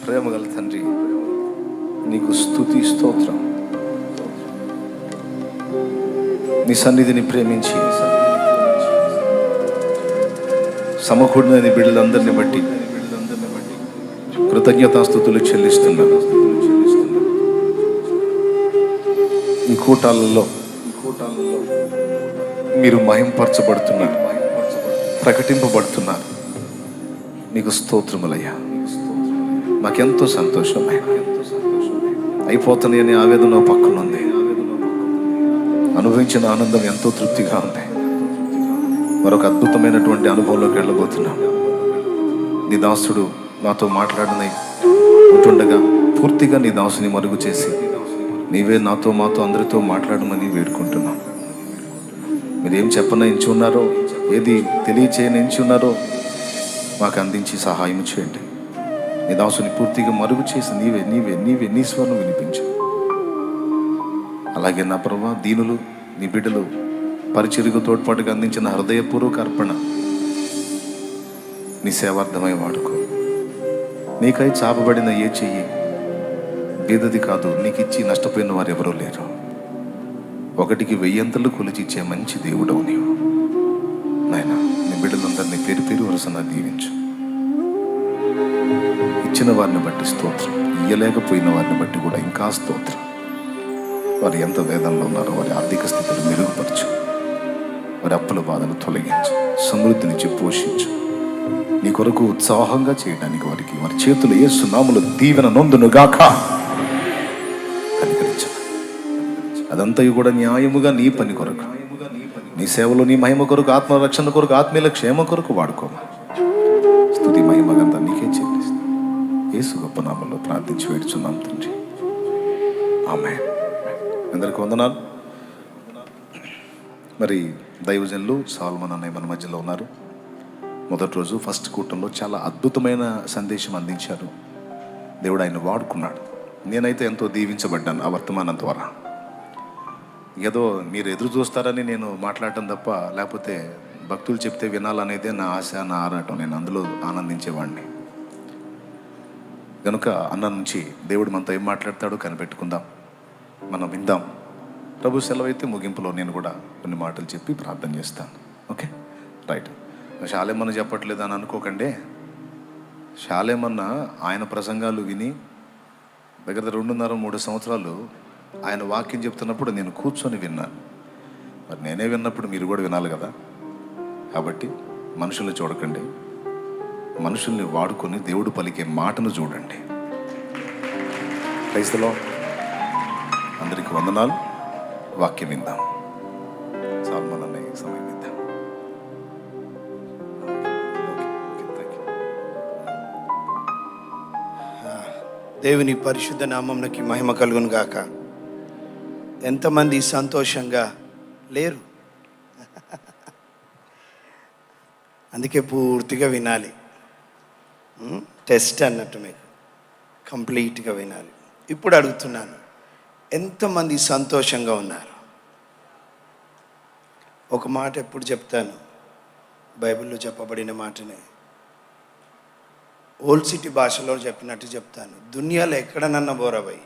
ప్రేమగల తండ్రి, నీకు స్తుతి స్తోత్రం. నీ సన్నిధిని ప్రేమించి సమకూడిన నీ బిడ్డలందరినీ బట్టి కృతజ్ఞతాస్తుతులు చెల్లిస్తున్నాను. ఈ కూటాలలో మీరు మహింపరచబడుతున్నారు, ప్రకటింపబడుతున్నారు. నీకు స్తోత్రములయ్యా. మాకెంతో సంతోషమే. అయిపోతున్నాయని ఆవేదన పక్కన ఉంది. అనుభవించిన ఆనందం ఎంతో తృప్తిగా ఉంది. మరొక అద్భుతమైనటువంటి అనుభవంలోకి వెళ్ళబోతున్నాం. నీ దాసుడు నాతో మాట్లాడిన ఉంటుండగా పూర్తిగా నీ దాసుని మరుగు చేసి నీవే నాతో మాతో అందరితో మాట్లాడమని వేడుకుంటున్నాం. మీరేం చెప్పన ఎంచి ఉన్నారో, ఏది తెలియచేయని ఎంచి ఉన్నారో మాకు అందించి సహాయం చేయండి. నీ దాసుని పూర్తిగా మరుగు చేసి నీవే నీవే నీవే నీ స్వరం వినిపించు. అలాగే నా ప్రభా, దీనులు నీ బిడ్డలు పరిచర్యకు తోడ్పాటుగా అందించిన హృదయపూర్వక అర్పణ నీ సేవార్థమై వాడుకో. నీకై చాపబడిన ఏ చెయ్యి బీదది కాదు. నీకు ఇచ్చి నష్టపోయిన వారు ఎవరూ లేరు. 1కి 1000 కొలిచిచ్చే మంచి దేవుడవు నీవు. నాయనా, నీ బిడ్డలందరినీ పేరు పేరు వరుసన దీవించు. ఇచ్చిన వారిని బట్టి స్తోత్రం, ఇయ్యలేకపోయిన వారిని బట్టి కూడా ఇంకా స్తోత్రం. వారు ఎంత వేదనలో ఉన్నారో వారి ఆర్థిక స్థితిని మెరుగుపరచు. వారి అప్పుల బాధను తొలగించు, సమృద్ధినిచ్చి పోషించు. నీ కొరకు ఉత్సాహంగా చేయడానికి వారి చేతులు యేసు నామములో దీవెన నొందును గాక. కనికరించు. అదంతయు కూడా న్యాయముగా నీ పని కొరకు, నీ సేవలో నీ మహిమ కొరకు, ఆత్మరక్షణ కొరకు, ఆత్మీయుల క్షేమ కొరకు వాడుకోమా. స్తుతి మహిమగంతా నీకే చెల్లిస్తాను. యేసు గొప్ప నామములో ప్రార్థించి వేడుచున్నాం తండ్రి. ఆమేన్. అందరికీ వందనాలు. మరి దైవజనులు సాల్మన్ అన్నయ్య మన మధ్యలో ఉన్నారు. మొదటి రోజు ఫస్ట్ కూటంలో చాలా అద్భుతమైన సందేశం అందించారు. దేవుడు ఆయన వాడుకున్నాడు. నేనైతే ఎంతో దీవించబడ్డాను ఆ వర్తమానం ద్వారా. ఏదో మీరు ఎదురు చూస్తారని నేను మాట్లాడటం తప్ప, లేకపోతే భక్తులు చెప్తే వినాలనేదే నా ఆశ, నా ఆరాటం. నేను అందులో ఆనందించేవాడిని. కనుక అన్న నుంచి దేవుడు మనతో ఏం మాట్లాడతాడో కనిపెట్టుకుందాం, మనం విందాం. ప్రభు సెలవైతే ముగింపులో నేను కూడా కొన్ని మాటలు చెప్పి ప్రార్థన చేస్తాను. Okay, right. శాలేమన్న చెప్పట్లేదు అని అనుకోకండి. శాలేమన్న ఆయన ప్రసంగాలు విని దగ్గర 2.5-3 సంవత్సరాలు ఆయన వాక్యం చెప్తున్నప్పుడు నేను కూర్చొని విన్నాను. మరి నేనే విన్నప్పుడు మీరు కూడా వినాలి కదా. కాబట్టి మనుషుల్ని చూడకండి, మనుషుల్ని వాడుకొని దేవుడు పలికే మాటను చూడండి. Praise the lord. అందరికీ వందనాలు. వాక్యం విందాం. సాల్మన్ అన్నయ్య సమయం ఇద్దాం. దేవుని పరిశుద్ధ నామమునకి మహిమ కలుగును గాక. ఎంతమంది సంతోషంగా లేరు? అందుకే పూర్తిగా వినాలి. టెస్ట్ అన్నట్టు మీకు కంప్లీట్గా వినాలి. ఇప్పుడు అడుగుతున్నాను, ఎంతమంది సంతోషంగా ఉన్నారు? ఒక మాట ఎప్పుడు చెప్తాను, బైబిల్లో చెప్పబడిన మాటనే ఓల్డ్ సిటీ భాషలో చెప్పినట్టు చెప్తాను. దునియాలో ఎక్కడనన్నా బోరబాయి,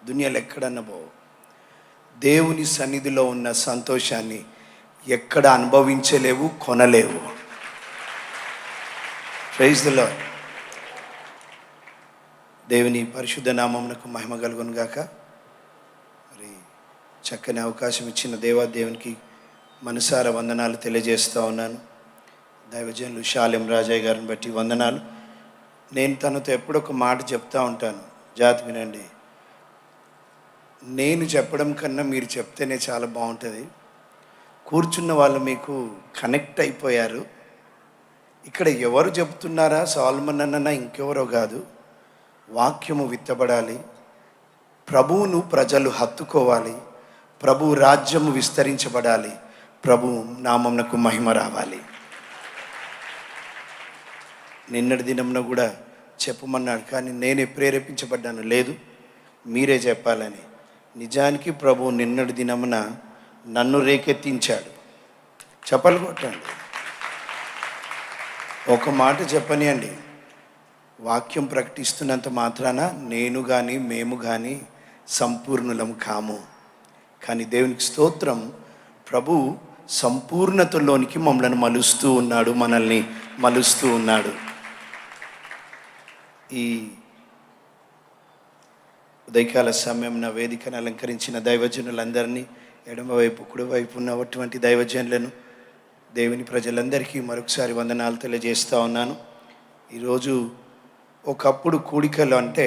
దునియాలో ఎక్కడన్నా పో. దేవుని సన్నిధిలో ఉన్న సంతోషాన్ని ఎక్కడ అనుభవించలేవు, కొనలేవు. Praise the Lord. దేవుని పరిశుద్ధ నామమునకు మహిమ కలుగును గాక. మరి చక్కని అవకాశం ఇచ్చిన దేవునికి మనసారా వందనాలు తెలియజేస్తూ ఉన్నాను. దైవజనులు శాలెం రాజయ్య గారిని బట్టి వందనాలు. నేను తనతో ఎప్పుడు ఒక మాట చెప్తూ ఉంటాను, జాతి వినండి. నేను చెప్పడం కన్నా మీరు చెప్తేనే చాలా బాగుంటుంది. కూర్చున్న వాళ్ళు మీకు కనెక్ట్ అయిపోయారు. ఇక్కడ ఎవరు చెప్తున్నారా, సాల్మన్ అన్న ఇంకెవరో కాదు. వాక్యము విత్తబడాలి, ప్రభువును ప్రజలు హత్తుకోవాలి, ప్రభు రాజ్యము విస్తరించబడాలి, ప్రభు నామమునకు మహిమ రావాలి. నిన్నటి దినంలో కూడా చెప్పమన్నాడు, కానీ నేనే ప్రేరేపించబడ్డాను, లేదు మీరే చెప్పాలని. నిజానికి ప్రభు నిన్నటి దినమున నన్ను రేకెత్తించాడు. చెప్పలు కొట్టండి. ఒక మాట చెప్పనియండి, వాక్యం ప్రకటిస్తున్నంత మాత్రాన నేను కానీ మేము కానీ సంపూర్ణులం కాము. కానీ దేవునికి స్తోత్రం, ప్రభు సంపూర్ణతలోనికి మమ్మల్ని మలుస్తూ ఉన్నాడు, మనల్ని మలుస్తూ ఉన్నాడు. ఈ ఉదయకాల సమయం నా వేదికను అలంకరించిన దైవజనులందరినీ, ఎడమవైపు కుడివైపు ఉన్నటువంటి దైవజనులను, దేవుని ప్రజలందరికీ మరొకసారి వందనాలు తెలియజేస్తూ ఉన్నాను. ఈరోజు ఒకప్పుడు కూడికలు అంటే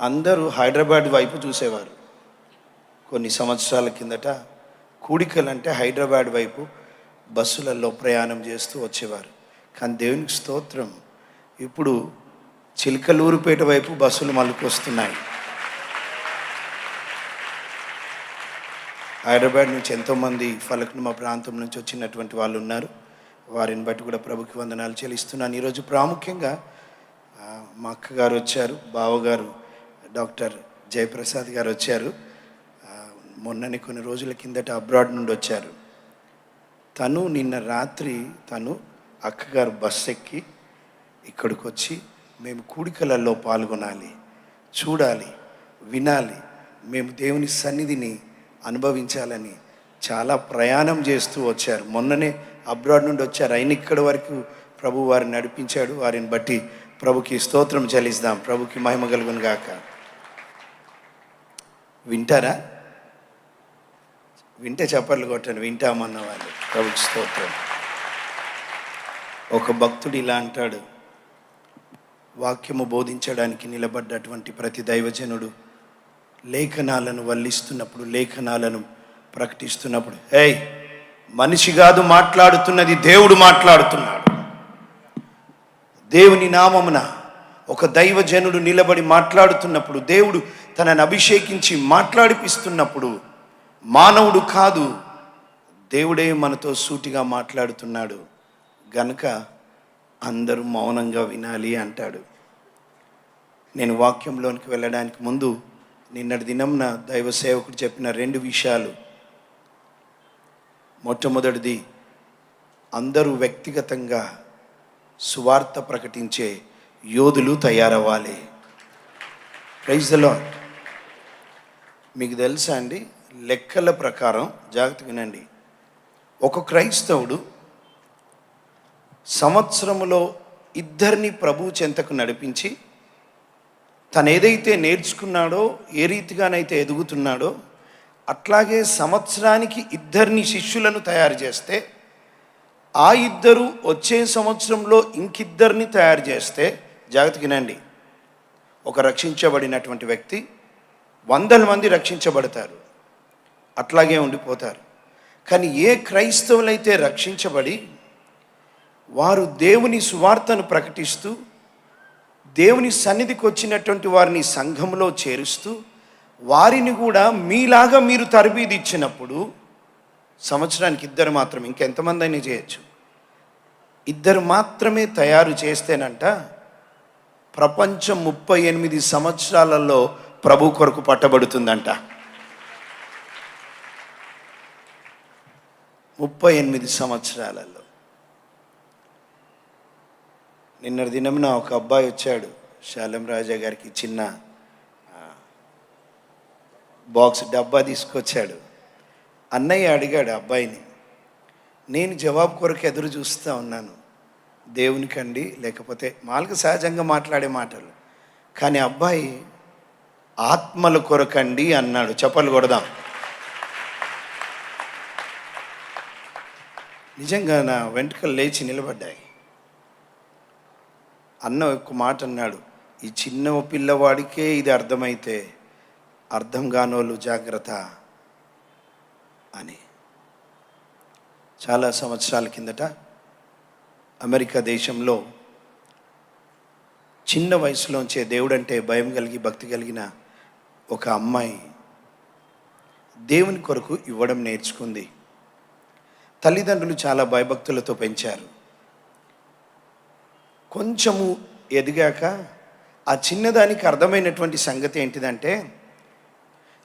అందరూ హైదరాబాద్ వైపు చూసేవారు. కొన్ని సంవత్సరాల కిందట కూడికలు అంటే హైదరాబాద్ వైపు బస్సులలో ప్రయాణం చేస్తూ వచ్చేవారు. కానీ దేవునికి స్తోత్రం, ఇప్పుడు చిలకలూరుపేట వైపు బస్సులు మలుకొస్తున్నాయి. హైదరాబాద్ నుంచి ఎంతోమంది ఫలక్నుమా ప్రాంతం నుంచి వచ్చినటువంటి వాళ్ళు ఉన్నారు. వారిని బట్టి కూడా ప్రభుకి వందనాలు చెల్లిస్తున్నాను. ఈరోజు ప్రాముఖ్యంగా మా అక్కగారు వచ్చారు, బావగారు డాక్టర్ జయప్రసాద్ గారు వచ్చారు. మొన్ననే కొన్ని రోజుల కిందట అబ్రాడ్ నుండి వచ్చారు. తను నిన్న రాత్రి అక్కగారు బస్ ఎక్కి ఇక్కడికి వచ్చి మేము కూడికలలో పాల్గొనాలి, చూడాలి, వినాలి, మేము దేవుని సన్నిధిని అనుభవించాలని చాలా ప్రయాణం చేస్తూ వచ్చారు. మొన్ననే అబ్రాడ్ నుండి వచ్చారు. అయిన ఇక్కడి వరకు ప్రభు వారిని నడిపించాడు. వారిని బట్టి ప్రభుకి స్తోత్రం చెల్లిస్తాం. ప్రభుకి మహిమ కలుగును గాక. వింటారా? వింటే చప్పట్లు కొట్టండి. వింటామన్న వాళ్ళు ప్రభుకి స్తోత్రం. ఒక భక్తుడు ఇలా అంటాడు, వాక్యము బోధించడానికి నిలబడ్డటువంటి ప్రతి దైవజనుడు లేఖనాలను వల్లిస్తున్నప్పుడు, లేఖనాలను ప్రకటిస్తున్నప్పుడు, ఏయ్ మనిషి కాదు మాట్లాడుతున్నది, దేవుడు మాట్లాడుతున్నాడు. దేవుని నామమున ఒక దైవజనుడు నిలబడి మాట్లాడుతున్నప్పుడు, దేవుడు తనను అభిషేకించి మాట్లాడిపిస్తున్నప్పుడు, మానవుడు కాదు, దేవుడే మనతో సూటిగా మాట్లాడుతున్నాడు గనుక అందరూ మౌనంగా వినాలి అంటాడు. నేను వాక్యంలోనికి వెళ్ళడానికి ముందు నిన్నటి దినంన దైవ సేవకుడు చెప్పిన 2 విషయాలు. మొట్టమొదటిది, అందరూ వ్యక్తిగతంగా సువార్త ప్రకటించే యోధులు తయారవ్వాలి. Praise the Lord. మీకు తెలుసా అండి, లెక్కల ప్రకారం జాగ్రత్తగా వినండి, ఒక క్రైస్తవుడు సంవత్సరములో 2 ప్రభు చెంతకు నడిపించి తను ఏదైతే నేర్చుకున్నాడో, ఏ రీతిగానైతే ఎదుగుతున్నాడో, అట్లాగే సంవత్సరానికి 2 శిష్యులను తయారు చేస్తే, ఆ 2 వచ్చే సంవత్సరంలో ఇంకిద్దరిని తయారు చేస్తే, జాగ్రత్తగా వినండి, ఒక రక్షించబడినటువంటి వ్యక్తి 100 మంది రక్షించబడతారు, అట్లాగే ఉండిపోతారు. కానీ ఏ క్రైస్తవులైతే రక్షించబడి వారు దేవుని సువార్తను ప్రకటిస్తూ దేవుని సన్నిధికి వచ్చినటువంటి వారిని సంఘంలో చేరుస్తూ వారిని కూడా మీలాగా మీరు తరబీదు ఇచ్చినప్పుడు, సంవత్సరానికి 2 మాత్రమే, ఇంకెంతమంది అయినా చేయొచ్చు, 2 మాత్రమే తయారు చేస్తేనంట ప్రపంచం 38 సంవత్సరాలలో ప్రభు కొరకు పట్టబడుతుందంట. 38 సంవత్సరాలలో. నిన్నటి దినమున ఒక అబ్బాయి వచ్చాడు, శాలం రాజా గారికి చిన్న బాక్స్ డబ్బా తీసుకొచ్చాడు. అన్నయ్య అడిగాడు అబ్బాయిని. నేను జవాబు కొరకు ఎదురు చూస్తూ ఉన్నాను, దేవునికండి లేకపోతే మాలకు సహజంగా మాట్లాడే మాటలు. కానీ అబ్బాయి ఆత్మల కొరకండి అన్నాడు. చప్పలు కొడదాం. నిజంగా నా వెంట్రుకలు లేచి నిలబడ్డాయి. అన్న ఒక మాట అన్నాడు, ఈ చిన్న పిల్లవాడికే ఇది అర్థమైతే అర్థం కానోళ్ళు జాగ్రత్త అని. చాలా సంవత్సరాల కిందట అమెరికా దేశంలో చిన్న వయసులోంచే దేవుడంటే భయం కలిగి భక్తి కలిగిన ఒక అమ్మాయి దేవుని కొరకు ఇవ్వడం నేర్చుకుంది. తల్లిదండ్రులు చాలా భయభక్తులతో పెంచారు. కొంచెము ఎదిగాక ఆ చిన్నదానికి అర్థమైనటువంటి సంగతి ఏంటిదంటే,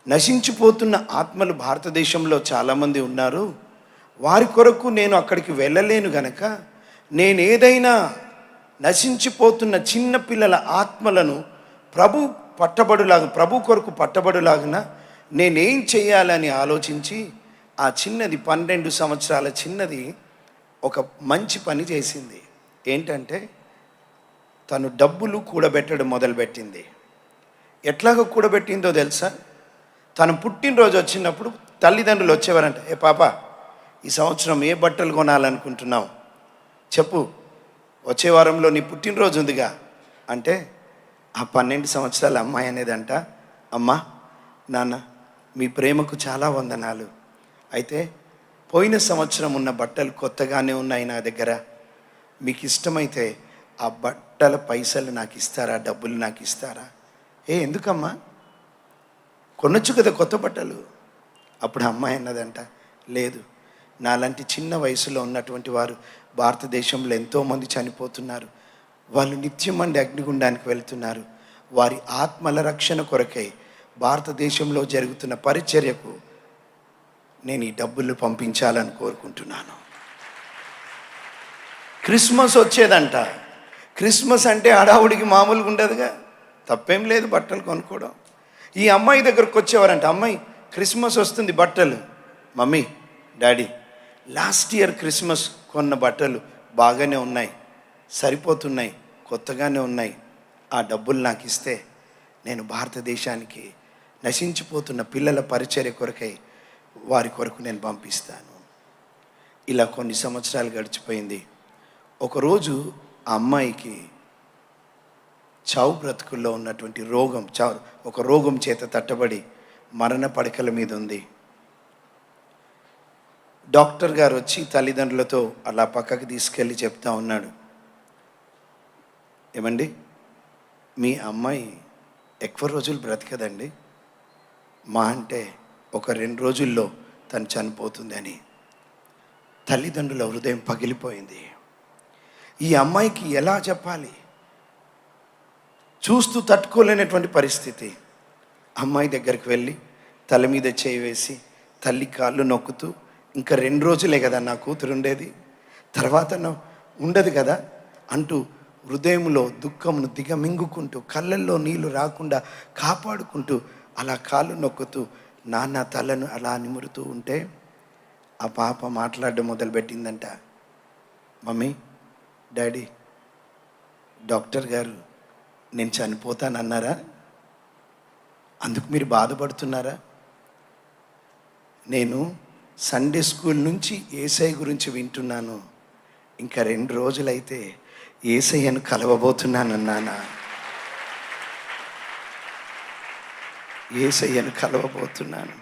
నశించిపోతున్న ఆత్మలు భారతదేశంలో చాలామంది ఉన్నారు, వారి కొరకు నేను అక్కడికి వెళ్ళలేను గనక నేనేదైనా నశించిపోతున్న చిన్న పిల్లల ఆత్మలను ప్రభు కొరకు పట్టబడులాగున నేనేం చేయాలని ఆలోచించి ఆ చిన్నది 12 సంవత్సరాల చిన్నది ఒక మంచి పని చేసింది. ఏంటంటే తను డబ్బులు కూడబెట్టడం మొదలుపెట్టింది. ఎట్లాగో కూడబెట్టిందో తెలుసా? తను పుట్టినరోజు వచ్చినప్పుడు తల్లిదండ్రులు వచ్చేవారంట, ఏ పాప ఈ సంవత్సరం ఏ బట్టలు కొనాలనుకుంటున్నావు చెప్పు, వచ్చే వారంలో నీ పుట్టినరోజు ఉందిగా అంటే ఆ 12 సంవత్సరాల అమ్మాయి అనేదంట, అమ్మా నాన్న మీ ప్రేమకు చాలా వందనాలు, అయితే పోయిన సంవత్సరం ఉన్న బట్టలు కొత్తగానే ఉన్నాయి నా దగ్గర, మీకు ఇష్టమైతే ఆ బట్టల పైసలు నాకు ఇస్తారా, డబ్బులు నాకు ఇస్తారా? ఎందుకమ్మా, కొనొచ్చు కదా కొత్త బట్టలు. అప్పుడు అమ్మాయి అన్నదంట, లేదు, నాలాంటి చిన్న వయసులో ఉన్నటువంటి వారు భారతదేశంలో ఎంతోమంది చనిపోతున్నారు, వాళ్ళు నిత్యం అండి అగ్నిగుండానికి వెళ్తున్నారు, వారి ఆత్మల రక్షణ కొరకై భారతదేశంలో జరుగుతున్న పరిచర్యకు నేను ఈ డబ్బులు పంపించాలని కోరుకుంటున్నాను. క్రిస్మస్ వచ్చేదంట. క్రిస్మస్ అంటే హడావుడికి మామూలుగా ఉండదుగా, తప్పేం లేదు బట్టలు కొనుక్కోవడం. ఈ అమ్మాయి దగ్గరకు వచ్చేవారంట, అమ్మాయి క్రిస్మస్ వస్తుంది బట్టలు, mummy daddy last year Christmas కొన్న బట్టలు బాగానే ఉన్నాయి, సరిపోతున్నాయి, కొత్తగానే ఉన్నాయి, ఆ డబ్బులు నాకు ఇస్తే నేను భారతదేశానికి నశించిపోతున్న పిల్లల పరిచర్య కొరకై వారి కొరకు నేను పంపిస్తాను. ఇలా కొన్ని సంవత్సరాలు గడిచిపోయింది. ఒకరోజు ఆ అమ్మాయికి చావు బ్రతుకుల్లో ఉన్నటువంటి ఒక రోగం చేత తట్టబడి మరణ పడకల మీద ఉంది. డాక్టర్ గారు వచ్చి తల్లిదండ్రులతో అలా పక్కకి తీసుకెళ్ళి చెప్తా ఉన్నాడు, ఏమండి మీ అమ్మాయి ఎక్కువ రోజులు బ్రతకదండి, మా అంటే ఒక 2 రోజుల్లో తను చనిపోతుంది అని. తల్లిదండ్రుల హృదయం పగిలిపోయింది. ఈ అమ్మాయికి ఎలా చెప్పాలి, చూస్తూ తట్టుకోలేనటువంటి పరిస్థితి. అమ్మాయి దగ్గరికి వెళ్ళి తల మీద చేయి వేసి తల్లి కాళ్ళు నొక్కుతూ, ఇంకా 2 రోజులే కదా నా కూతురు ఉండేది, తర్వాత ఉండదు కదా అంటూ హృదయంలో దుఃఖమును దిగమింగుకుంటూ కళ్ళల్లో నీళ్లు రాకుండా కాపాడుకుంటూ అలా కాళ్ళు నొక్కుతూ నాన్న తలను అలా నిమురుతూ ఉంటే ఆ పాప మాట్లాడడం మొదలుపెట్టిందంట, మమ్మీ డాడీ డాక్టర్ గారు నేను చనిపోతానన్నారా, అందుకు మీరు బాధపడుతున్నారా? నేను సండే స్కూల్ నుంచి యేసయ్య గురించి వింటున్నాను, ఇంకా 2 రోజులైతే యేసయ్యను కలవబోతున్నాను నాన్న, యేసయ్యను కలవబోతున్నాను.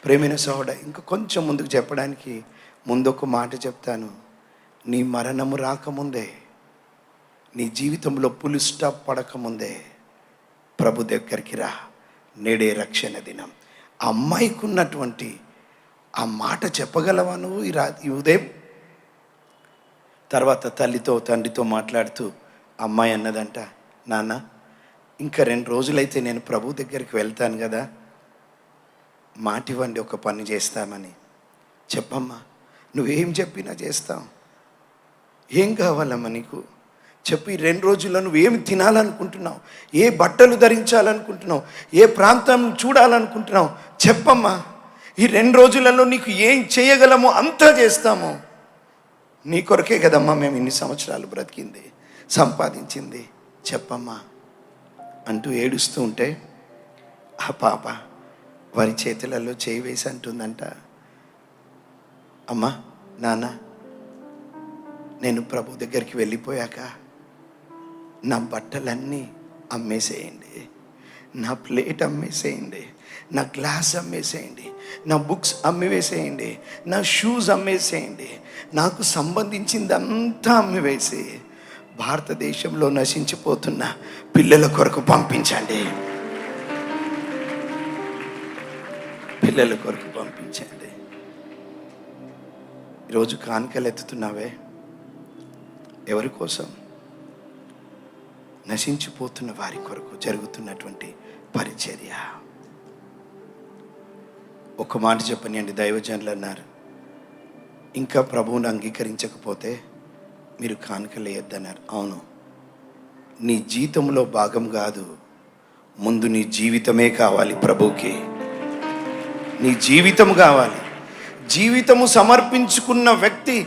ప్రేమైన సోదరుడా, ఇంకా కొంచెం ముందుకు చెప్పడానికి ముందొక మాట చెప్తాను. నీ మరణము రాకముందే, నీ జీవితంలో పులి స్టాప్ పడకముందే ప్రభు దగ్గరికి రా, నేడే రక్షణ దినం. ఆ అమ్మాయికి ఉన్నటువంటి ఆ మాట చెప్పగలవా నువ్వు ఈ ఉదయం? తర్వాత తల్లితో తండ్రితో మాట్లాడుతూ అమ్మాయి అన్నదంట, నాన్న ఇంకా 2 రోజులైతే నేను ప్రభు దగ్గరికి వెళ్తాను కదా, మాటివ్వండి ఒక పని చేస్తామని. చెప్పమ్మా, నువ్వేం చెప్పినా చేస్తాం, ఏం కావాలమ్మా నీకు చెప్పు. ఈ 2 రోజుల్లో నువ్వేమి తినాలనుకుంటున్నావు, ఏ బట్టలు ధరించాలనుకుంటున్నావు, ఏ ప్రాంతం చూడాలనుకుంటున్నావు చెప్పమ్మా. ఈ 2 రోజులలో నీకు ఏం చేయగలమో అంతా చేస్తాము. నీ కొరకే కదమ్మా మేము ఇన్ని సంవత్సరాలు బ్రతికింది, సంపాదించింది, చెప్పమ్మా అంటూ ఏడుస్తూ ఉంటే ఆ పాప వారి చేతులలో చేయి వేసి అంటుందంట, అమ్మా నాన్న నేను ప్రభు దగ్గరికి వెళ్ళిపోయాక నా బట్టలన్నీ అమ్మేసేయండి, నా ప్లేట్ అమ్మేసేయండి, నా గ్లాస్ అమ్మేసేయండి, నా బుక్స్ అమ్మివేసేయండి, నా షూస్ అమ్మేసేయండి, నాకు సంబంధించిందంతా అమ్మివేసి భారతదేశంలో నశించిపోతున్న పిల్లల కొరకు పంపించండి, పిల్లల కొరకు పంపించండి. ఈరోజు కానుకలు ఎత్తుతున్నావే ఎవరి కోసం? నశించిపోతున్న వారి కొరకు జరుగుతున్నటువంటి పరిచర్య. ఒక మాట చెప్పనియండి, దైవజనులు అన్నారు, ఇంకా ప్రభువును అంగీకరించకపోతే మీరు కానుకలు వేయొద్దన్నారు. అవును, నీ జీతంలో భాగం కాదు, ముందు నీ జీవితమే కావాలి ప్రభువుకి. నీ జీవితం కావాలి. జీవితము సమర్పించుకున్న వ్యక్తి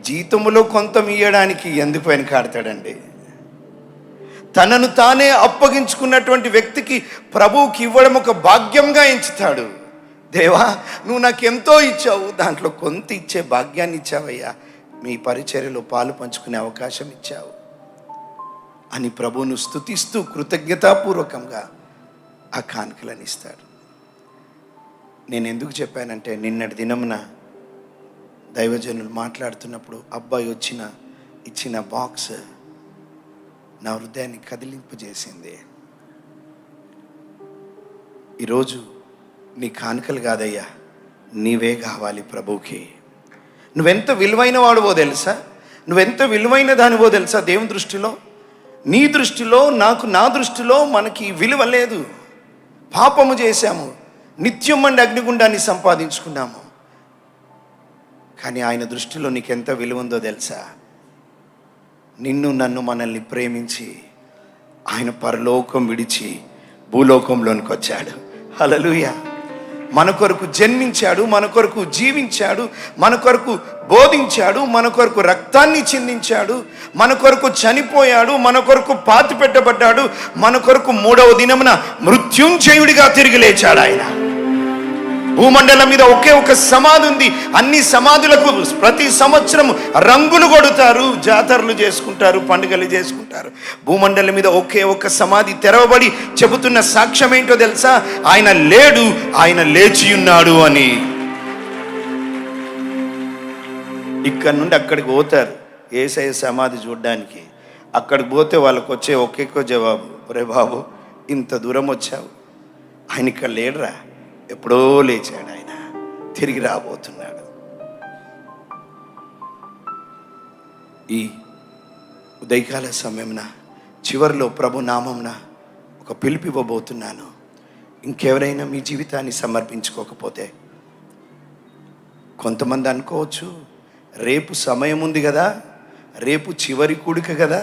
జీతములో కొంత ఇయ్యడానికి ఎందుకు వెనకాడతాడండి? తనను తానే అప్పగించుకున్నటువంటి వ్యక్తికి ప్రభువుకి ఇవ్వడం ఒక భాగ్యంగా ఎంచుతాడు. దేవా, నువ్వు నాకు ఎంతో ఇచ్చావు, దాంట్లో కొంత ఇచ్చే భాగ్యాన్ని ఇచ్చావయ్యా, మీ పరిచర్యలో పాలు పంచుకునే అవకాశం ఇచ్చావు అని ప్రభువును స్తుతిస్తూ కృతజ్ఞతాపూర్వకంగా ఆ కానుకలను ఇస్తాడు. నేను ఎందుకు చెప్పానంటే, నిన్నటి దినమున దైవజనులు మాట్లాడుతున్నప్పుడు అబ్బాయి ఇచ్చిన బాక్స్ నా హృదయాన్ని కదిలింపజేసింది. ఈరోజు నీ కానుకలు కాదయ్యా, నీవే కావాలి ప్రభువుకి. నువ్వెంత విలువైన వాడువో తెలుసా? నువ్వెంత విలువైన దానివో తెలుసా? దేవుని దృష్టిలో, నీ దృష్టిలో, నా దృష్టిలో మనకి విలువ లేదు. పాపము చేశాము, నిత్యం మండి అగ్నిగుండాన్ని సంపాదించుకున్నాము. కానీ ఆయన దృష్టిలో నీకెంత విలువ ఉందో తెలుసా? నిన్ను నన్ను మనల్ని ప్రేమించి ఆయన పరలోకం విడిచి భూలోకంలోనికి వచ్చాడు. హల్లెలూయా. మన కొరకు జన్మించాడు, మన కొరకు జీవించాడు, మన కొరకు బోధించాడు, మన కొరకు రక్తాన్ని చిందించాడు, మన కొరకు చనిపోయాడు, మన కొరకు పాతిపెట్టబడ్డాడు, మన కొరకు 3వ దినమున మృత్యుంజయుడిగా తిరిగి లేచాడు ఆయన. భూమండలం మీద ఒకే ఒక సమాధి ఉంది. అన్ని సమాధులకు ప్రతి సంవత్సరం రంగులు కొడుతారు, జాతరలు చేసుకుంటారు, పండుగలు చేసుకుంటారు. భూమండలం మీద ఒకే ఒక సమాధి తెరవబడి చెబుతున్న సాక్ష్యం ఏంటో తెలుసా? ఆయన లేడు, ఆయన లేచి ఉన్నాడు అని. ఇక్కడ నుండి అక్కడికి పోతారు యేసయ్య సమాధి చూడడానికి. అక్కడికి పోతే వాళ్ళకు వచ్చే ఒకే జవాబు, ఒరే బాబు, ఇంత దూరం వచ్చావు, ఆయన ఇక్కడ లేడురా, ఎప్పుడో లేచాడు, ఆయన తిరిగి రాబోతున్నాడు. ఈ ఉదయకాల సమయంన చివరిలో ప్రభు నామంన ఒక పిలుపు ఇవ్వబోతున్నాను. ఇంకెవరైనా మీ జీవితాన్ని సమర్పించుకోకపోతే, కొంతమంది అనుకోవచ్చు, రేపు సమయం ఉంది కదా, రేపు చివరి కూడిక కదా,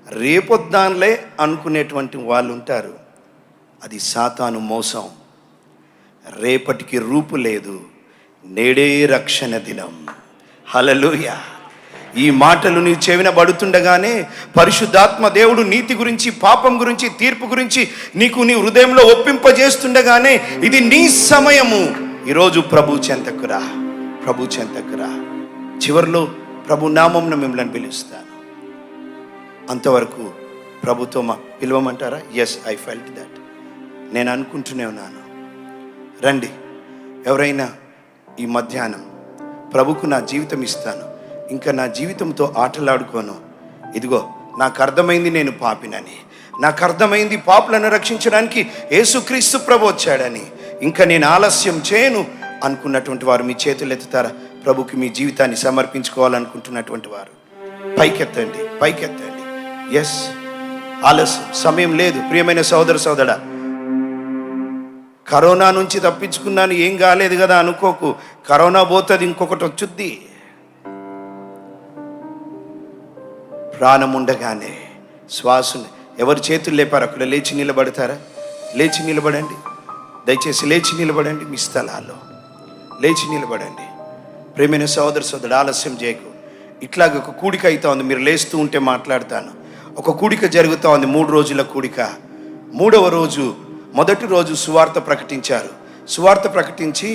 రేపొద్దాన్లే అనుకునేటువంటి వాళ్ళు ఉంటారు. అది సాతాను మోసం. రేపటికి రూపు లేదు, నేడే రక్షణ దినం. హల్లెలూయా. ఈ మాటలు నీ చెవిన పడుతుండగానే పరిశుద్ధాత్మ దేవుడు నీతి గురించి, పాపం గురించి, తీర్పు గురించి నీకు నీ హృదయంలో ఒప్పింపజేస్తుండగానే ఇది నీ సమయము. ఈరోజు ప్రభు చెంతకురా, ప్రభు చెంతకురా. చివరిలో ప్రభు నామంన మిమ్మల్ని పిలుస్తాను. అంతవరకు ప్రభుతో పిలవమంటారా? Yes, I felt that. నేను అనుకుంటూనే ఉన్నాను. రండి, ఎవరైనా ఈ మధ్యాహ్నం ప్రభుకు నా జీవితం ఇస్తాను, ఇంకా నా జీవితంతో ఆటలాడుకోను, ఇదిగో నాకు అర్థమైంది నేను పాపినని, నాకు అర్థమైంది పాపులను రక్షించడానికి యేసుక్రీస్తు ప్రభు వచ్చాడని, ఇంకా నేను ఆలస్యం చేయను అనుకున్నటువంటి వారు మీ చేతులు ఎత్తుతారా? ప్రభుకి మీ జీవితాన్ని సమర్పించుకోవాలనుకుంటున్నటువంటి వారు పైకెత్తండి, పైకెత్తండి. ఎస్, ఆలస్యం, సమయం లేదు. ప్రియమైన సోదర సోదరా, కరోనా నుంచి తప్పించుకున్నాను, ఏం కాలేదు కదా అనుకోకు. కరోనా పోతుంది, ఇంకొకటి వచ్చుద్ది. ప్రాణం ఉండగానే శ్వాసని ఎవరి చేతులు లేపారు అక్కడ లేచి నిలబడతారా? లేచి నిలబడండి, దయచేసి లేచి నిలబడండి. మీ స్థలాల్లో లేచి నిలబడండి. ప్రేమైన సోదర సోదరుడు, ఆలస్యం చేయకు. ఇట్లాగ ఒక కూడిక అవుతా ఉంది, మీరు లేస్తూ ఉంటే మాట్లాడతాను. ఒక కూడిక జరుగుతూ ఉంది, 3 రోజుల కూడిక. 3వ రోజు, మొదటి రోజు సువార్త ప్రకటించారు. సువార్త ప్రకటించి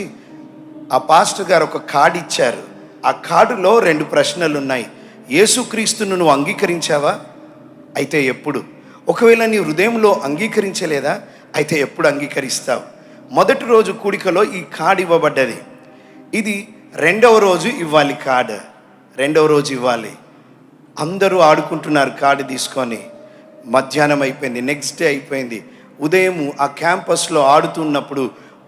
ఆ పాస్టర్ గారు ఒక కార్డు ఇచ్చారు. ఆ కార్డులో 2 ప్రశ్నలు ఉన్నాయి. యేసుక్రీస్తును నువ్వు అంగీకరించావా? అయితే ఎప్పుడు? ఒకవేళ నీ హృదయంలో అంగీకరించలేదా? అయితే ఎప్పుడు అంగీకరిస్తావు? మొదటి రోజు కూడికలో ఈ కార్డు ఇవ్వబడ్డది. ఇది 2వ రోజు ఇవ్వాలి కార్డు. 2వ రోజు ఇవ్వాలి. అందరూ ఆడుకుంటున్నారు కార్డు తీసుకొని. మధ్యాహ్నం అయిపోయింది, నెక్స్ట్ డే అయిపోయింది. ఉదయం ఆ క్యాంపస్లో ఆడుతున్నప్పుడు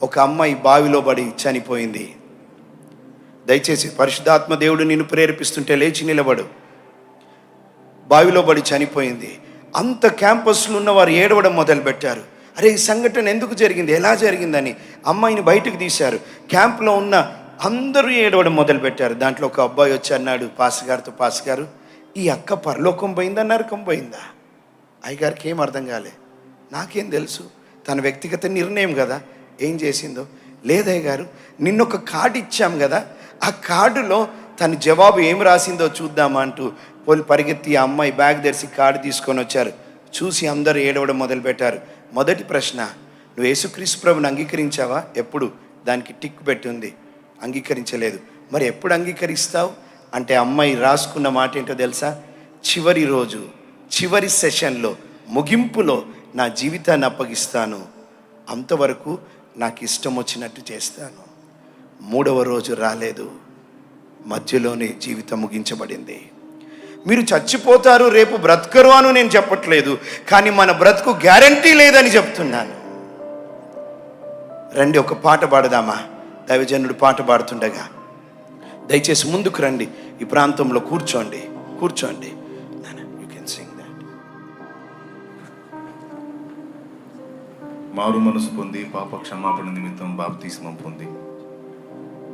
ఒక అమ్మాయి బావిలో పడి చనిపోయింది. దయచేసి పరిశుద్ధాత్మ దేవుడు నిన్ను ప్రేరేపిస్తుంటే లేచి నిలబడు. బావిలో పడి చనిపోయింది. అంత క్యాంపస్లో ఉన్న వారు ఏడవడం మొదలుపెట్టారు. అరే, ఈ సంఘటన ఎందుకు జరిగింది, ఎలా జరిగిందని అమ్మాయిని బయటకు తీశారు. క్యాంప్లో ఉన్న అందరూ ఏడవడం మొదలుపెట్టారు. దాంట్లో ఒక అబ్బాయి వచ్చి అన్నాడు పాస్ గారితో, పాస్ గారు, ఈ అక్క పరలోకం పోయిందా నరకం పోయిందా? అయ్యగారికి ఏం అర్థం కాలే. నాకేం తెలుసు, తన వ్యక్తిగత నిర్ణయం కదా. ఏం చేసిందో, లేదయ్య గారు నిన్నొక కార్డు ఇచ్చాం కదా, ఆ కార్డులో తన జవాబు ఏం రాసిందో చూద్దామా అంటూ పోలి పరిగెత్తి ఆ అమ్మాయి బ్యాగ్ తెరిచి కార్డు తీసుకొని వచ్చారు. చూసి అందరూ ఏడవడం మొదలుపెట్టారు. మొదటి ప్రశ్న, నువ్వు యేసుక్రీస్తు ప్రభుని అంగీకరించావా? ఎప్పుడు? దానికి టిక్ పెట్టి ఉంది, అంగీకరించలేదు. మరి ఎప్పుడు అంగీకరిస్తావు అంటే అమ్మాయి రాసుకున్న మాట ఏంటో తెలుసా? చివరి రోజు, చివరి సెషన్లో, ముగింపులో నా జీవితాన్ని అప్పగిస్తాను, అంతవరకు నాకు ఇష్టం వచ్చినట్టు చేస్తాను. 3వ రోజు రాలేదు, మధ్యలోనే జీవితం ముగించబడింది. మీరు చచ్చిపోతారు, రేపు బ్రతకరు అని నేను చెప్పట్లేదు, కానీ మన బ్రతుకు గ్యారంటీ లేదని చెప్తున్నాను. రండి ఒక పాట పాడదామా? దైవజనుడు పాట పాడుతుండగా దయచేసి ముందుకు రండి, ఈ ప్రాంతంలో కూర్చోండి, కూర్చోండి. You can sing that. మారు మనసు పొంది పాప క్షమాపణ నిమిత్తం బాప్తిస్మం పొంది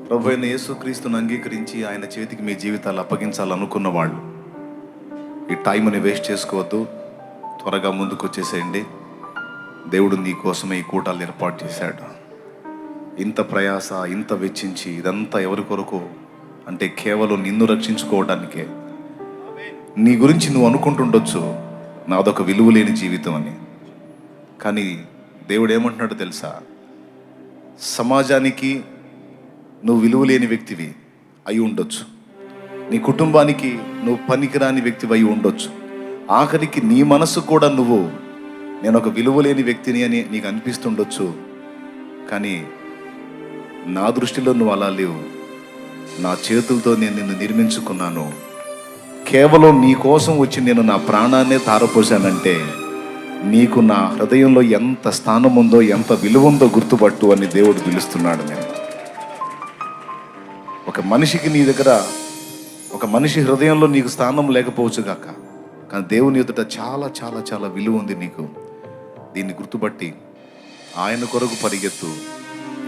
ప్రభు అయిన యేసుక్రీస్తును అంగీకరించి ఆయన చేతికి మీ జీవితాలు అప్పగించాలనుకున్న వాళ్ళు ఈ టైంని వేస్ట్ చేసుకోవద్దు, త్వరగా ముందుకు వచ్చేసేయండి. దేవుడు నీ కోసమే ఈ కూటాలు ఏర్పాటు చేశాడు. ఇంత ప్రయాస, ఇంత వెచ్చించి ఇదంతా ఎవరి కొరకు అంటే కేవలం నిన్ను రక్షించుకోవడానికే. నీ గురించి నువ్వు అనుకుంటుండొచ్చు నాదొక విలువ లేని జీవితం అని, కానీ దేవుడు ఏమంటున్నాడో తెలుసా? సమాజానికి నువ్వు విలువ లేని వ్యక్తివి అయి ఉండొచ్చు, నీ కుటుంబానికి నువ్వు పనికిరాని వ్యక్తివి అయి ఉండొచ్చు, ఆఖరికి నీ మనసు కూడా నువ్వు నేను ఒక విలువ లేని వ్యక్తిని అని నీకు అనిపిస్తుండొచ్చు. కానీ నా దృష్టిలో నువ్వు అలా లేవు. నా చేతులతో నేను నిన్ను నిర్మించుకున్నాను. కేవలం నీ కోసం వచ్చి నేను నా ప్రాణాన్నే ధారపోసానంటే నీకు నా హృదయంలో ఎంత స్థానం ఉందో, ఎంత విలువ ఉందో గుర్తుపట్టు అని దేవుడు పిలుస్తున్నాడు. నేను ఒక మనిషికి నీ దగ్గర, ఒక మనిషి హృదయంలో నీకు స్థానం లేకపోవచ్చు కాక, కానీ దేవుని ఎదుట చాలా చాలా చాలా విలువ ఉంది నీకు. దీన్ని గుర్తుపట్టి ఆయన కొరకు పరిగెత్తు.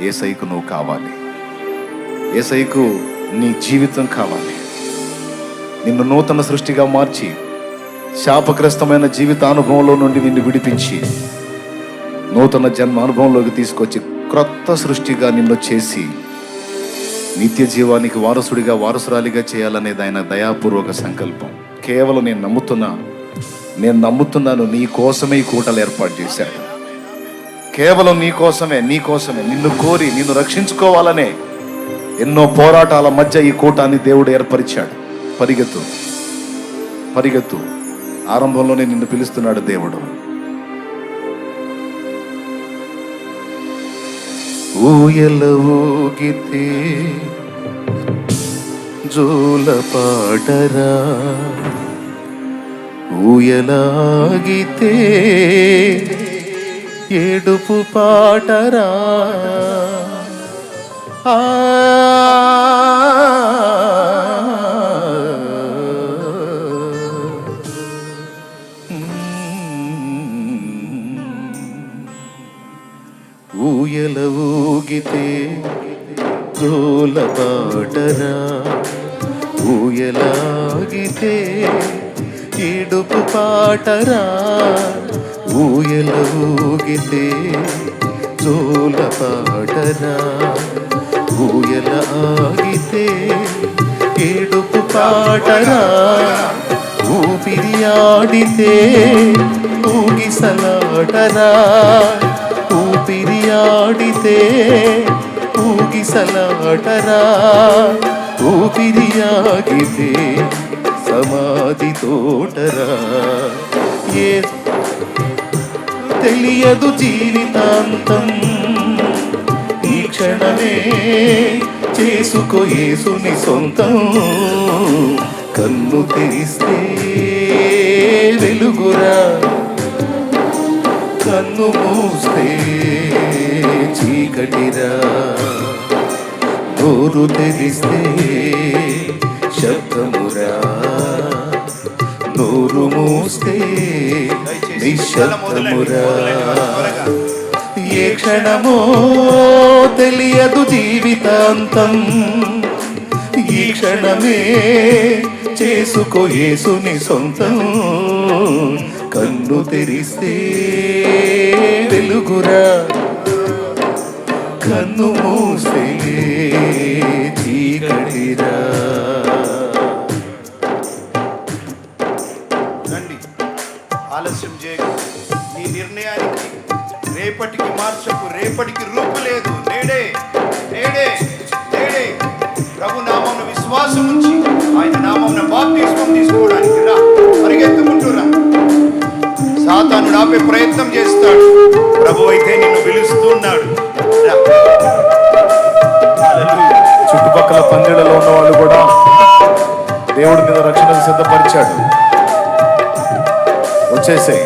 యేసయ్యకు నువ్వు కావాలి, యేసయ్యకు నీ జీవితం కావాలి. నిన్ను నూతన సృష్టిగా మార్చి శాపగ్రస్తమైన జీవితానుభవంలో నుండి నిన్ను విడిపించి నూతన జన్మ అనుభవంలోకి తీసుకొచ్చి క్రొత్త సృష్టిగా నిన్ను చేసి నిత్య జీవానికి వారసుడిగా, వారసురాలిగా చేయాలనేది ఆయన దయాపూర్వక సంకల్పం. కేవలం నేను నమ్ముతున్నాను నీ కోసమే ఈ కూటలు ఏర్పాటు చేశాడు. కేవలం నీ కోసమే నిన్ను కోరి నిన్ను రక్షించుకోవాలనే ఎన్నో పోరాటాల మధ్య ఈ కూటాన్ని దేవుడు ఏర్పరిచాడు. పరిగెత్తు. ఆరంభంలోనే నిన్ను పిలుస్తున్నాడు దేవుడు. ఊయల ఊగితే జోల పాటరా, ఊయలాగితే ఏడుపు పాటరా. ఊయల ఊగితే జోల పాటరా, ఊయలాగితే ఏడుపు పాటరా. ఊయల ఊగితే జోల పాటరా, ఊయల ఆగితే ఏడుపు పాటరా. ఊపిరి ఆడితే ఊగిసలాటరా, ఊపిరి ఆడితే ఊగిసలాటరా. ఊపిరి ఆగితే సమాధి తోటరా. ఏ తెలియదు జీవితాంతం, ఈ క్షణమే చేసుకో యేసుని సొంతం. కన్ను తెరిస్తే వెలుగురా, కన్ను మూస్తే చీకటిరా. నోరు తెరిస్తే శబ్దమురా, నోరు మూస్తే నిశ్శబ్దమురా. ఏ క్షణమో తెలియదు జీవితాంతం, ఈ క్షణమే చేసుకో యేసుని సొంతం. కన్ను తెరిస్తే వెలుగురా, కన్ను మూస్తే చీకటిరా. రండి, ఆలస్యం చేయకు. నీ నిర్ణయానికి రేపటికి మార్చకు, రేపటికి రూపు లేదు. నేడే నేడే నేడే ప్రభు నామమున విశ్వాసం ఉంచి ఆయన నామమున బాప్తిస్మం తీసుకోవడానికి రా, పరిగెత్తుకుంటూ రా. సాతాను ఆపే ప్రయత్నం చేస్తాడు, ప్రభు అయితే నిన్ను పిలుస్తున్నాడు. రా. హల్లెలూయా. చుట్టుపక్కల పందిళ్లలో ఉన్న వాళ్ళు కూడా దేవుడి మీద రక్షణకు సిద్ధపరిచాడు. వచ్చేసేయ్.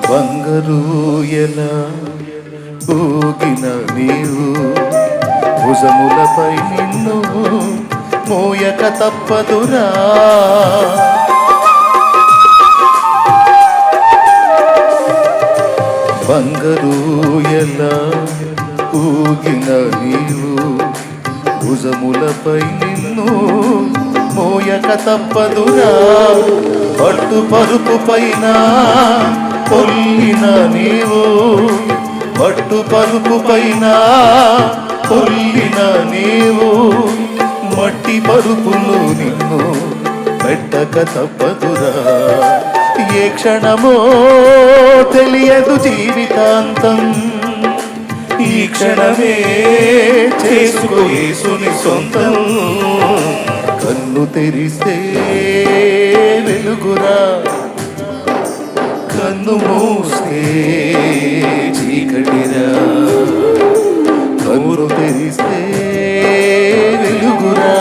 బంగారు ఎలా ఊగిన నీవు, భుజములపై నిన్ను మోయక తప్పదురా. బంగారు ఎలా ఊగిన నీవు, భుజములపై నిన్ను మోయక తప్పదురా. పట్టు పరుపు పైన పొల్లిన నీవు, పట్టు పరుపు పైన పొల్లిన నీవు, మట్టి పరుపులో నిన్ను పెట్టక తప్పదురా. ఏ క్షణమో తెలియదు జీవితాంతం, ఈ క్షణమే చేసుకో యేసుని సొంతం. కన్ను తెరిస్తే వెలుగురా, కన్ను మూస్తే చీకటిరా. కన్ను తెరిస్తే వెలుగురా,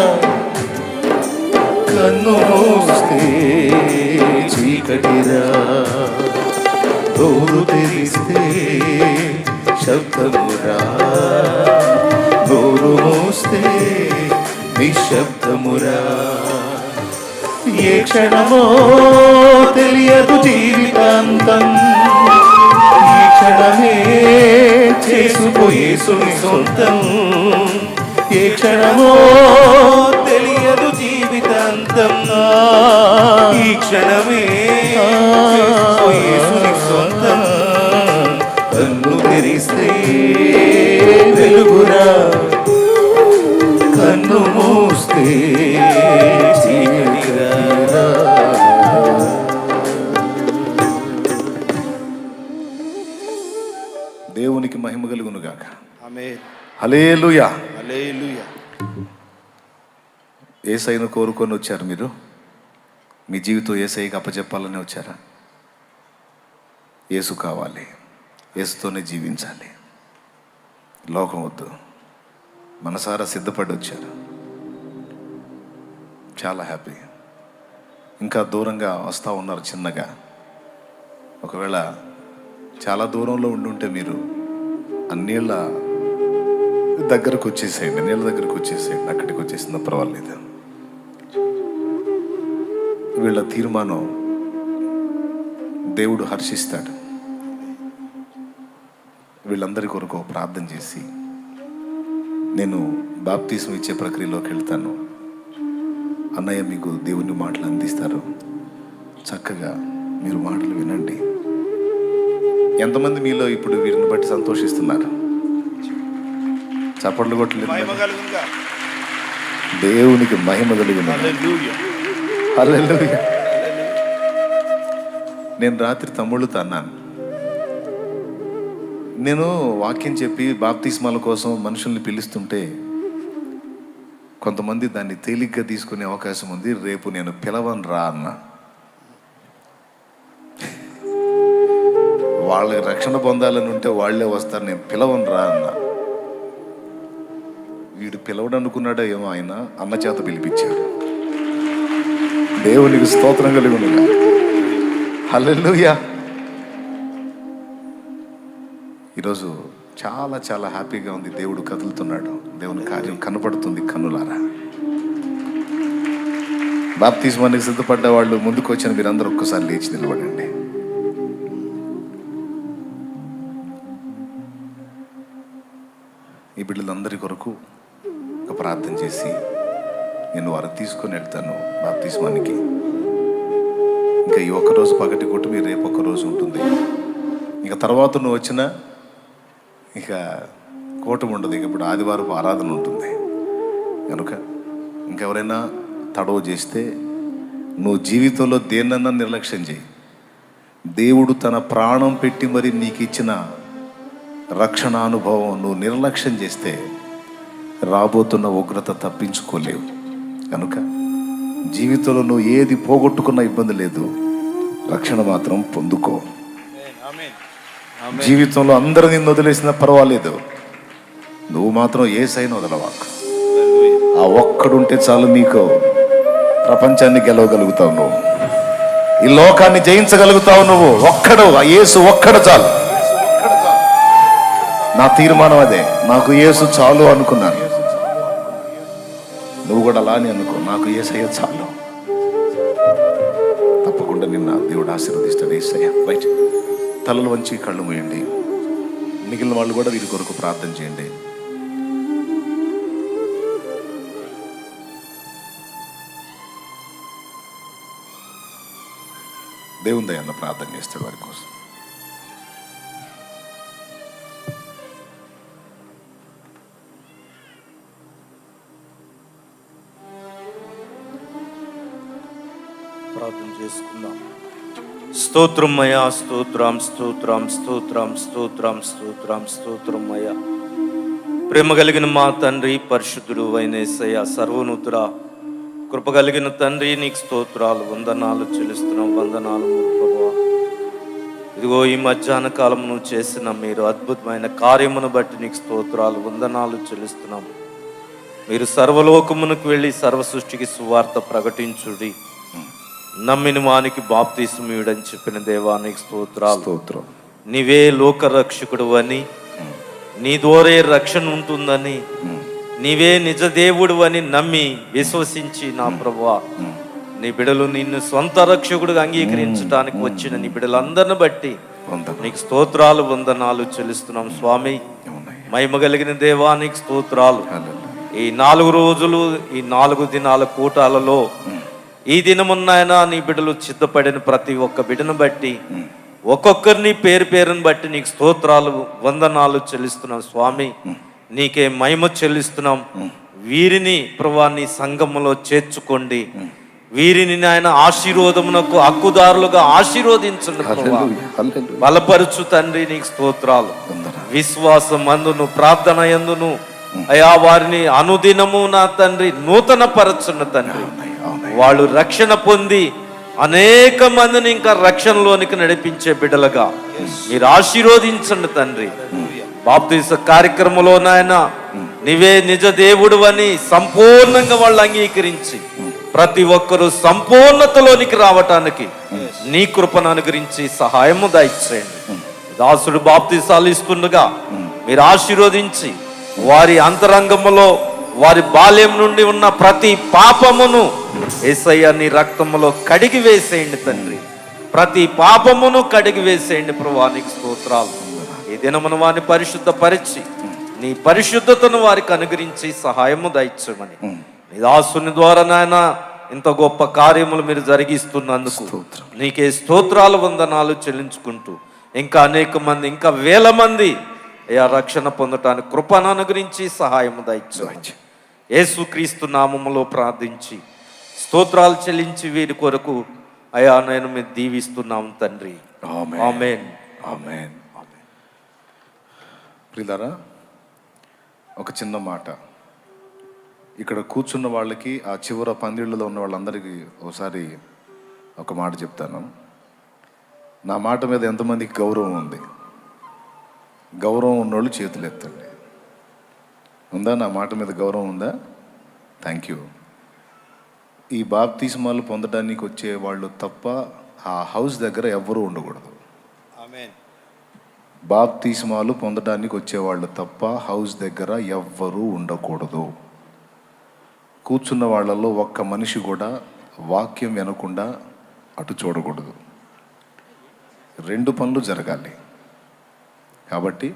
కన్ను మూస్తే చీకటిరా. నోరు తెరిస్తే శబ్దమురా, నోరు మూస్తే నిశ్శబ్దమురా. ఏ క్షణమో తెలియదు జీవితాంతం, ఈ క్షణమే చేసుకో యేసుని సొంతం. ఏ క్షణమో తెలియదు జీవితాంతం, ఈ క్షణమే చేసుకో యేసుని సొంతం. కన్ను తెరిస్తే వెలుగురా, కన్ను మూస్తే చీకటిరా. దేవునికి మహిమ కలుగును గాక. ఆమేన్. హల్లెలూయా. హల్లెలూయా. యేసయ్యను కోరుకొని వచ్చారు మీరు? మీ జీవితం యేసయ్యకి అప్పచెప్పాలని వచ్చారా? యేసు కావాలి, యేసుతోనే జీవించాలి, లోకం వద్దు. మనసారా సిద్ధపడి వచ్చారు. చాలా హ్యాపీ. ఇంకా దూరంగా వస్తూ ఉన్నారు చిన్నగా. ఒకవేళ చాలా దూరంలో ఉండుంటే మీరు ఆ నీళ్ళ దగ్గరకు వచ్చేసేయండి, నీళ్ళ దగ్గరకు వచ్చేసేయండి. అక్కడికి వచ్చేసిందో పర్వాలేదు. వీళ్ళ తీర్మానం దేవుడు హర్షిస్తాడు. వీళ్ళందరి కొరకు ప్రార్థన చేసి నేను బాప్తిస్మ ఇచ్చే ప్రక్రియలోకి వెళ్తాను, అన్నయ్య మీకు దేవుని మాటలు అందిస్తారు, చక్కగా మీరు మాటలు వినండి. ఎంతమంది మీలో ఇప్పుడు వీరిని బట్టి సంతోషిస్తున్నారు? చప్పట్లు కొట్టలేదు. మహిమ కలుగునుగా. దేవునికి మహిమ కలుగును. హల్లెలూయా. హల్లెలూయా. నేను రాత్రి తమ్ముళ్ళతో అన్నాను, నేను వాక్యం చెప్పి బాప్తిస్మాల కోసం మనుషుల్ని పిలుస్తుంటే కొంతమంది దాన్ని తేలిగ్గా తీసుకునే అవకాశం ఉంది, రేపు నేను పిలవను రా అన్న. వాళ్ళకి రక్షణ పొందాలని ఉంటే వాళ్ళే వస్తారు, నేను పిలవను రా అన్న. వీడు పిలవడం అనుకున్నాడో ఏమో, ఆయన అన్న చేత పిలిపించాడు. దేవునికి స్తోత్రం కలుగునుగా. హల్లెలూయా. ఈరోజు చాలా చాలా హ్యాపీగా ఉంది. దేవుడు కదులుతున్నాడు, దేవుని కార్యం కనపడుతుంది కన్నులారా. బాప్తిస్మానికి సిద్ధపడ్డ వాళ్ళు ముందుకు వచ్చిన మీరందరూ ఒక్కసారి లేచి నిలబడండి. ఈ బిడ్డలందరి కొరకు ఒక ప్రార్థన చేసి నేను వారిని తీసుకొని వెళ్తాను బాప్తిస్మానికి. ఇంకా ఈ ఒక్కరోజు పగటి కొట్టు మీరు రేపు ఒక్కరోజు ఉంటుంది. ఇక తర్వాత నువ్వు వచ్చినా ఇక కూటమి ఉండదు. ఇక ఇప్పుడు ఆదివారం ఆరాధన ఉంటుంది కనుక ఇంకెవరైనా తడవ చేస్తే నువ్వు జీవితంలో దేన్నన్నా నిర్లక్ష్యం చేయి. దేవుడు తన ప్రాణం పెట్టి మరి నీకు ఇచ్చిన రక్షణ అనుభవం నువ్వు నిర్లక్ష్యం చేస్తే రాబోతున్న ఉగ్రత తప్పించుకోలేవు. కనుక జీవితంలో నువ్వు ఏది పోగొట్టుకున్న ఇబ్బంది లేదు, రక్షణ మాత్రం పొందుకో. జీవితంలో అందరూ నిన్ను వదిలేసినా పర్వాలేదు, నువ్వు మాత్రం యేసయ్యను వదలవాకు. ఆ ఒక్కడుంటే చాలు, నీకు ప్రపంచాన్ని గెలవగలుగుతావు, నువ్వు ఈ లోకాన్ని జయించగలుగుతావు. నువ్వు ఒక్కడు, ఆ యేసు ఒక్కడు చాలు. నా తీర్మానం అదే, నాకు యేసు చాలు అనుకున్నాను. నువ్వు కూడా అలానే అనుకో, నాకు యేసయ్య చాలు. తప్పకుండా నిన్న దేవుడు ఆశీర్వదిస్తాడు. యేసయ్య రైట్. తలలు వంచి కళ్ళు మూయండి. మిగిలిన వాళ్ళు కూడా వీరి కొరకు ప్రార్థన చేయండి. దేవుని దయన్న ప్రార్థన చేస్తాడు వారి కోసం. ప్రార్థన చేసుకుందాం. స్తోత్రమయ్యా, స్తోత్రం స్తోత్రం స్తోత్రం స్తోత్రం స్తోత్రం స్తోత్రమయ్యా. ప్రేమ కలిగిన మా తండ్రి, పరిశుద్ధుడు అయిన యేసయ్య, సర్వోన్నతుడ, కృప కలిగిన తండ్రి, నీకు స్తోత్రాలు, వందనాలు చెల్లిస్తున్నాం. వందనాలు ప్రభువా. ఇదిగో ఈ మధ్యాహ్న కాలం నువ్వు చేసిన మీరు అద్భుతమైన కార్యమును బట్టి నీకు స్తోత్రాలు, వందనాలు చెల్లిస్తున్నాం. మీరు సర్వలోకమునకు వెళ్ళి సర్వ సృష్టికి సువార్త ప్రకటించుడి, నమ్మిన వానికి బాప్తిస్మీయుడని చెప్పిన దేవా నీకు స్తోత్రాలు. నీవే లోకరక్షకుడు అని, నీ ద్వారే రక్షణ ఉంటుందని, నీవే నిజ దేవుడు అని నమ్మి విశ్వసించి నా ప్రభువా, నీ బిడలు నిన్ను సొంత రక్షకుడుగా అంగీకరించడానికి వచ్చిన నీ బిడలందరిని బట్టి నీకు స్తోత్రాలు, వందనాలు చెల్లిస్తున్నాం స్వామి. మహిమ కలిగిన దేవా నీకు స్తోత్రాలు. ఈ 4 రోజులు, ఈ 4 దినాల కూటాలలో ఈ దినమున్నాయన నీ బిడ్డలు సిద్ధపడిన ప్రతి ఒక్క బిడ్డను బట్టి, ఒక్కొక్కరిని పేరు పేరుని బట్టి నీకు స్తోత్రాలు, వందనాలు చెల్లిస్తున్నాం స్వామి. నీకే మహిమ చెల్లిస్తున్నాం. వీరిని ప్రభువా నీ సంఘములో చేర్చుకోండి. వీరిని నాయన ఆశీర్వాదమునకు హక్కుదారులుగా ఆశీర్వదించండి ప్రభువా. బలపరుచు తండ్రి నీకు స్తోత్రాలు. విశ్వాసం అందును, ప్రార్థన ఎందును అయా వారిని అనుదినము నా తండ్రి నూతన పరచున్న తండ్రి, వాళ్ళు రక్షణ పొంది అనేక మందిని ఇంకా రక్షణలోనికి నడిపించే బిడ్డలుగా మీరు ఆశీర్వదించండి తండ్రి. బాప్తిస కార్యక్రమంలో నాయన నీవే నిజ దేవుడు అని సంపూర్ణంగా వాళ్ళు అంగీకరించి ప్రతి ఒక్కరూ సంపూర్ణతలోనికి రావటానికి నీ కృపను అనుగ్రహించి సహాయము దయచేయండి. దాసుడు బాప్తిసాలు ఇస్తుండగా మీరు ఆశీర్వదించి వారి అంతరంగములో వారి బాల్యం నుండి ఉన్న ప్రతి పాపమును యేసయ్య నీ రక్తములో కడిగి వేసేయండి తండ్రి. ప్రతి పాపమును కడిగి వేసేయండి ప్రభువా నీకు స్తోత్రాలు. ఈ దినమును వారిని పరిశుద్ధపరిచి నీ పరిశుద్ధతను వారికి అనుగ్రహించి సహాయము దయచేయమని నీ దాసుని ద్వారా నాయన ఇంత గొప్ప కార్యములు మీరు జరిగిస్తున్నందుకు నీకే స్తోత్రాలు, వందనాలు చెల్లించుకుంటూ ఇంకా అనేక మంది, ఇంకా వేల మంది అయ్యా రక్షణ పొందటానికి కృపను అనుగ్రహించి సహాయము దయచేయమని యేసుక్రీస్తు నామములో ప్రార్థించి స్తోత్రాలు చెల్లించి వీరి కొరకు అయా నేను మీరు దీవిస్తున్నాం తండ్రి. ఆమేన్. ఆమేన్. ప్రియులారా, ఒక చిన్న మాట ఇక్కడ కూర్చున్న వాళ్ళకి, ఆ చివర పందిళ్ళలో ఉన్న వాళ్ళందరికీ ఒకసారి ఒక మాట చెప్తాను. నా మాట మీద ఎంతమందికి గౌరవం ఉంది? గౌరవం ఉన్నోళ్ళు చేతులు ఎత్తండి. ఉందా? నా మాట మీద గౌరవం ఉందా? Thank you. ఈ బాప్తిస్మాలు పొందడానికి వచ్చే వాళ్ళు తప్ప ఆ హౌస్ దగ్గర ఎవ్వరూ ఉండకూడదు. బాప్తిస్మాలు పొందడానికి వచ్చేవాళ్ళు తప్ప హౌస్ దగ్గర ఎవ్వరూ ఉండకూడదు. కూర్చున్న వాళ్ళల్లో ఒక్క మనిషి కూడా వాక్యం వినకుండా అటు చూడకూడదు. 2 పనులు జరగాలి. కాబట్టి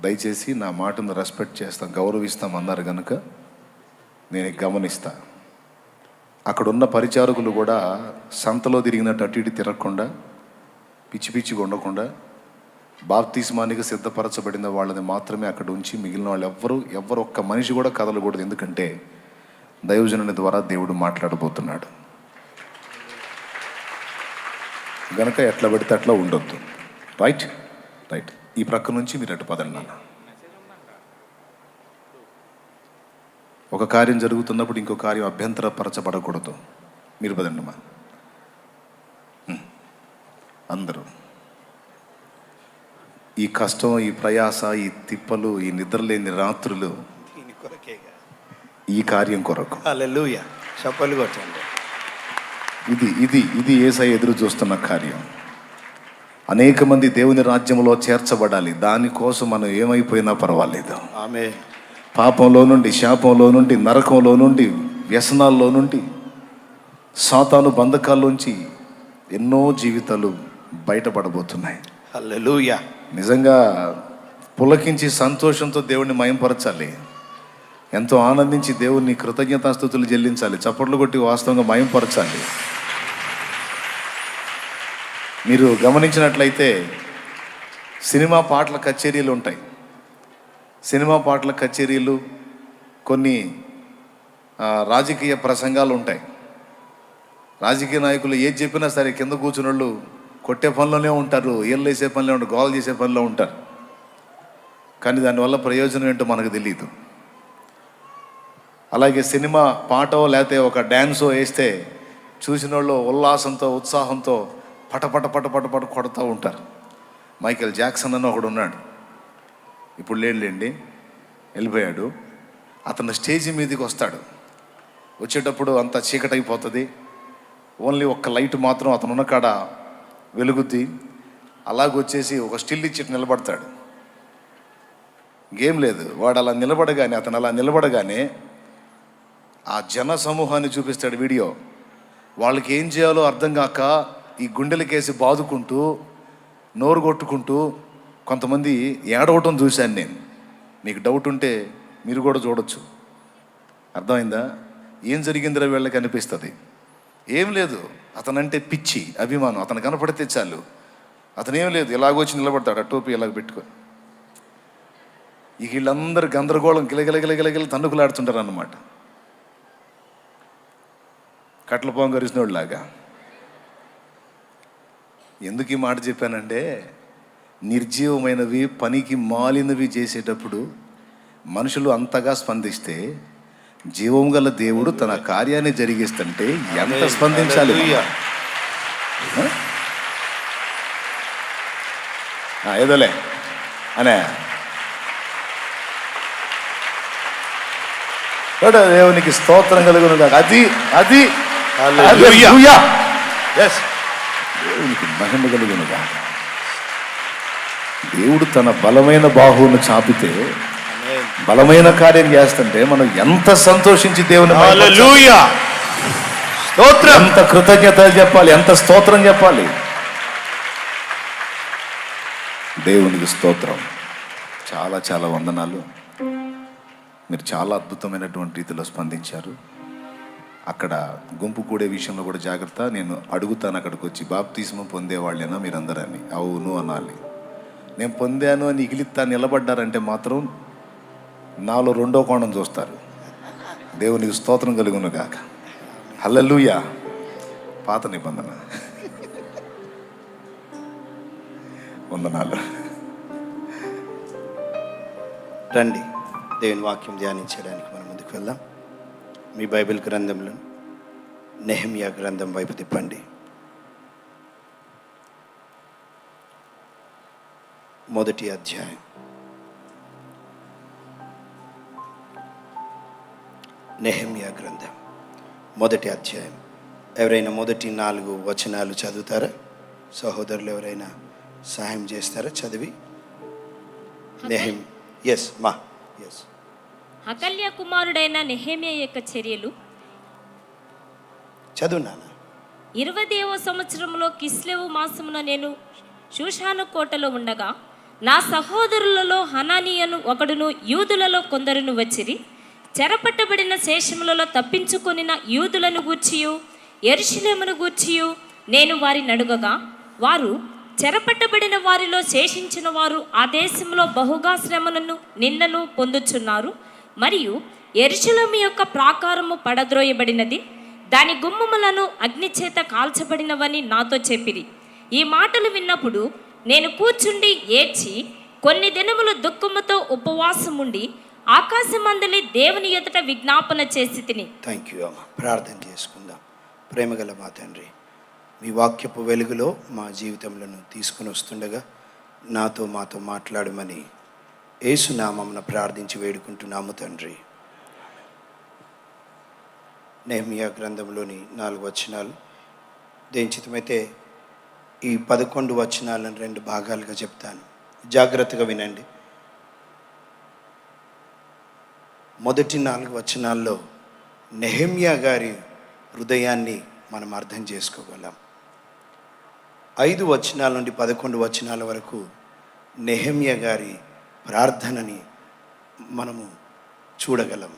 దయచేసి నా మాటను రెస్పెక్ట్ చేస్తాం, గౌరవిస్తాం అన్నారు కనుక నేను గమనిస్తా. అక్కడున్న పరిచారకులు కూడా సంతలో తిరిగినట్టు అటు ఇటు తిరగకుండా, పిచ్చి పిచ్చిగా ఉండకుండా, బాప్తిస్మానికి సిద్ధపరచబడిన వాళ్ళని మాత్రమే అక్కడ ఉంచి మిగిలిన వాళ్ళు ఎవ్వరు ఒక్క మనిషి కూడా కదలకూడదు. ఎందుకంటే దైవజనుని ద్వారా దేవుడు మాట్లాడబోతున్నాడు గనక ఎట్లా పడితే అట్లా ఉండొద్దు. రైట్. ఈ ప్రక్క నుంచి మీరు అటు పదండి నాన్న. ఒక కార్యం జరుగుతున్నప్పుడు ఇంకో కార్యం అభ్యంతరపరచబడకూడదు. మీరు పదండి మా అందరూ. ఈ కష్టం, ఈ ప్రయాస, ఈ తిప్పలు, ఈ నిద్రలేని రాత్రులు దీని కొరకేగా, ఈ కార్యం కొరకు. హల్లెలూయా, చప్పలు కొట్టండి. ఇది యేసయ్య ఎదురు చూస్తున్న కార్యం. అనేక మంది దేవుని రాజ్యంలో చేర్చబడాలి. దానికోసం మనం ఏమైపోయినా పర్వాలేదు. ఆమేన్. పాపంలో నుండి, శాపంలో నుండి, నరకంలో నుండి, వ్యసనాల్లో నుండి, సాతాను బంధకాల్లోంచి ఎన్నో జీవితాలు బయటపడబోతున్నాయి. హల్లెలూయా. నిజంగా పులకించి సంతోషంతో దేవుణ్ణి మయంపరచాలి. ఎంతో ఆనందించి దేవుణ్ణి కృతజ్ఞతాస్తుతులు చెల్లించాలి. చప్పట్లు కొట్టి వాస్తవంగా మయంపరచాలి. మీరు గమనించినట్లయితే సినిమా పాటల కచేరీలు ఉంటాయి. సినిమా పాటల కచేరీలు, కొన్ని రాజకీయ ప్రసంగాలు ఉంటాయి. రాజకీయ నాయకులు ఏది చెప్పినా సరే కింద కూర్చున్న వాళ్ళు కొట్టే పనిలోనే ఉంటారు, ఏళ్ళు వేసే పనిలో ఉంటారు, గోల్ చేసే పనిలో ఉంటారు. కానీ దానివల్ల ప్రయోజనం ఏంటో మనకు తెలియదు. అలాగే సినిమా పాటో లేకపోతే ఒక డ్యాన్సో వేస్తే చూసిన వాళ్ళు ఉల్లాసంతో, ఉత్సాహంతో పట కొడుతూ ఉంటారు. మైకేల్ జాక్సన్ అని ఒకడు ఉన్నాడు, ఇప్పుడు లేండి, వెళ్ళిపోయాడు. అతను స్టేజి మీదకి వస్తాడు. వచ్చేటప్పుడు అంతా చీకటైపోతుంది. ఓన్లీ ఒక్క లైట్ మాత్రం అతను ఉన్న కాడ వెలుగుద్ది. అలాగొచ్చేసి ఒక స్టిల్ ఇచ్చి నిలబడతాడు. గేమ్ లేదు. అతను అలా నిలబడగానే ఆ జన సమూహాన్ని చూపిస్తాడు వీడియో. వాళ్ళకి ఏం చేయాలో అర్థం కాక ఈ గుండెలకేసి బాదుకుంటూ, నోరు కొట్టుకుంటూ, కొంతమంది ఏడవటం చూశాను నేను. మీకు డౌట్ ఉంటే మీరు కూడా చూడొచ్చు. అర్థమైందా? ఏం జరిగిందిరా వీళ్ళకి అనిపిస్తుంది. ఏం లేదు, అతనంటే పిచ్చి, అభిమానం. అతను కనపడితే చాలు. అతనేం లేదు, ఇలాగొచ్చి నిలబడతాడు, ఆ టోపీ ఇలాగ పెట్టుకొని. వీళ్ళందరూ గందరగోళం గిలగిల తన్నుకులాడుతుంటారు అన్నమాట. కట్ల పొంగరిసినోళ్ళలాగా. ఎందుకు ఈ మాట చెప్పానంటే, నిర్జీవమైనవి, పనికి మాలినవి చేసేటప్పుడు మనుషులు అంతగా స్పందిస్తే జీవం గల దేవుడు తన కార్యాన్ని జరిగిస్తుంటే ఎంత స్పందించాలి. ఏదోలే అనే దేవునికి స్తోత్రం కలుగును. అది దేవునికి మహిమ కలుగును. దేవుడు తన బలమైన బాహువును చాపితే బలమైన కార్యం చేస్తుంటే మనం ఎంత సంతోషించి దేవుని ఎంత కృతజ్ఞతలు చెప్పాలి, ఎంత స్తోత్రం చెప్పాలి. దేవునికి స్తోత్రం. చాలా చాలా వందనాలు. మీరు చాలా అద్భుతమైనటువంటి రీతిలో స్పందించారు. అక్కడ గుంపు కూడే విషయంలో కూడా జాగ్రత్త. నేను అడుగుతాను అక్కడికి వచ్చి, బాప్తిస్మం పొందేవాళ్ళేనా మీరందరని? అవును అనాలి. నేను పొందాను అని ఇగిలిత్తా నిలబడ్డారంటే మాత్రం నాలో రెండో కోణం చూస్తారు. దేవునికి స్తోత్రం కలుగును గాక. హల్లెలూయా. పాత నిబంధన. వందనాలు. రండి, దేవుని వాక్యం ధ్యానించడానికి మనం ముందుకు వెళ్దాం. మీ బైబిల్ గ్రంథంలో నెహెమ్యా గ్రంథం వైపు తిప్పండి. మొదటి అధ్యాయం. నెహెమ్యా గ్రంథం మొదటి అధ్యాయం. ఎవరైనా మొదటి 4 వచనాలు చదువుతారా? సహోదరులు ఎవరైనా సహాయం చేస్తారా? చదివి ఎస్ మా ఎస్. హకల్య కుమారుడైన నెహెమ్యా యొక్క చర్యలు. చదువునానా. 20వ సంవత్సరంలో కిస్లెవు మాసమున నేను షూషాను కోటలో ఉండగా నా సహోదరులలో హనానీయను ఒకడును యూదులలో కొందరును వచ్చిరి. చెరపట్టబడిన శేషములలో తప్పించుకొనిన యూదులను గూర్చియు యెరూషలేమును గూర్చియు నేను వారిని అడుగగా, వారు చెరపట్టబడిన వారిలో శేషించిన వారు ఆ దేశంలో బహుగా శ్రమలను నిందను పొందుచున్నారు, మరియు యెరూషలేము యొక్క ప్రాకారము పడద్రోయబడినది, దాని గుమ్మములను అగ్నిచేత కాల్చబడినవని నాతో చెప్పిరి. ఈ మాటలు విన్నప్పుడు నేను కూర్చుండి ఏడ్చి కొన్ని దినములు దుఃఖముతో ఉపవాసముండి ఆకాశమందలి దేవుని ఎదుట విజ్ఞాపన చేసి తిని. థ్యాంక్ యూ అమ్మ. ప్రార్థన చేసుకుందాం. ప్రేమగల మా తండ్రి, మీ వాక్యపు వెలుగులో మా జీవితంలో తీసుకుని వస్తుండగా మాతో మాట్లాడమని యేసునామమున ప్రార్థించి వేడుకుంటున్నాము తండ్రి. నెహెమ్యా గ్రంథంలోని 4 వచనాలు, దేంచితమైతే ఈ 11 వచనాలను 2 భాగాలుగా చెప్తాను. జాగ్రత్తగా వినండి. మొదటి 4 వచనాల్లో నెహెమ్యా గారి హృదయాన్ని మనం అర్థం చేసుకోగలం. 5 వచనాల నుండి 11 వచనాల వరకు నెహెమ్యా గారి ప్రార్థనని మనము చూడగలం.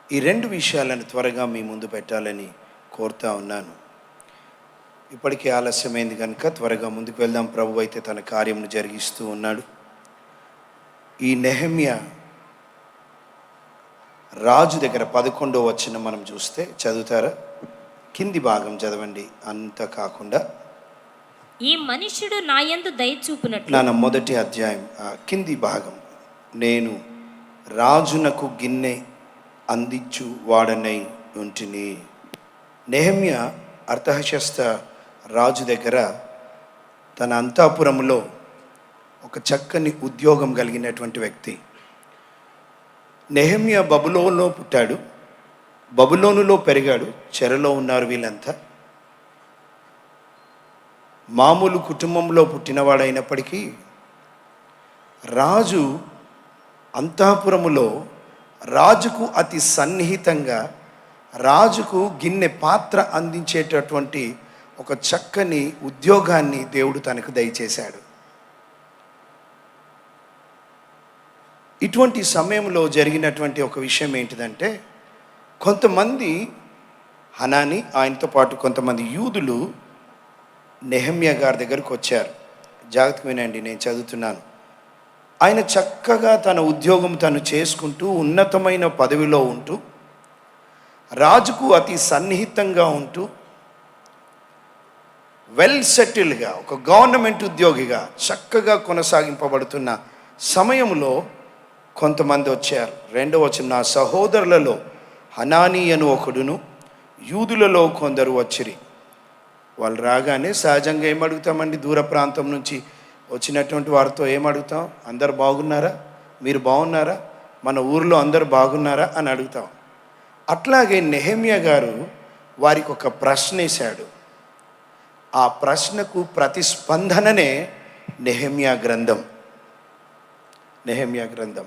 ఈ 2 విషయాలను త్వరగా మీ ముందు పెట్టాలని కోరుతా ఉన్నాను. ఇప్పటికే ఆలస్యమైంది కనుక త్వరగా ముందుకు వెళ్దాం. ప్రభు అయితే తన కార్యమును జరిగిస్తూ ఉన్నాడు. ఈ నెహెమ్యా రాజు దగ్గర 11వ వచనం మనం చూస్తే, చదువుతారా? కింది భాగం చదవండి, అంతా కాకుండా. ఈ మనుష్యుడు నా యందు దయ చూపునట్లు. నా మొదటి అధ్యాయం కింది భాగం. నేను రాజునకు గిన్నె అందించు వాడనై ఉంటిని. నెహెమ్యా అర్తహషస్త రాజు దగ్గర తన అంతఃపురంలో ఒక చక్కని ఉద్యోగం కలిగినటువంటి వ్యక్తి. నెహెమ్యా బబులోనులో పుట్టాడు, బబులోనులో పెరిగాడు. చెరలో ఉన్నారు వీళ్ళంతా. మామూలు కుటుంబంలో పుట్టినవాడైనప్పటికీ రాజు అంతఃపురములో రాజుకు అతి సన్నిహితంగా రాజుకు గిన్నె పాత్ర అందించేటటువంటి ఒక చక్కని ఉద్యోగాన్ని దేవుడు తనకు దయచేశాడు. ఇటువంటి సమయంలో జరిగినటువంటి ఒక విషయం ఏంటిదంటే, కొంతమంది హనాని ఆయనతో పాటు కొంతమంది యూదులు నెహెమ్యా గారి దగ్గరకు వచ్చారు. జాగ్రత్తగా వినండి, నేను చదువుతున్నాను. ఆయన చక్కగా తన ఉద్యోగం తను చేసుకుంటూ ఉన్నతమైన పదవిలో ఉంటూ రాజుకు అతి సన్నిహితంగా ఉంటూ వెల్ సెటిల్డ్గా ఒక గవర్నమెంట్ ఉద్యోగిగా చక్కగా కొనసాగింపబడుతున్న సమయంలో కొంతమంది వచ్చారు. 2వ వచనం, నా సహోదరులలో హనానీ అను ఒకడును యూదులలో కొందరు వచ్చిరి. వాళ్ళు రాగానే సహజంగా ఏమడుగుతామండి? దూర ప్రాంతం నుంచి వచ్చినటువంటి వారితో ఏమడుగుతాం? అందరు బాగున్నారా? మీరు బాగున్నారా? మన ఊరిలో అందరు బాగున్నారా అని అడుగుతాం. అట్లాగే నెహెమ్యా గారు వారికి ఒక ప్రశ్న వేశాడు. ఆ ప్రశ్నకు ప్రతిస్పందననే నెహెమ్యా గ్రంథం. నెహెమ్యా గ్రంథం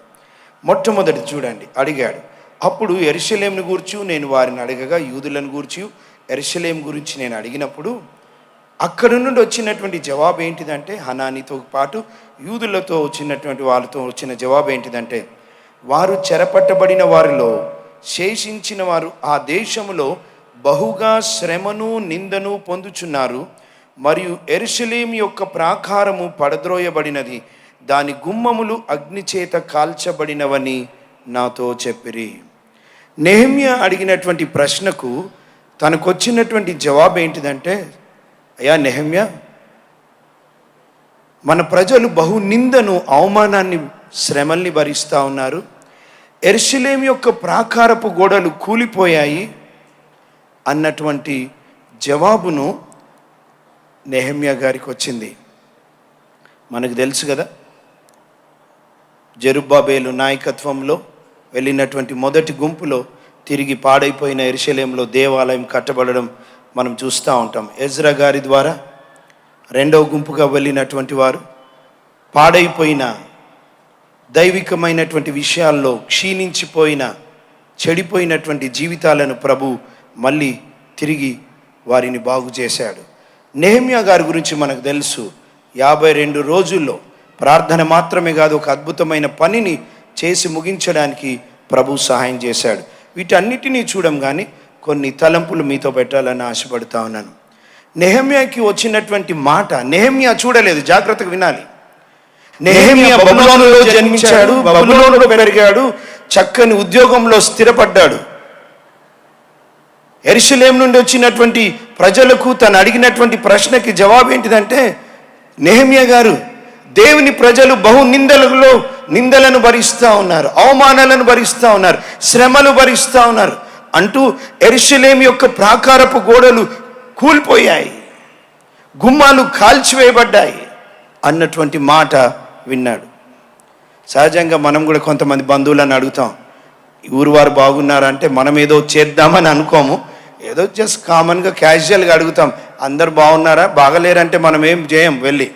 మొట్టమొదటి చూడండి, అడిగాడు. అప్పుడు యెరూషలేమును గూర్చి నేను వారిని అడగగా, యూదులను గూర్చి యెరూషలేము గురించి నేను అడిగినప్పుడు అక్కడ నుండి వచ్చినటువంటి జవాబు ఏంటిదంటే, హనానీతో పాటు యూదులతో వచ్చినటువంటి వాళ్ళతో వచ్చిన జవాబు ఏంటిదంటే, వారు చెరపట్టబడిన వారిలో శేషించిన వారు ఆ దేశములో బహుగా శ్రమను నిందను పొందుచున్నారు, మరియు యెరూషలేము యొక్క ప్రాకారము పడద్రోయబడినది, దాని గుమ్మములు అగ్నిచేత కాల్చబడినవని నాతో చెప్పిరి. నెహెమ్యా అడిగినటువంటి ప్రశ్నకు తనకొచ్చినటువంటి జవాబు ఏంటిదంటే, అయ్యా నెహెమ్యా, మన ప్రజలు బహు నిందను అవమానాన్ని శ్రమల్ని భరిస్తూ ఉన్నారు. యెరూషలేము యొక్క ప్రాకారపు గోడలు కూలిపోయాయి అన్నటువంటి జవాబును నెహెమ్యా గారికి వచ్చింది. మనకు తెలుసు కదా, జెరుబ్బాబేలు నాయకత్వంలో వెళ్ళినటువంటి మొదటి గుంపులో తిరిగి పాడైపోయిన యెరూషలేములో దేవాలయం కట్టబడడం మనం చూస్తూ ఉంటాం. ఎజ్రా గారి ద్వారా 2వ గుంపుగా వెళ్ళినటువంటి వారు పాడైపోయిన దైవికమైనటువంటి విషయాల్లో క్షీణించిపోయిన చెడిపోయినటువంటి జీవితాలను ప్రభు మళ్ళీ తిరిగి వారిని బాగు చేశాడు. నెహెమ్యా గారి గురించి మనకు తెలుసు. 52 రోజుల్లో ప్రార్థన మాత్రమే కాదు, ఒక అద్భుతమైన పనిని చేసి ముగించడానికి ప్రభు సహాయం చేశాడు. వీటన్నిటినీ చూడం కానీ కొన్ని తలంపులు మీతో పెట్టాలని ఆశపడుతూ ఉన్నాను. నెహెమ్యాకి వచ్చినటువంటి మాట నెహెమ్యా చూడలేదు, జాగ్రత్తగా వినాలి. నెహెమ్యా బబులోనులో జన్మించాడు, బబులోనులో పెరిగాడు, చక్కని ఉద్యోగంలో స్థిరపడ్డాడు. యెరూషలేం నుండి వచ్చినటువంటి ప్రజలకు తను అడిగినటువంటి ప్రశ్నకి జవాబు ఏంటిదంటే, నెహెమ్యా గారు, దేవుని ప్రజలు బహు నిందలను భరిస్తూ ఉన్నారు, అవమానాలను భరిస్తూ ఉన్నారు, శ్రమలు భరిస్తూ ఉన్నారు అంటూ యెరూషలేం యొక్క ప్రాకారపు గోడలు కూలిపోయాయి, గుమ్మాలు కాల్చివేయబడ్డాయి అన్నటువంటి మాట విన్నాడు. సహజంగా మనం కూడా కొంతమంది బంధువులను అడుగుతాం, ఊరు వారు బాగున్నారా అంటే మనం ఏదో చేద్దామని అనుకోము, ఏదో జస్ట్ కామన్గా క్యాజువల్గా అడుగుతాం, అందరు బాగున్నారా, బాగలేరంటే మనం ఏం చేయం. వెళ్ళి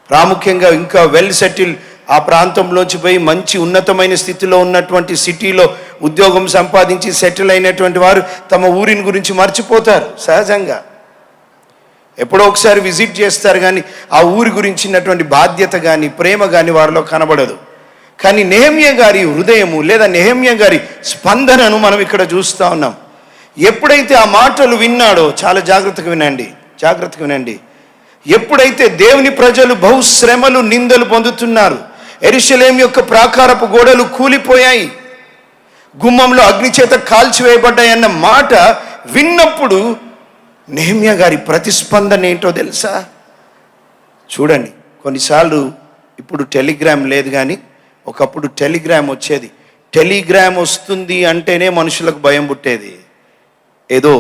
ప్రాముఖ్యంగా ఇంకా వెల్ సెటిల్ ఆ ప్రాంతంలోంచి పోయి మంచి ఉన్నతమైన స్థితిలో ఉన్నటువంటి సిటీలో ఉద్యోగం సంపాదించి సెటిల్ అయినటువంటి వారు తమ ఊరిని గురించి మర్చిపోతారు. సహజంగా ఎప్పుడో ఒకసారి విజిట్ చేస్తారు, కానీ ఆ ఊరి గురించినటువంటి బాధ్యత కానీ ప్రేమ కానీ వారిలో కనబడదు. కానీ నెహెమ్యా గారి హృదయము లేదా నెహెమ్యా గారి స్పందనను మనం ఇక్కడ చూస్తూ ఉన్నాం. ఎప్పుడైతే ఆ మాటలు విన్నాడో, చాలా జాగ్రత్తగా వినండి, ఎప్పుడైతే దేవుని ప్రజలు బహుశ్రమలు నిందలు పొందుతున్నారు, యెరూషలేం యొక్క ప్రాకారపు గోడలు కూలిపోయాయి, గుమ్మంలో అగ్ని చేత కాల్చివేయబడ్డాయి అన్న మాట విన్నప్పుడు నెహెమ్యా గారి ప్రతిస్పందన ఏంటో తెలుసా? చూడండి, కొన్నిసార్లు ఇప్పుడు టెలిగ్రామ్ లేదు, కానీ ఒకప్పుడు టెలిగ్రామ్ వచ్చేది. టెలిగ్రామ్ వస్తుంది అంటేనే మనుషులకు భయం పుట్టేది, ఏదో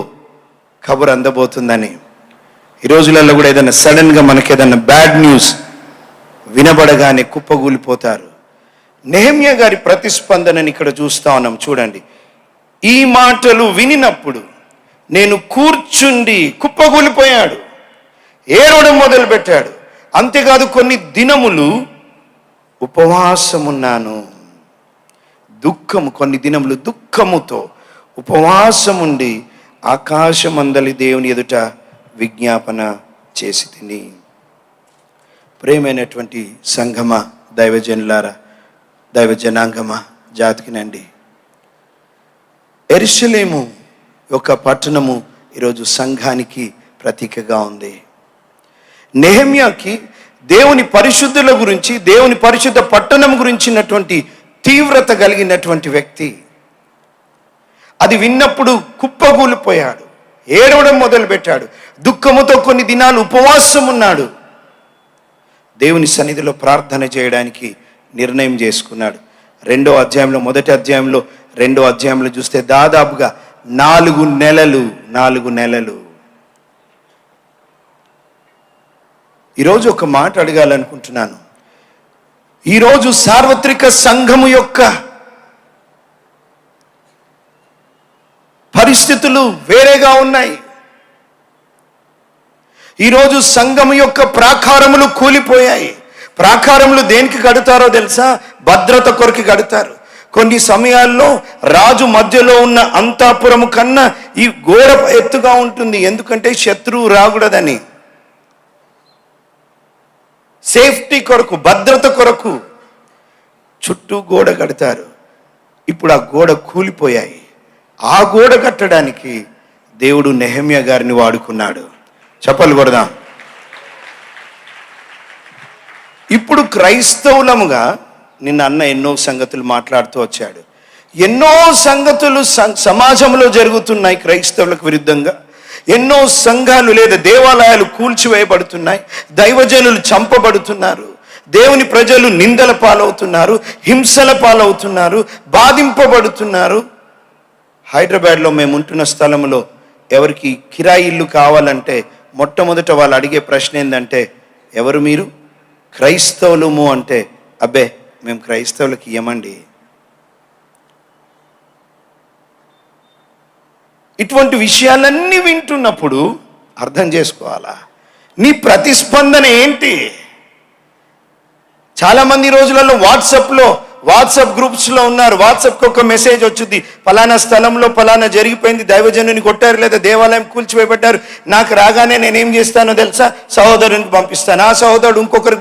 ఖబర్ అందబోతుందని. ఈ రోజులలో కూడా ఏదైనా సడన్గా మనకి ఏదైనా బ్యాడ్ న్యూస్ వినబడగానే కుప్పగూలిపోతారు. నెహెమ్యా గారి ప్రతిస్పందనని ఇక్కడ చూస్తా ఉన్నాం. చూడండి, ఈ మాటలు వినినప్పుడు నేను కూర్చుండి కుప్పగూలిపోయాడు, ఏడవడం మొదలుపెట్టాడు. అంతేకాదు కొన్ని దినములు ఉపవాసమున్నాను, కొన్ని దినములు దుఃఖముతో ఉపవాసముండి ఆకాశమందలి దేవుని ఎదుట విజ్ఞాపన చేసి తిని. ప్రేమైనటువంటి సంఘమా, దైవజనులారా, దైవజనాంగమా, జాతికినండి, యెరూషలేము యొక్క పట్టణము ఈరోజు సంఘానికి ప్రతీకగా ఉంది. నెహెమ్యాకి దేవుని పరిశుద్ధుల గురించి, దేవుని పరిశుద్ధ పట్టణం గురించినటువంటి తీవ్రత కలిగినటువంటి వ్యక్తి. అది విన్నప్పుడు కుప్పగూలిపోయాడు, ఏడవడం మొదలుపెట్టాడు, దుఃఖముతో కొన్ని దినాలు ఉపవాసం ఉన్నాడు, దేవుని సన్నిధిలో ప్రార్థన చేయడానికి నిర్ణయం చేసుకున్నాడు. మొదటి అధ్యాయంలో 2వ అధ్యాయంలో చూస్తే దాదాపుగా 4 నెలలు. ఈరోజు ఒక మాట అడగాలనుకుంటున్నాను. ఈరోజు సార్వత్రిక సంఘము యొక్క పరిస్థితులు వేరేగా ఉన్నాయి. ఈరోజు సంఘము యొక్క ప్రాకారములు కూలిపోయాయి. ప్రాకారములు దేనికి కడతారో తెలుసా? భద్రత కొరకు కడతారు. కొన్ని సమయాల్లో రాజు మధ్యలో ఉన్న అంతఃపురము కన్నా ఈ గోడ ఎత్తుగా ఉంటుంది, ఎందుకంటే శత్రువు రాకూడదని. సేఫ్టీ కొరకు, భద్రత కొరకు చుట్టూ గోడ కడతారు. ఇప్పుడు ఆ గోడ కూలిపోయాయి. ఆ గోడ కట్టడానికి దేవుడు నెహెమ్యా గారిని వాడుకున్నాడు. చప్పలు కొడదాం. ఇప్పుడు క్రైస్తవులముగా నిన్న అన్న ఎన్నో సంగతులు మాట్లాడుతూ వచ్చాడు. ఎన్నో సంగతులు సమాజంలో జరుగుతున్నాయి క్రైస్తవులకు విరుద్ధంగా. ఎన్నో సంఘాలు లేదా దేవాలయాలు కూల్చివేయబడుతున్నాయి, దైవజనులు చంపబడుతున్నారు, దేవుని ప్రజలు నిందల పాలవుతున్నారు, హింసల పాలవుతున్నారు, బాధింపబడుతున్నారు. హైదరాబాద్లో మేము ఉంటున్న స్థలంలో ఎవరికి కిరాయి ఇల్లు కావాలంటే మొట్టమొదట వాళ్ళు అడిగే ప్రశ్న ఏంటంటే, ఎవరు మీరు? క్రైస్తవులము అంటే, అబ్బే మేము క్రైస్తవులకి ఇయ్యమండి. ఇటువంటి విషయాలన్నీ వింటున్నప్పుడు అర్థం చేసుకోవాలా, నీ ప్రతిస్పందన ఏంటి? చాలామంది ఈ రోజులలో వాట్సాప్ గ్రూప్స్లో ఉన్నారు. వాట్సాప్కి ఒక మెసేజ్ వచ్చింది, ఫలానా స్థలంలో ఫలానా జరిగిపోయింది, దైవజనుని కొట్టారు లేదా దేవాలయం కూల్చివేయబడ్డారు. నాకు రాగానే నేనేం చేస్తానో తెలుసా, సహోదరునికి పంపిస్తాను, ఆ సహోదరుడు ఇంకొకరు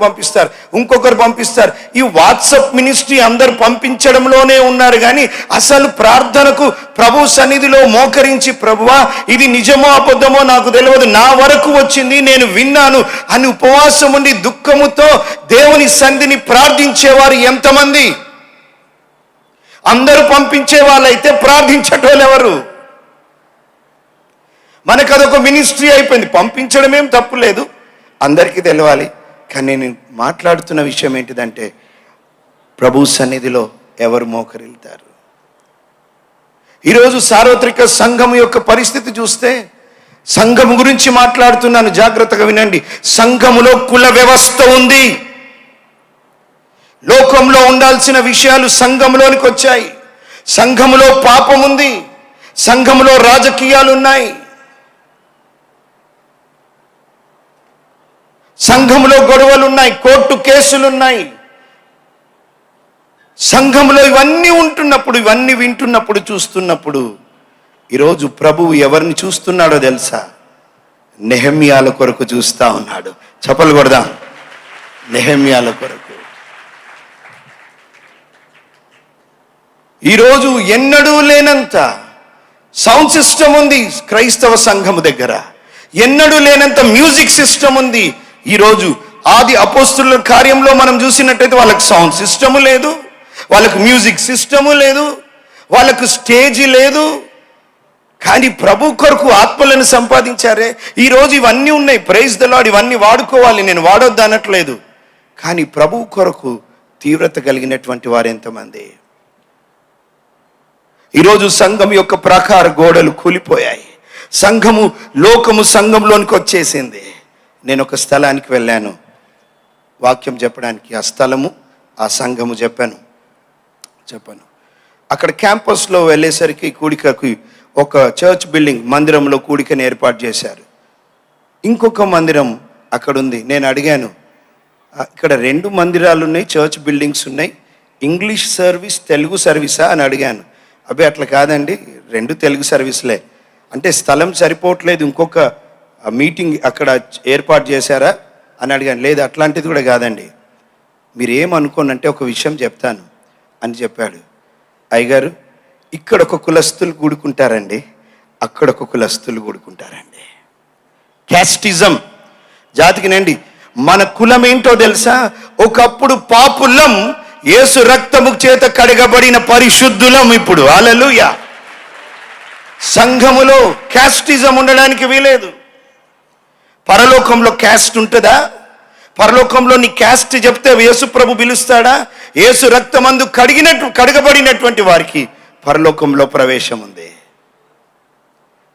పంపిస్తారు. ఈ వాట్సాప్ మినిస్ట్రీ అందరు పంపించడంలోనే ఉన్నారు కానీ అసలు ప్రార్థనకు ప్రభు సన్నిధిలో మోకరించి, ప్రభువా ఇది నిజమో అబద్ధమో నాకు తెలియదు, నా వరకు వచ్చింది, నేను విన్నాను అని ఉపవాసం ఉండి దుఃఖముతో దేవుని సన్నిధిని ప్రార్థించేవారు ఎంతమంది? అందరూ పంపించే వాళ్ళైతే ప్రార్థించేటోళ్ళు ఎవరు? మనకు అదొక మినిస్ట్రీ అయిపోయింది. పంపించడమేం తప్పులేదు, అందరికీ తెలవాలి. కానీ నేను మాట్లాడుతున్న విషయం ఏంటిదంటే, ప్రభు సన్నిధిలో ఎవరు మోకరిల్తారు? ఈరోజు సార్వత్రిక సంఘం యొక్క పరిస్థితి చూస్తే, సంఘం గురించి మాట్లాడుతున్నాను, జాగ్రత్తగా వినండి. సంఘములో కుల వ్యవస్థ ఉంది. లోకంలో ఉండాల్సిన విషయాలు సంఘంలోనికి వచ్చాయి. సంఘములో పాపం ఉంది, సంఘములో రాజకీయాలు ఉన్నాయి, సంఘములో గొడవలు ఉన్నాయి, కోర్టు కేసులు ఉన్నాయి. సంఘంలో ఇవన్నీ ఉంటున్నప్పుడు, ఇవన్నీ వింటున్నప్పుడు, చూస్తున్నప్పుడు ఈరోజు ప్రభువు ఎవరిని చూస్తున్నాడో తెలుసా? నెహెమ్యాల కొరకు చూస్తా ఉన్నాడు. చప్పలు కొడదాం. నెహెమ్యాల కొరకు. ఈరోజు ఎన్నడూ లేనంత సౌండ్ సిస్టమ్ ఉంది క్రైస్తవ సంఘము దగ్గర, ఎన్నడూ లేనంత మ్యూజిక్ సిస్టమ్ ఉంది. ఈరోజు ఆది అపోస్తుల కార్యంలో మనం చూసినట్టయితే వాళ్ళకి సౌండ్ సిస్టము లేదు, వాళ్ళకు మ్యూజిక్ సిస్టము లేదు, వాళ్ళకు స్టేజ్ లేదు. కానీ ప్రభు కొరకు ఆత్మలను సంపాదించారే. ఈరోజు ఇవన్నీ ఉన్నాయి, ప్రైజ్ ద లార్డ్, ఇవన్నీ వాడుకోవాలి, నేను వాడొద్దు అనట్లేదు. కానీ ప్రభు కొరకు తీవ్రత కలిగినటువంటి వారు ఎంతమంది? ఈరోజు సంఘం యొక్క ప్రాకార గోడలు కూలిపోయాయి. లోకము సంఘంలోనికి వచ్చేసింది. నేను ఒక స్థలానికి వెళ్ళాను వాక్యం చెప్పడానికి. ఆ స్థలము, ఆ సంఘము చెప్పాను. అక్కడ క్యాంపస్లో వెళ్ళేసరికి కూడికకు ఒక చర్చ్ బిల్డింగ్ మందిరంలో కూడికని ఏర్పాటు చేశారు. ఇంకొక మందిరం అక్కడ ఉంది. నేను అడిగాను, ఇక్కడ 2 మందిరాలు ఉన్నాయి, చర్చ్ బిల్డింగ్స్ ఉన్నాయి, ఇంగ్లీష్ సర్వీస్ తెలుగు సర్వీసా అని అడిగాను. అబ్బే అట్లా కాదండి, 2 తెలుగు సర్వీసులే. అంటే స్థలం సరిపోవట్లేదు, ఇంకొక మీటింగ్ అక్కడ ఏర్పాటు చేశారా అని అడిగాను. లేదు అట్లాంటిది కూడా కాదండి, మీరు ఏమనుకోనంటే ఒక విషయం చెప్తాను అని చెప్పాడు. అయ్యగారు, ఇక్కడ ఒక కులస్తులు కూడుకుంటారండి, అక్కడ ఒక కులస్తులు కూడుకుంటారండి. క్యాస్టిజం జాతికినండి. మన కులం ఏంటో తెలుసా? ఒకప్పుడు పాపులం, యేసు రక్తము చేత కడగబడిన పరిశుద్ధులం ఇప్పుడు. హల్లెలూయా. సంఘములో క్యాస్టిజం ఉండడానికి వీలేదు. పరలోకంలో క్యాస్ట్ ఉంటుందా? పరలోకంలో నీ క్యాస్ట్ చెప్తే యేసు ప్రభు పిలుస్తాడా? యేసు రక్తమందు కడగబడినటువంటి వారికి పరలోకంలో ప్రవేశం ఉంది.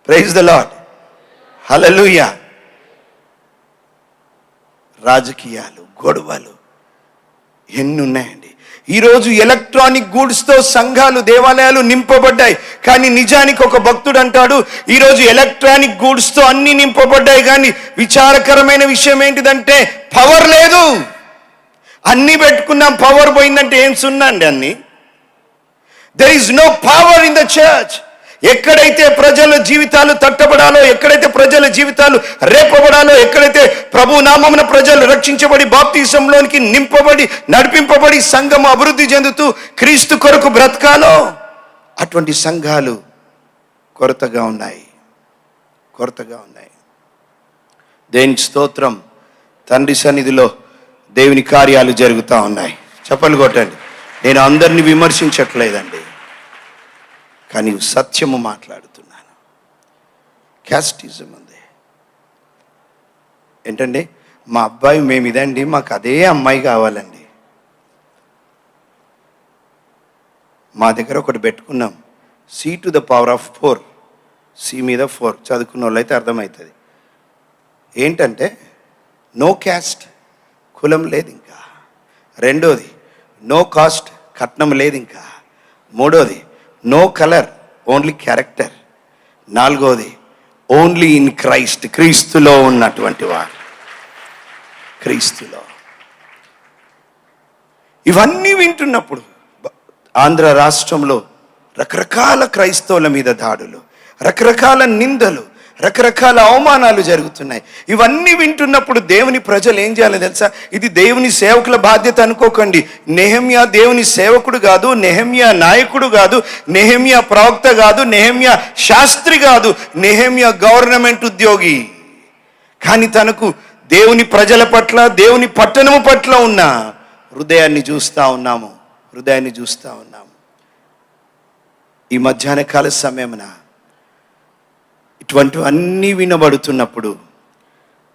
Praise the Lord. హల్లెలూయా. రాజకీయాలు, గొడవలు ఎన్ని ఉన్నాయండి. ఈరోజు ఎలక్ట్రానిక్ గూడ్స్తో సంఘాలు, దేవాలయాలు నింపబడ్డాయి. కానీ నిజానికి ఒక భక్తుడు అంటాడు, ఈరోజు ఎలక్ట్రానిక్ గూడ్స్తో అన్ని నింపబడ్డాయి, కానీ విచారకరమైన విషయం ఏంటిదంటే పవర్ లేదు. అన్ని పెట్టుకున్నాం, పవర్ పోయిందంటే ఏం సున్నండి అన్ని. There is no power in the church. ఎక్కడైతే ప్రజల జీవితాలు తట్టబడాలో, ఎక్కడైతే ప్రజల జీవితాలు రేపబడాలో, ఎక్కడైతే ప్రభు నామమున ప్రజలు రక్షించబడి బాప్తిసంలోనికి నింపబడి నడిపింపబడి సంఘం అభివృద్ధి చెందుతూ క్రీస్తు కొరకు బ్రతకాలో, అటువంటి సంఘాలు కొరతగా ఉన్నాయి. దేవుని స్తోత్రం. తండ్రి సన్నిధిలో దేవుని కార్యాలు జరుగుతూ ఉన్నాయి. చప్పలు కొట్టండి. నేను అందరినీ విమర్శించట్లేదండి, కానీ సత్యము మాట్లాడుతున్నాను. క్యాస్టిజం ఉంది ఏంటండి? మా అబ్బాయి మేము ఇదండి, మాకు అదే అమ్మాయి కావాలండి. మా దగ్గర ఒకటి పెట్టుకున్నాం, C⁴, C మీద 4. చదువుకున్న వాళ్ళు అయితే అర్థమవుతుంది. ఏంటంటే నో క్యాస్ట్, కులం లేదు ఇంకా. రెండోది నో కాస్ట్, కట్నం లేదు ఇంకా. మూడోది నో కలర్, ఓన్లీ క్యారెక్టర్. నాలుగోది ఓన్లీ ఇన్ క్రైస్ట్, క్రీస్తులో ఉన్నటువంటి వారు. క్రీస్తులో ఇవన్నీ వింటున్నప్పుడు ఆంధ్ర రాష్ట్రంలో రకరకాల క్రైస్తవుల మీద దాడులు, రకరకాల నిందలు, రకరకాల అవమానాలు జరుగుతున్నాయి. ఇవన్నీ వింటున్నప్పుడు దేవుని ప్రజలు ఏం చేయాలో తెలుసా? ఇది దేవుని సేవకుల బాధ్యత అనుకోకండి. నెహెమ్యా దేవుని సేవకుడు కాదు, నెహెమ్యా నాయకుడు కాదు, నెహెమ్యా ప్రవక్త కాదు, నెహెమ్యా శాస్త్రి కాదు, నెహెమ్యా గవర్నమెంట్ ఉద్యోగి. కానీ తనకు దేవుని ప్రజల పట్ల, దేవుని పట్టణము పట్ల ఉన్న హృదయాన్ని చూస్తూ ఉన్నాము. ఈ మధ్యాహ్న కాల సమయమున ఇటువంటి అన్నీ వినబడుతున్నప్పుడు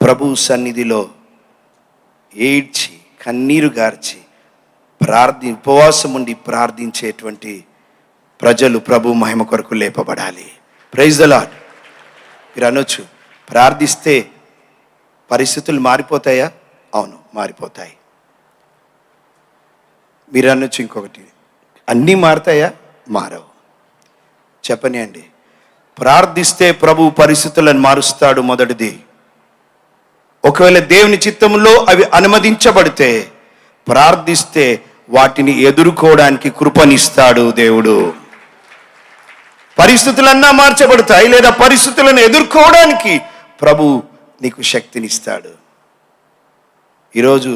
ప్రభు సన్నిధిలో ఏడ్చి కన్నీరు గార్చి ఉపవాసం ఉండి ప్రార్థించేటువంటి ప్రజలు ప్రభు మహిమ కొరకు లేపబడాలి. Praise the lord. మీరు అనొచ్చు, ప్రార్థిస్తే పరిస్థితులు మారిపోతాయా? అవును, మారిపోతాయి. మీరు అనొచ్చు ఇంకొకటి, అన్నీ మారుతాయా? మారవు. చెప్పని అండి, ప్రార్థిస్తే ప్రభు పరిస్థితులను మారుస్తాడు. మొదటిది, ఒకవేళ దేవుని చిత్తంలో అవి అనుమతించబడితే ప్రార్థిస్తే వాటిని ఎదుర్కోవడానికి కృపనిస్తాడు దేవుడు. పరిస్థితులన్నా మార్చబడతాయి, లేదా పరిస్థితులను ఎదుర్కోవడానికి ప్రభు నీకు శక్తినిస్తాడు. ఈరోజు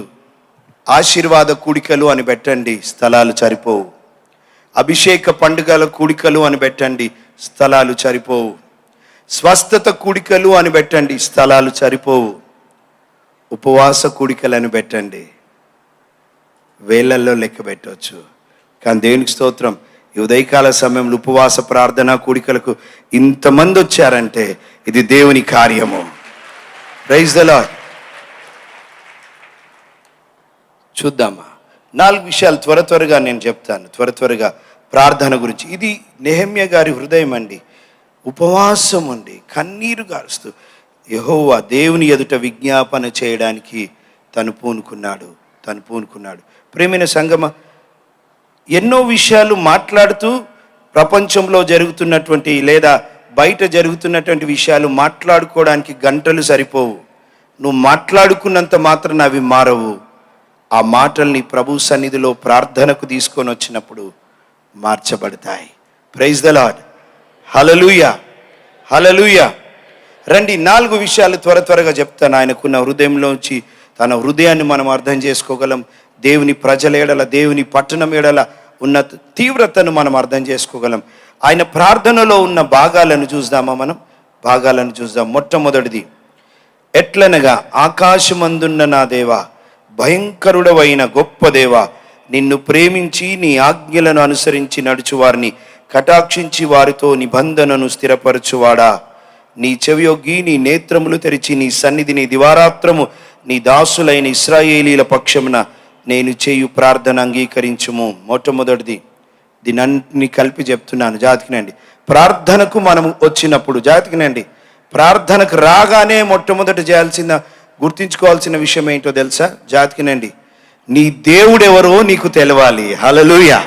ఆశీర్వాద కూడికలు అని పెట్టండి, స్థలాలు సరిపోవు. అభిషేక పండుగల కూడికలు అని పెట్టండి, స్థలాలు సరిపోవు. స్వస్థత కూడికలు అని పెట్టండి, స్థలాలు సరిపోవు. ఉపవాస కూడికలు అని పెట్టండి, వేలల్లో లెక్క పెట్టవచ్చు. కానీ దేవునికి స్తోత్రం, ఈ ఉదయకాల సమయంలో ఉపవాస ప్రార్థన కూడికలకు ఇంతమంది వచ్చారంటే ఇది దేవుని కార్యము. Praise the lord. చూద్దామా? 4 విషయాలు త్వరగా నేను చెప్తాను, త్వరగా ప్రార్థన గురించి. ఇది నెహెమ్యా గారి హృదయం అండి. ఉపవాసం ఉండి కన్నీరు గారుస్తూ యెహోవా దేవుని ఎదుట విజ్ఞాపన చేయడానికి తను పూనుకున్నాడు. ప్రియమైన సంగమ, ఎన్నో విషయాలు మాట్లాడుతూ ప్రపంచంలో జరుగుతున్నటువంటి లేదా బయట జరుగుతున్నటువంటి విషయాలు మాట్లాడుకోవడానికి గంటలు సరిపోవు. నువ్వు మాట్లాడుకున్నంత మాత్రాన అవి మారవు. ఆ మాటల్ని ప్రభు సన్నిధిలో ప్రార్థనకు తీసుకొని వచ్చినప్పుడు మార్చబడతాయి. Praise the Lord. హల్లెలూయా. రండి, 4 విషయాలు త్వరగా చెప్తాను. ఆయనకున్న హృదయంలోంచి తన హృదయాన్ని మనం అర్థం చేసుకోగలం. దేవుని ప్రజల ఎడల, దేవుని పట్టణం ఎడల ఉన్న తీవ్రతను మనం అర్థం చేసుకోగలం. ఆయన ప్రార్థనలో ఉన్న భాగాలను చూద్దాం. మొట్టమొదటిది, ఎట్లనగా ఆకాశమందున్న నా దేవా, భయంకరుడవైన గొప్ప దేవా, నిన్ను ప్రేమించి నీ ఆజ్ఞలను అనుసరించి నడుచువారిని కటాక్షించి వారితో నిబంధనను స్థిరపరచువాడా, నీ చెవియొగ్గి నీ నేత్రములు తెరిచి నీ సన్నిధిని దివారాత్రము నీ దాసులైన ఇశ్రాయేలీల పక్షమున నేను చేయు ప్రార్థన అంగీకరించుము. మొట్టమొదటిది, దీనన్ని కలిపి చెప్తున్నాను, జాతికినండి. ప్రార్థనకు మనం వచ్చినప్పుడు ప్రార్థనకు రాగానే మొట్టమొదటి గుర్తించుకోవాల్సిన విషయం ఏంటో తెలుసా? జాతికినండి, నీ దేవుడెవరో నీకు తెలవాలి. హల్లెలూయా.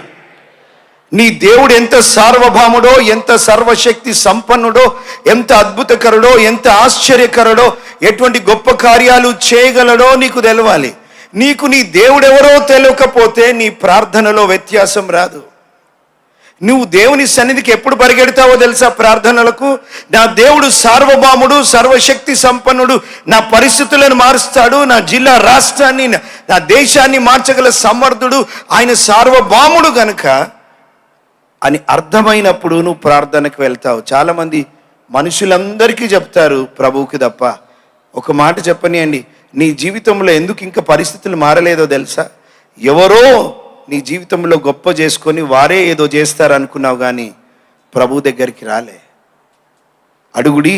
నీ దేవుడు ఎంత సార్వభౌముడో, ఎంత సర్వశక్తి సంపన్నుడో, ఎంత అద్భుతకరుడో, ఎంత ఆశ్చర్యకరుడో, ఎటువంటి గొప్ప కార్యాలు చేయగలడో నీకు తెలవాలి. నీకు నీ దేవుడెవరో తెలియకపోతే నీ ప్రార్థనలో వ్యత్యాసం రాదు. నువ్వు దేవుని సన్నిధికి ఎప్పుడు పరిగెడతావో తెలుసా? ప్రార్థనలకు. నా దేవుడు సార్వభౌముడు, సర్వశక్తి సంపన్నుడు, నా పరిస్థితులను మారుస్తాడు, నా జిల్లా రాష్ట్రాన్ని, నా దేశాన్ని మార్చగల సమర్థుడు, ఆయన సార్వభౌముడు గనుక అని అర్థమైనప్పుడు నువ్వు ప్రార్థనకు వెళ్తావు. చాలామంది మనుషులందరికీ చెప్తారు, ప్రభువుకి తప్ప. ఒక మాట చెప్పనియండి, నీ జీవితంలో ఎందుకు ఇంకా పరిస్థితులు మారలేదో తెలుసా? ఎవరో నీ జీవితంలో గొప్ప చేసుకొని వారే ఏదో చేస్తారనుకున్నావు, కానీ ప్రభు దగ్గరికి రాలే. అడుగుడి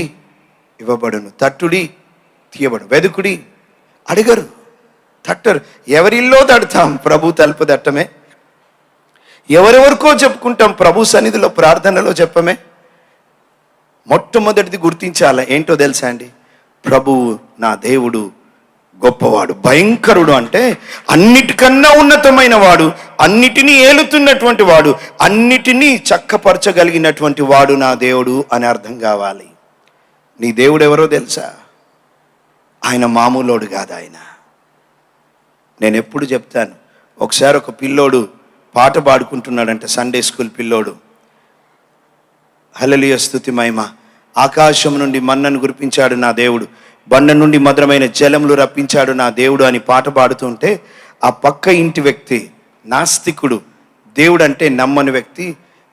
ఇవ్వబడును, తట్టుడి తీయబడు, వెదుకుడి అడగరు, తట్టరు. ఎవరిల్లో తడతాం? ప్రభు తలుపు తట్టమే. ఎవరెవరికో చెప్పుకుంటాం, ప్రభు సన్నిధిలో ప్రార్థనలో చెప్పమే. మొట్టమొదటిది గుర్తించాల, ఏంటో తెలుసా అండి? ప్రభువు నా దేవుడు గొప్పవాడు, భయంకరుడు. అంటే అన్నిటికన్నా ఉన్నతమైన వాడు, అన్నిటినీ ఏలుతున్నటువంటి వాడు, అన్నిటినీ చక్కపరచగలిగినటువంటి వాడు నా దేవుడు అని అర్థం కావాలి. నీ దేవుడు ఎవరో తెలుసా? ఆయన మామూలోడు కాదు. ఆయన, నేను ఎప్పుడు చెప్తాను, ఒకసారి ఒక పిల్లోడు పాట పాడుకుంటున్నాడంట, సండే స్కూల్ పిల్లోడు. హల్లెలూయా, స్తుతి మహిమ. ఆకాశం నుండి మన్నను కురిపించాడు నా దేవుడు, బండ నుండి మధురమైన జలములు రప్పించాడు నా దేవుడు అని పాట పాడుతుంటే ఆ పక్క ఇంటి వ్యక్తి, నాస్తికుడు, దేవుడు అంటే నమ్మని వ్యక్తి,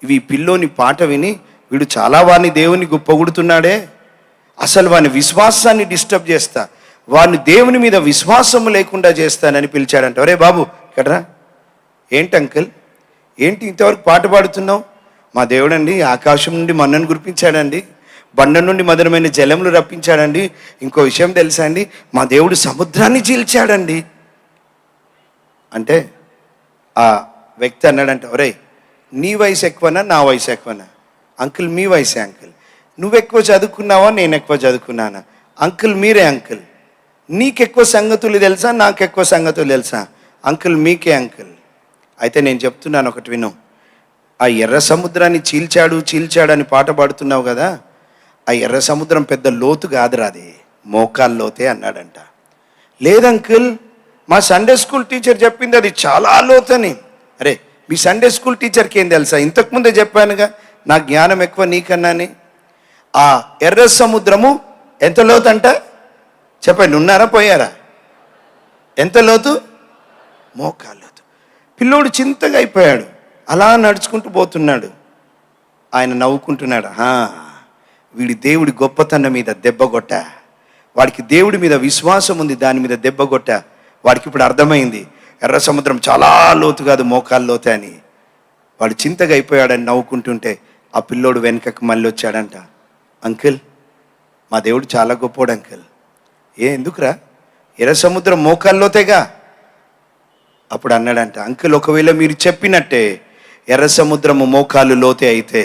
ఇవి పిల్లోని పాట విని వీడు చాలా వాడిని దేవుని పొగుడుతున్నాడే, అసలు వాని విశ్వాసాన్ని డిస్టర్బ్ చేస్తా, వాడిని దేవుని మీద విశ్వాసము లేకుండా చేస్తానని పిలిచాడంట. ఒరే బాబు ఇక్కడ్రా. ఏంటి అంకుల్, ఏంటి ఇంతవరకు పాట పాడుతున్నావు? మా దేవుడండి ఆకాశం నుండి మన్నను కురిపించాడండి, బండ నుండి మధురమైన జలములు రప్పించాడండి. ఇంకో విషయం తెలుసా అండి, మా దేవుడు సముద్రాన్ని చీల్చాడండి అంటే ఆ వ్యక్తి అన్నాడంట, ఒరే నీ వయసు ఎక్కువనా నా వయసు ఎక్కువనా? అంకుల్ మీ వయసే అంకుల్. నువ్వు ఎక్కువ చదువుకున్నావా నేను ఎక్కువ చదువుకున్నానా? అంకుల్ మీరే అంకుల్. నీకెక్కువ సంగతులు తెలుసా నాకు ఎక్కువ సంగతులు తెలుసా? అంకుల్ మీకే అంకుల్. అయితే నేను చెప్తున్నాను ఒకటి విను. ఆ ఎర్ర సముద్రాన్ని చీల్చాడు అని పాట పాడుతున్నావు కదా, ఆ ఎర్ర సముద్రం పెద్ద లోతు కాదురా, అది మోకాలు లోతే అన్నాడంట. లేదంకుల్, మా సండే స్కూల్ టీచర్ చెప్పింది అది చాలా లోతని. అరే మీ సండే స్కూల్ టీచర్కి ఏం తెలుసా? ఇంతకుముందే చెప్పానుగా నా జ్ఞానం ఎక్కువ నీకన్నాని. ఆ ఎర్ర సముద్రము ఎంత లోతు అంట చెప్పండి, ఉన్నారా పోయారా? ఎంత లోతు? మోకాలు లోతు. పిల్లోడు చింతగా అయిపోయాడు, అలా నడుచుకుంటూ పోతున్నాడు. ఆయన నవ్వుకుంటున్నాడు, వీడి దేవుడి గొప్పతనం మీద దెబ్బ కొట్ట, వాడికి దేవుడి మీద విశ్వాసం ఉంది, దాని మీద దెబ్బ కొట్ట. వాడికి ఇప్పుడు అర్థమైంది ఎర్ర సముద్రం చాలా లోతు కాదు, మోకాలు లోతే అని. వాడు చింతగా అయిపోయాడని నవ్వుకుంటుంటే ఆ పిల్లోడు వెనకకు మళ్ళీ వచ్చాడంట. అంకుల్ మా దేవుడు చాలా గొప్పోడు అంకుల్. ఎందుకురా? ఎర్ర సముద్రం మోకాలు లోతేగా. అప్పుడు అన్నాడంట, అంకుల్ ఒకవేళ మీరు చెప్పినట్టే ఎర్ర సముద్రము మోకాలు లోతే అయితే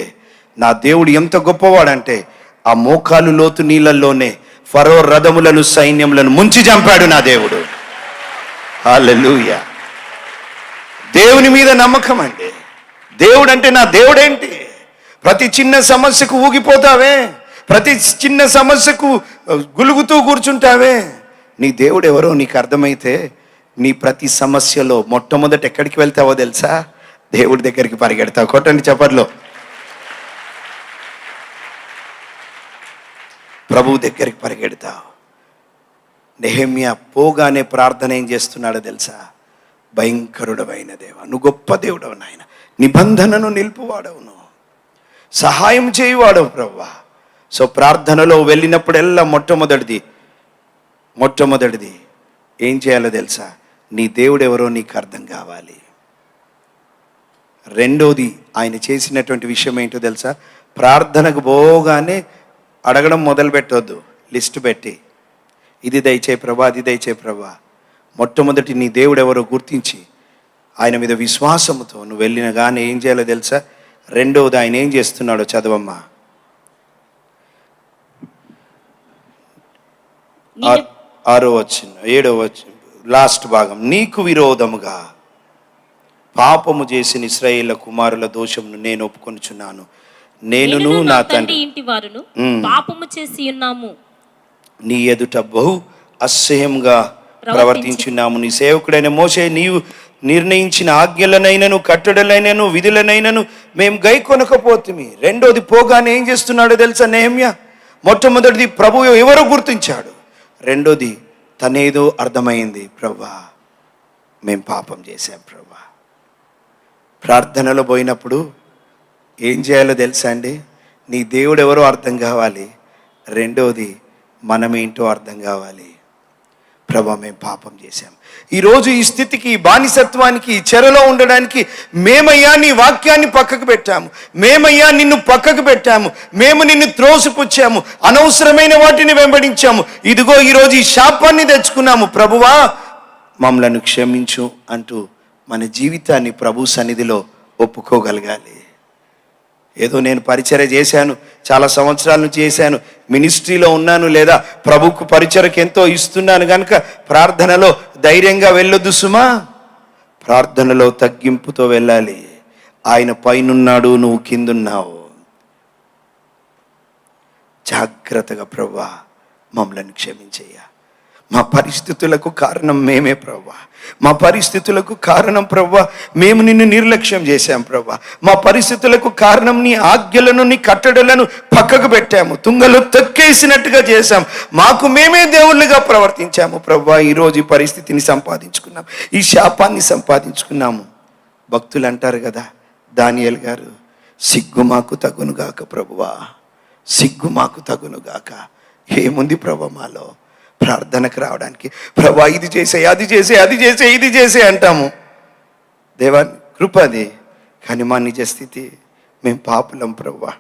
నా దేవుడు ఎంత గొప్పవాడంటే ఆ మోకాలు లోతు నీళ్ళల్లోనే ఫరో రథములను సైన్యములను ముంచి చంపాడు నా దేవుడు. హల్లెలూయా. దేవుని మీద నమ్మకం అండి. దేవుడు అంటే నా దేవుడేంటి? ప్రతి చిన్న సమస్యకు ఊగిపోతావే, ప్రతి చిన్న సమస్యకు గులుగుతూ కూర్చుంటావే. నీ దేవుడు ఎవరో నీకు అర్థమైతే నీ ప్రతి సమస్యలో మొట్టమొదట ఎక్కడికి వెళ్తావో తెలుసా? దేవుడి దగ్గరికి పరిగెడతావు. కొట్టండి చప్పట్లో. ప్రభువు దగ్గరికి పరిగెడతావు. నెహెమ్యా పోగానే ప్రార్థన ఏం చేస్తున్నాడో తెలుసా? భయంకరుడవైన దేవ, నువ్వు గొప్ప దేవుడవు నాయన, నిబంధనను నిలుపువాడవు, నువ్వు సహాయం చేయువాడవు ప్రభువా. సో ప్రార్థనలో వెళ్ళినప్పుడెల్లా మొట్టమొదటిది ఏం చేయాలో తెలుసా? నీ దేవుడు ఎవరో నీకు అర్థం కావాలి. రెండోది ఆయన చేసినటువంటి విషయం ఏంటో తెలుసా? ప్రార్థనకు పోగానే అడగడం మొదలు పెట్టవద్దు, లిస్ట్ పెట్టి ఇది దయచే ప్రభా, అది దయచే ప్రభా. మొట్టమొదటి నీ దేవుడు ఎవరో గుర్తించి ఆయన మీద విశ్వాసంతో నువ్వు వెళ్ళిన కానీ ఏం చేయాలో తెలుసా? రెండవది ఆయన ఏం చేస్తున్నాడో చదవమ్మా. 6వ వచనం 7వ వచనం లాస్ట్ భాగం. నీకు విరోధముగా పాపము చేసిన ఇశ్రాయేలు కుమారుల దోషమును నేను ఒప్పుకొనుచున్నాను, నేనును నా తండ్రి ఇంటి వారును పాపము చేసి ఉన్నాము, నీ ఎదుట బహు అసహ్యంగా ప్రవర్తించున్నాము. నీ సేవకుడైన మోషే నీవు నిర్ణయించిన ఆజ్ఞలనైనను కట్టడలైనను విధులనైనను మేము గైకొనకపోతిమి. రెండోది పోగానే ఏం చేస్తున్నాడో తెలుసా నెహెమ్యా? మొట్టమొదటిది ప్రభువు ఎవరో గుర్తించాడు, రెండోది తనేదో అర్థమైంది, ప్రభా మేము పాపం చేశాం ప్రభా. ప్రార్థనలో పోయినప్పుడు ఏం చేయాలో తెలుసా అండి? నీ దేవుడు ఎవరో అర్థం కావాలి, రెండోది మనమేంటో అర్థం కావాలి. ప్రభా మేము పాపం చేశాం. ఈరోజు ఈ స్థితికి, బానిసత్వానికి, చెరలో ఉండడానికి మేమయ్యా నీ వాక్యాన్ని పక్కకు పెట్టాము, మేమయ్యా నిన్ను పక్కకు పెట్టాము, మేము నిన్ను త్రోసిపుచ్చాము, అనవసరమైన వాటిని వెంబడించాము. ఇదిగో ఈరోజు ఈ శాపాన్ని తెచ్చుకున్నాము, ప్రభువా మమ్మలను క్షమించు అంటూ మన జీవితాన్ని ప్రభు సన్నిధిలో ఒప్పుకోగలగాలి. ఏదో నేను పరిచర్య చేశాను, చాలా సంవత్సరాల నుంచి చేశాను, మినిస్ట్రీలో ఉన్నాను, లేదా ప్రభుకు పరిచర్యకు ఎంతో ఇస్తున్నాను కనుక ప్రార్థనలో ధైర్యంగా వెళ్ళొద్దు సుమా. ప్రార్థనలో తగ్గింపుతో వెళ్ళాలి. ఆయన పైనున్నాడు, నువ్వు కిందున్నావు. జాగ్రత్తగా ప్రభువా మమ్మల్ని క్షమించయ్యా, మా పరిస్థితులకు కారణం మేమే ప్రభువా. మా పరిస్థితులకు కారణం ప్రభువా, మేము నిన్ను నిర్లక్ష్యం చేశాం ప్రభువా. మా పరిస్థితులకు కారణం నీ ఆజ్ఞలను, నీ కట్టడలను పక్కకు పెట్టాము, తుంగలో తొక్కేసినట్టుగా చేశాం. మాకు మేమే దేవుళ్ళుగా ప్రవర్తించాము ప్రభువా. ఈరోజు ఈ పరిస్థితిని సంపాదించుకున్నాం, ఈ శాపాన్ని సంపాదించుకున్నాము. భక్తులు అంటారు కదా, దానియేలు గారు, సిగ్గు మాకు తగునుగాక ప్రభువా, సిగ్గు మాకు తగునుగాక. ఏముంది ప్రభు మాలో ప్రార్థనకు రావడానికి? ప్రభా ఇది చేసే, అది చేసే, అది చేసే, ఇది చేసే అంటాము. దేవా కృప అది. కానీ మా నిజ స్థితి, మేము పాపులం ప్రభువా.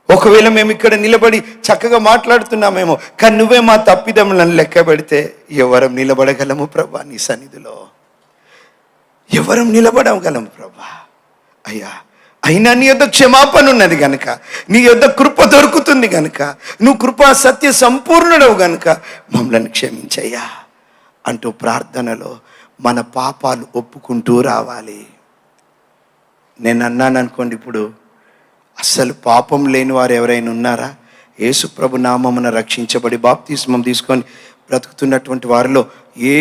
ఒకవేళ మేము ఇక్కడ నిలబడి చక్కగా మాట్లాడుతున్నామేమో, కానీ నువ్వే మా తప్పిదములను లెక్క పెడితే ఎవరం నిలబడగలము ప్రభా? నీ సన్నిధిలో ఎవరం నిలబడగలము ప్రభా? అయ్యా, అయినా నీ యొద్ద క్షమాపణ ఉన్నది గనుక, నీ యొద్ద కృప దొరుకుతుంది గనుక, నువ్వు కృపా సత్య సంపూర్ణుడవు గనుక మమ్మల్ని క్షమించయ్యా అంటూ ప్రార్థనలో మన పాపాలు ఒప్పుకుంటూ రావాలి. నేను అన్నాను అనుకోండి, ఇప్పుడు అస్సలు పాపం లేని వారు ఎవరైనా ఉన్నారా? యేసు ప్రభు నామమున రక్షించబడి బాప్తిస్మం తీసుకొని బ్రతుకుతున్నటువంటి వారిలో ఏ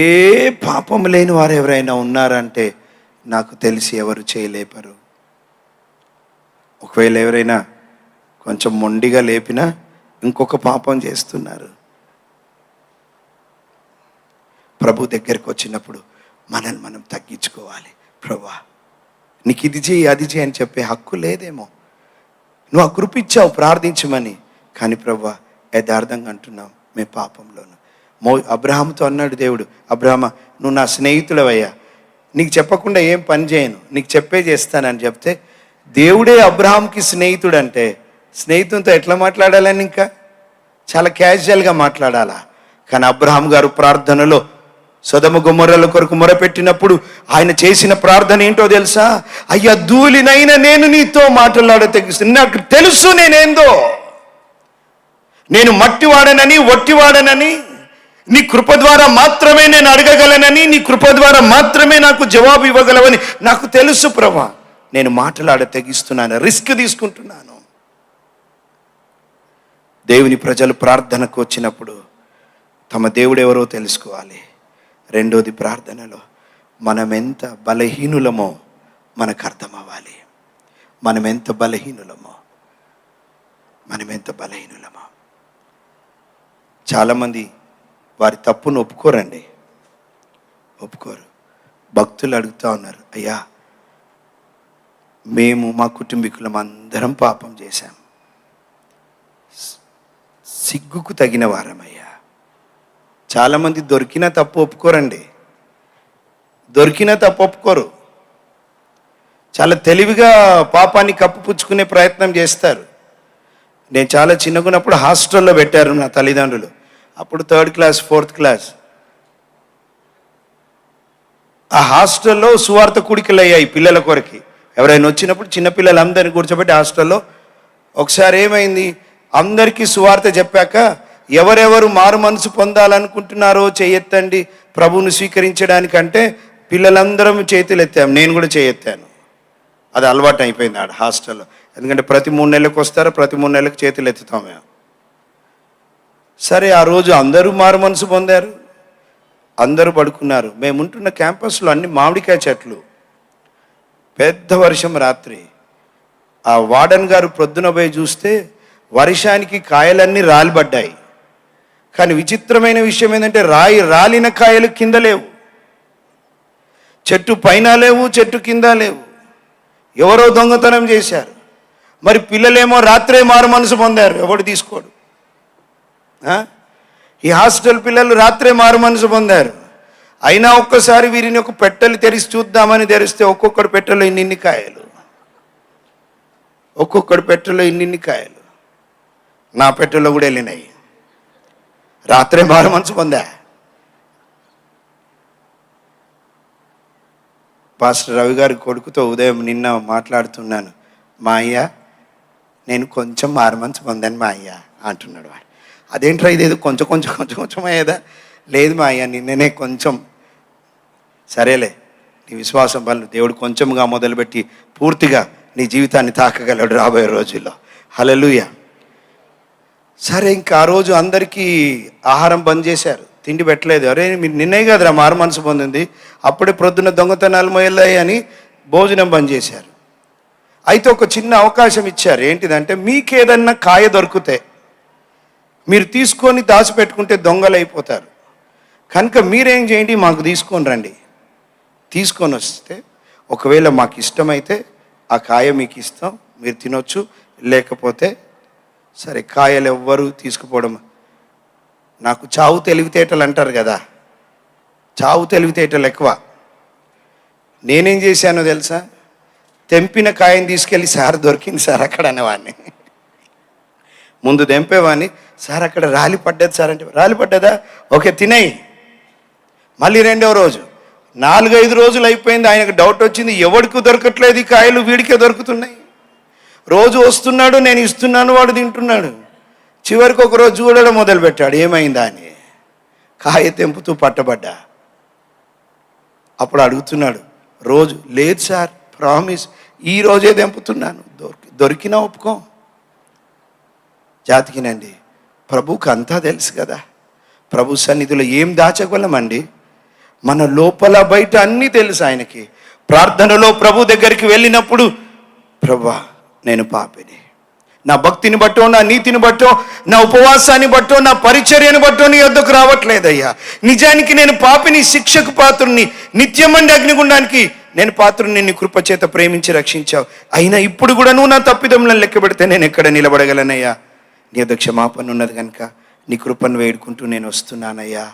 పాపం లేని వారు ఎవరైనా ఉన్నారంటే నాకు తెలిసి ఎవరు చేయలేపరు. ఒకవేళ ఎవరైనా కొంచెం మొండిగా లేపినా ఇంకొక పాపం చేస్తున్నారు. ప్రభు దగ్గరికి వచ్చినప్పుడు మనల్ని మనం తగ్గించుకోవాలి. ప్రభా నీకు ఇది చేయి, అది చేయి అని చెప్పే హక్కు లేదేమో. నువ్వు ఆ కృప ఇచ్చావు ప్రార్థించమని, కానీ ప్రభా యథార్థంగా అంటున్నాం మేము పాపంలోను. అబ్రహాముతో అన్నాడు దేవుడు, అబ్రహామ నువ్వు నా స్నేహితుడవయ్యా, నీకు చెప్పకుండా ఏం పని చేయను, నీకు చెప్పే చేస్తానని చెప్తే, దేవుడే అబ్రహాంకి స్నేహితుడు అంటే స్నేహితునితో ఎట్లా మాట్లాడాలని? ఇంకా చాలా క్యాజువల్గా మాట్లాడాలా. కానీ అబ్రహాం గారు ప్రార్థనలో సొదొమ గొమొర్రాల కొరకు మొరపెట్టినప్పుడు ఆయన చేసిన ప్రార్థన ఏంటో తెలుసా? అయ్యా, ధూళినైనా నేను నీతో మాట్లాడ తెగిస్తుంది, నాకు తెలుసు నేనేందో, నేను మట్టివాడనని, ఒట్టివాడనని, నీ కృప ద్వారా మాత్రమే నేను అడగగలనని, నీ కృప ద్వారా మాత్రమే నాకు జవాబు ఇవ్వగలవని నాకు తెలుసు ప్రభా. నేను మాట్లాడ తెగిస్తున్నాను, రిస్క్ తీసుకుంటున్నాను. దేవుని ప్రజలు ప్రార్థనకు వచ్చినప్పుడు తమ దేవుడు ఎవరో తెలుసుకోవాలి. రెండోది, ప్రార్థనలో మనం ఎంత బలహీనులమో మనకు అర్థం అవ్వాలి. మనం ఎంత బలహీనులమో. చాలామంది వారి తప్పును ఒప్పుకోరండి, ఒప్పుకోరు. భక్తులు అడుగుతూ ఉన్నారు, అయ్యా మేము మా కుటుంబీకులం అందరం పాపం చేశాం, సిగ్గుకు తగిన వారమయ్యా. చాలామంది దొరికిన తప్పు ఒప్పుకోరండి, దొరికిన తప్పు ఒప్పుకోరు. చాలా తెలివిగా పాపాన్ని కప్పుపుచ్చుకునే ప్రయత్నం చేస్తారు. నేను చాలా చిన్నగున్నప్పుడు హాస్టల్లో పెట్టారు నా తల్లిదండ్రులు. అప్పుడు 3rd క్లాస్ 4th క్లాస్. ఆ హాస్టల్లో సువార్త కూడికలు అయ్యాయి పిల్లల కొరకి. ఎవరైనా వచ్చినప్పుడు చిన్నపిల్లలందరినీ కూర్చోబెట్టి హాస్టల్లో ఒకసారి ఏమైంది, అందరికీ సువార్త చెప్పాక ఎవరెవరు మారు మనసు పొందాలనుకుంటున్నారో చేయెత్తండి ప్రభువును స్వీకరించడానికంటే పిల్లలందరం చేతులు ఎత్తాం, నేను కూడా చేయెత్తాను. అది అలవాటు అయిపోయింది ఆడ హాస్టల్లో. ఎందుకంటే ప్రతి 3 నెలలకు వస్తారో, ప్రతి 3 నెలలకు చేతులు ఎత్తుతాం మేము. సరే, ఆ రోజు అందరూ మారు మనసు పొందారు, అందరూ పడుకున్నారు. మేము ఉంటున్న క్యాంపస్లో అన్ని మామిడికాయ చెట్లు. పెద్ద వర్షం రాత్రి. ఆ వార్డెన్ గారు ప్రొద్దున పోయి చూస్తే వర్షానికి కాయలన్నీ రాలిపడ్డాయి. కానీ విచిత్రమైన విషయం ఏంటంటే రాలిన కాయలు కింద లేవు, చెట్టు పైన లేవు, చెట్టు కింద లేవు. ఎవరో దొంగతనం చేశారు. మరి పిల్లలేమో రాత్రే మారు మనసు పొందారు, ఎవడు తీసుకోడు. ఈ హాస్టల్ పిల్లలు రాత్రే మారు మనసు పొందారు. అయినా ఒక్కసారి వీరిని ఒక పెట్టెలు తెరిచి చూద్దామని తెరిస్తే ఒక్కొక్కటి పెట్టెలో ఇన్ని కాయలు, ఒక్కొక్కటి పెట్టెలో ఇన్ని కాయలు. నా పెట్టెలో కూడా వెళ్ళినాయి. రాత్రే మారు మనసు పొందా. పాస్టర్ రవి గారి కొడుకుతో ఉదయం నిన్న మాట్లాడుతున్నాను. మా అయ్య నేను కొంచెం మారు మనసు పొందాను మా అయ్య అంటున్నాడు. వాడు అదేంట్రా ఇదేదో కొంచెం కొంచెం కొంచెం కొంచెం అయ్యేదా? లేదు మా అయ్య నిన్ననే కొంచెం. సరేలే, నీ విశ్వాసం వల్ల దేవుడు కొంచెంగా మొదలుపెట్టి పూర్తిగా నీ జీవితాన్ని తాకగలడు రాబోయే రోజుల్లో. హల్లెలూయా. సరే, ఇంకా ఆ రోజు అందరికీ ఆహారం బంద్ చేశారు, తిండి పెట్టలేదు. అరే మీరు నిన్నే కదరా మారు మనసు పొందింది, అప్పుడే ప్రొద్దున దొంగతనాలు మొయల్లాయి అని భోజనం బంద్ చేశారు. అయితే ఒక చిన్న అవకాశం ఇచ్చారు. ఏంటిదంటే మీకేదన్నా కాయ దొరికితే మీరు తీసుకొని దాచిపెట్టుకుంటే దొంగలు అయిపోతారు. కనుక మీరేం చేయండి, మాకు తీసుకొని రండి. తీసుకొని వస్తే ఒకవేళ మాకు ఇష్టమైతే ఆ కాయ మీకు ఇస్తాం, మీరు తినొచ్చు. లేకపోతే సరే, కాయలు ఎవ్వరు తీసుకుపోవడం. నాకు చావు తెలివితేటలు అంటారు కదా, చావు తెలివితేటలు ఎక్కువ. నేనేం చేశానో తెలుసా, తెంపిన కాయని తీసుకెళ్ళి సార్ దొరికింది సార్ అక్కడ అనేవాడిని. ముందు తెంపేవాడిని, సార్ అక్కడ రాలి పడ్డది సార్ అంటే, రాలి పడ్డదా, ఓకే తినేయి. మళ్ళీ రెండవ రోజు, 4-5 రోజులు అయిపోయింది. ఆయనకు డౌట్ వచ్చింది, ఎవరికి దొరకట్లేదు ఈ కాయలు, వీడికే దొరుకుతున్నాయి. రోజు వస్తున్నాడు, నేను ఇస్తున్నాను, వాడు తింటున్నాడు. చివరికి ఒకరోజు చూడడం మొదలుపెట్టాడు, ఏమైందా అని. కాయ తెంపుతూ పట్టబడ్డా. అప్పుడు అడుగుతున్నాడు రోజు, లేదు సార్ ప్రామిస్, ఈ రోజే తెంపుతున్నాను. దొరికినా ఒప్పుకో. జాతికినండి, ప్రభువుకి అంతా తెలుసు కదా. ప్రభు సన్నిధిలో ఏం దాచగలమండి? మన లోపల బయట అన్నీ తెలుసు ఆయనకి. ప్రార్థనలో ప్రభు దగ్గరికి వెళ్ళినప్పుడు, ప్రభువా నేను పాపిని, నా భక్తిని బట్టో, నా నీతిని బట్టో, నా ఉపవాసాన్ని బట్టో, నా పరిచర్యను బట్టో నీ వద్దకు రావట్లేదయ్యా. నిజానికి నేను పాపిని, శిక్షకు పాత్రుని, నిత్యమండి అగ్నిగుండానికి నేను పాత్రుని. నీ కృపచేత ప్రేమించి రక్షించావు. అయినా ఇప్పుడు కూడా నువ్వు నా తప్పిదములను లెక్క పెడితే నేను ఎక్కడ నిలబడగలనయ్యా? నీ వద్ద క్షమాపణ ఉన్నది కనుక నీ కృపను వేడుకుంటూ నేను వస్తున్నానయ్యా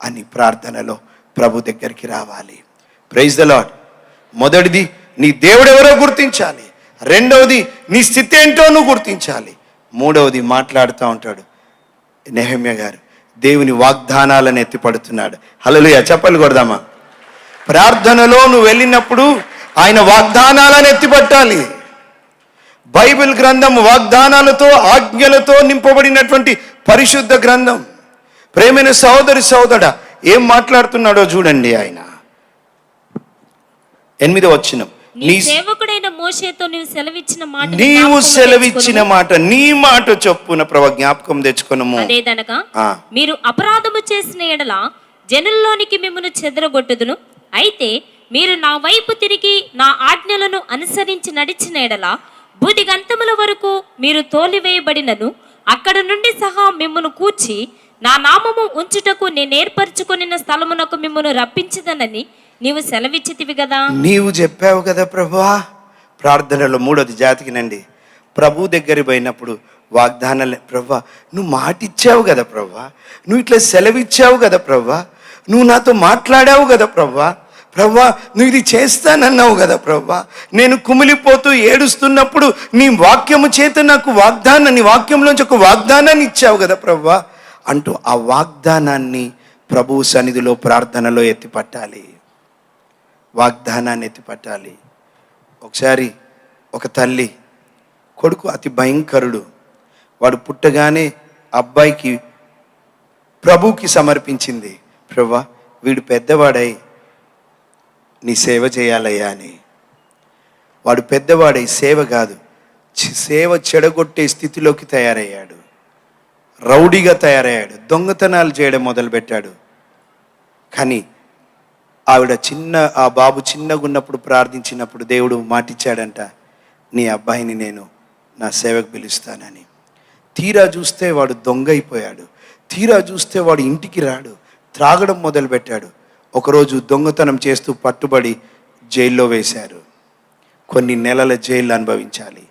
అని ప్రార్థనలో ప్రభు దగ్గరికి రావాలి. Praise the lord. మొదటిది నీ దేవుడు ఎవరో గుర్తించాలి. రెండవది నీ స్థితి ఏంటో నువ్వు గుర్తించాలి. మూడవది మాట్లాడుతూ ఉంటాడు నెహెమ్యా గారు, దేవుని వాగ్దానాలను ఎత్తిపడుతున్నాడు. హల్లెలూయా, చప్పట్లు కొడదామా? ప్రార్థనలో నువ్వు వెళ్ళినప్పుడు ఆయన వాగ్దానాలను ఎత్తిపట్టాలి. బైబిల్ గ్రంథం వాగ్దానాలతో, ఆజ్ఞలతో నింపబడినటువంటి పరిశుద్ధ గ్రంథం. ప్రేమైన సహోదరి సహోదరుడా, ఏం మాట్లాడుతున్నాడో చూడండి. ఆయన 8వ వచనం, నీ సేవకుడైన మోషేతో నీవు సెలవిచ్చిన మాట, నీవు సెలవిచ్చిన మాట, నీ మాట చొప్పున ప్రభు జ్ఞాపకం తెచ్చుకొనుము. అదేదనగా మీరు అపరాధము చేసిన ఎడల జనుల్లోనికి మిమ్మల్ని చెదరగొట్టుదును. అయితే మీరు నా వైపు తిరిగి నా ఆజ్ఞలను అనుసరించి నడిచిన ఎడల బూదిగంతముల వరకు మీరు తోలివేయబడినను అక్కడ నుండి సహా మిమ్మను కూర్చి నా నామము ఉంచుటకు నేను ఏర్పరచుకొనిన స్థలమునకు మిమ్మను రప్పించదనని నీవు సెలవిచ్చితివి కదా. నీవు చెప్పావు కదా ప్రభువా. ప్రార్థనలో మూడోది జాతికినండి, ప్రభు దగ్గర పోయినప్పుడు వాగ్దానాలు, ప్రభువా నువ్వు మాట ఇచ్చావు కదా ప్రభువా, నువ్వు ఇట్లా సెలవిచ్చావు కదా ప్రభువా, నువ్వు నాతో మాట్లాడావు కదా ప్రభువా, ప్రభువా నువ్వు ఇది చేస్తానన్నావు కదా ప్రభువా, నేను కుమిలిపోతూ ఏడుస్తున్నప్పుడు నీ వాక్యము చేత నాకు నీ వాక్యంలోంచి ఒక వాగ్దానాన్ని ఇచ్చావు కదా ప్రభువా అంటూ ఆ వాగ్దానాన్ని ప్రభు సన్నిధిలో ప్రార్థనలో ఎత్తిపట్టాలి. వాగ్దానాన్ని ఎత్తిపట్టాలి. ఒకసారి ఒక తల్లి కొడుకు అతి భయంకరుడు, వాడు పుట్టగానే అబ్బాయికి ప్రభువుకి సమర్పించింది. ప్రభువా వీడు పెద్దవాడై నీ సేవ చేయాలయ్యా అని. వాడు పెద్దవాడై సేవ కాదు, సేవ చెడగొట్టే స్థితిలోకి తయారయ్యాడు. రౌడీగా తయారయ్యాడు, దొంగతనాలు చేయడం మొదలుపెట్టాడు. కానీ ఆ బాబు చిన్నగా ఉన్నప్పుడు ప్రార్థించినప్పుడు దేవుడు మాటిచ్చాడంట, నీ అబ్బాయిని నేను నా సేవకు పిలుస్తానని. తీరా చూస్తే వాడు దొంగ అయిపోయాడు. తీరా చూస్తే వాడు ఇంటికి రాడు, త్రాగడం మొదలుపెట్టాడు. ఒకరోజు దొంగతనం చేస్తూ పట్టుబడి జైల్లో వేశారు. కొన్ని నెలల జైలు అనుభవించాలి.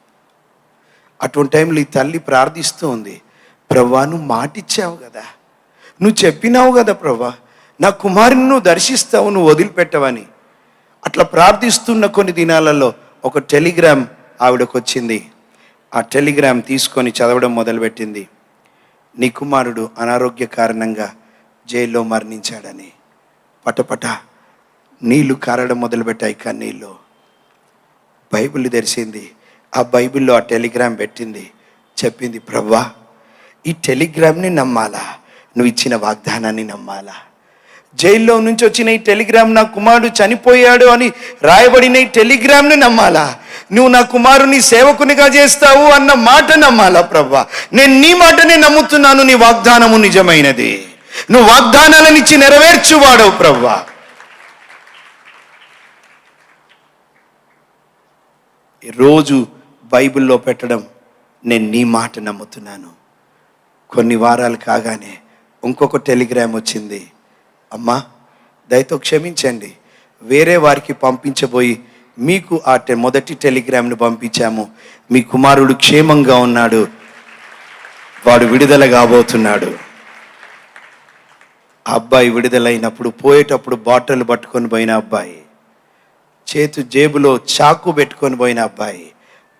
అటువంటి టైంలో ఈ తల్లి ప్రార్థిస్తూ ఉంది, ప్రభువా నువ్వు మాటిచ్చావు కదా, నువ్వు చెప్పినావు కదా ప్రభువా, నా కుమారుని నువ్వు దర్శిస్తావు, నువ్వు వదిలిపెట్టవని. అట్లా ప్రార్థిస్తున్న కొన్ని దినాలలో ఒక టెలిగ్రామ్ ఆవిడకు వచ్చింది. ఆ టెలిగ్రామ్ తీసుకొని చదవడం మొదలుపెట్టింది. నీ కుమారుడు అనారోగ్య కారణంగా జైల్లో మరణించాడని. పటపట నీళ్లు కారడం మొదలుపెట్టాయి కన్నీళ్ళు. బైబిల్ తెరిచింది. ఆ బైబిల్లో ఆ టెలిగ్రామ్ పెట్టింది. చెప్పింది, ప్రభువా ఈ టెలిగ్రామ్ని నమ్మాలా, నువ్వు ఇచ్చిన వాగ్దానాన్ని నమ్మాలా? జైల్లో నుంచి వచ్చిన ఈ టెలిగ్రామ్, నా కుమారుడు చనిపోయాడు అని రాయబడిన ఈ టెలిగ్రామ్ని నమ్మాలా? నువ్వు నా కుమారుని సేవకునిగా చేస్తావు అన్న మాట నమ్మాలా? ప్రభువా నేను నీ మాటనే నమ్ముతున్నాను, నీ వాగ్దానము నిజమైనది. నువ్వు వాగ్దానాలను ఇచ్చి నెరవేర్చువాడవు ప్రభువా. రోజు బైబిల్లో పెట్టడం నేను నీ మాట నమ్ముతున్నాను. కొన్ని వారాలు కాగానే ఇంకొక టెలిగ్రామ్ వచ్చింది. అమ్మా దయతో క్షమించండి, వేరే వారికి పంపించబోయి మీకు ఆ మొదటి టెలిగ్రామ్ను పంపించాము. మీ కుమారుడు క్షేమంగా ఉన్నాడు, వాడు విడుదల కాబోతున్నాడు. ఆ అబ్బాయి విడుదలైనప్పుడు పోయేటప్పుడు బాటిల్ పట్టుకొని పోయిన అబ్బాయి, జేబులో చాకు పెట్టుకొని పోయిన అబ్బాయి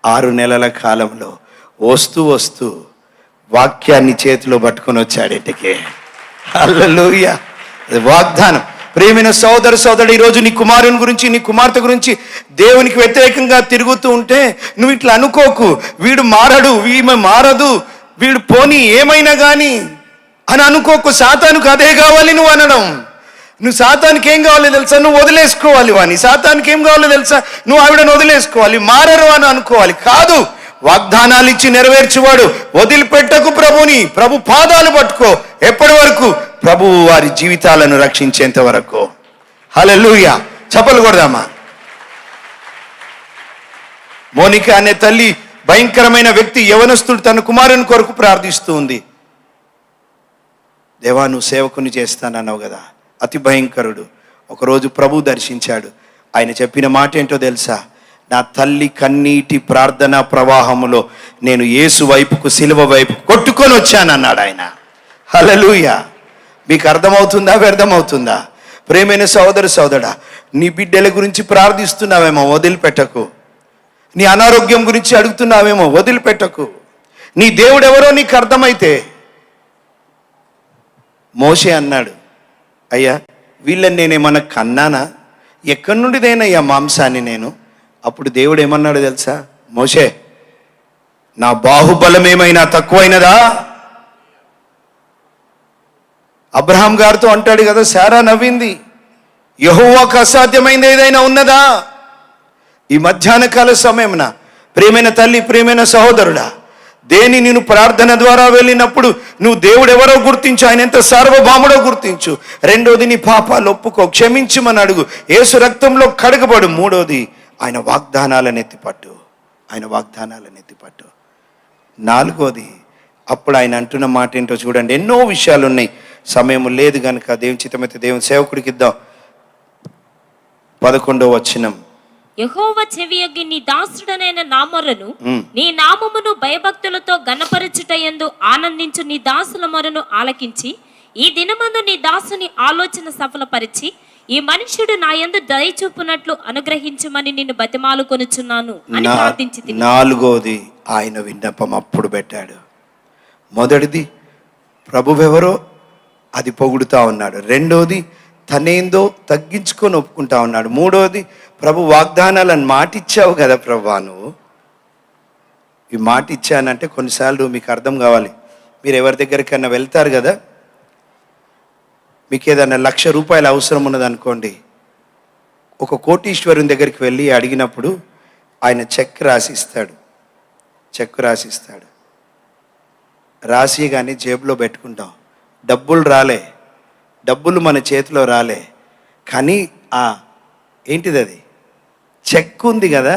6 నెలల కాలంలో వస్తూ వస్తూ వాక్యాన్ని చేతిలో పట్టుకొని వచ్చాడు ఇంటికి. హల్లెలూయా. వాగ్దానం. ప్రియమైన సోదరుడు, ఈరోజు నీ కుమారుని గురించి, నీ కుమార్తె గురించి దేవునికి వ్యతిరేకంగా తిరుగుతూ ఉంటే నువ్వు ఇట్లా అనుకోకు, వీడు మారడు, ఈమె మారదు, వీడు పోనీ ఏమైనా కానీ అని అనుకోకు. సాతానుకు అదే కావాలి నువ్వు అనడం. నువ్వు సాతానికి ఏం కావాలో తెలుసా? నువ్వు వదిలేసుకోవాలి వాని. సాతానికి ఏం కావాలో తెలుసా? నువ్వు ఆవిడను వదిలేసుకోవాలి. మారరు అని అనుకోవాలి. కాదు, వాగ్దానాలు ఇచ్చి నెరవేర్చువాడు. వదిలిపెట్టకు ప్రభుని. ప్రభు పాదాలు పట్టుకో. ఎప్పటి వరకు? ప్రభువు వారి జీవితాలను రక్షించేంత వరకు. హల్లెలూయా. చప్పలు కొడదామా. మోనిక అనే తల్లి భయంకరమైన వ్యక్తి, యవనస్తుడు, తన కుమారుని కొరకు ప్రార్థిస్తూ ఉంది. దేవా నువ్వు సేవకుని చేస్తానన్నావు కదా. అతి భయంకరుడు. ఒకరోజు ప్రభు దర్శించాడు. ఆయన చెప్పిన మాట ఏంటో తెలుసా? నా తల్లి కన్నీటి ప్రార్థనా ప్రవాహములో నేను యేసు వైపుకు, సిలువ వైపుకు కొట్టుకొని వచ్చానన్నాడు ఆయన. హల్లెలూయా. మీకు అర్థమవుతుందా? వ్యర్థమవుతుందా? ప్రేమైన సోదరుడా, నీ బిడ్డల గురించి ప్రార్థిస్తున్నావేమో, వదిలిపెట్టకు. నీ అనారోగ్యం గురించి అడుగుతున్నావేమో, వదిలిపెట్టకు. నీ దేవుడు ఎవరో నీకు అర్థమైతే. మోషే అన్నాడు, అయ్యా వీళ్ళని నేనేమన్నా కన్నానా? ఎక్కడి నుండిదేనయ్యా మాంసాన్ని నేను? అప్పుడు దేవుడు ఏమన్నాడు తెలుసా? మోషే, నా బాహుబలం ఏమైనా తక్కువైనదా? అబ్రహాం గారితో అంటాడు కదా, శారా నవ్వింది, యెహోవాకు అసాధ్యమైంది ఏదైనా ఉన్నదా? ఈ మధ్యాహ్న కాల సమయమున ప్రియమైన తల్లి, ప్రియమైన సహోదరుడా, దేని నేను ప్రార్థన ద్వారా వెళ్ళినప్పుడు నువ్వు దేవుడు ఎవరో గుర్తించు, ఆయన ఎంత సార్వభౌముడో గుర్తించు. రెండోది, నీ పాపాలు ఒప్పుకో, క్షమించమని అడుగు, యేసు రక్తంలో కడగబడు. మూడోది, ఆయన వాగ్దానాలను ఎత్తిపట్టు. ఆయన వాగ్దానాలను ఎత్తిపట్టు. నాలుగోది, అప్పుడు ఆయన అంటున్న మాట ఏంటో చూడండి. ఎన్నో విషయాలు ఉన్నాయి, సమయం లేదు కనుక దేవుని చిత్తమైతే దేవుని సేవకుడికి ఇద్దాం. 11వ వచనం. యెహోవా చెవియొగ్గి నీ దాసుడనైన నా మొర్రను, నీ నామమును భయభక్తులతో గణపరచుటయందు ఆనందించు నీ దాసుల మొరను ఆలకించి, ఈ దినమందు నీ దాసుని ఆలోచన సఫలపరిచి, ఈ మనుష్యుడు నా యందు దయ చూపునట్లు అనుగ్రహించమని నిన్ను బతిమాలుకొనుచున్నాను అని ప్రార్థించింది. నాలుగోది, ఆయన విన్నపం అప్పుడు పెట్టాడు. మొదటిది, ప్రభువెవరో అది పొగుడుతా ఉన్నాడు. రెండోది, తనేందో తగ్గించుకొని ఒప్పుకుంటా ఉన్నాడు. మూడోది, ప్రభు వాగ్దానాలను మాటిచ్చావు కదా ప్రభా, నువ్వు ఈ మాట ఇచ్చానంటే కొన్నిసార్లు మీకు అర్థం కావాలి. మీరు ఎవరి దగ్గరికైనా వెళ్తారు కదా, మీకు ఏదైనా 1,00,000 రూపాయలు అవసరం ఉన్నదనుకోండి, ఒక కోటీశ్వరుని దగ్గరికి వెళ్ళి అడిగినప్పుడు ఆయన చెక్ రాసిస్తాడు. రాసి కానీ జేబులో పెట్టుకుంటాం. డబ్బులు మన చేతిలో రాలే, కానీ ఏంటిది అది? చెక్ ఉంది కదా,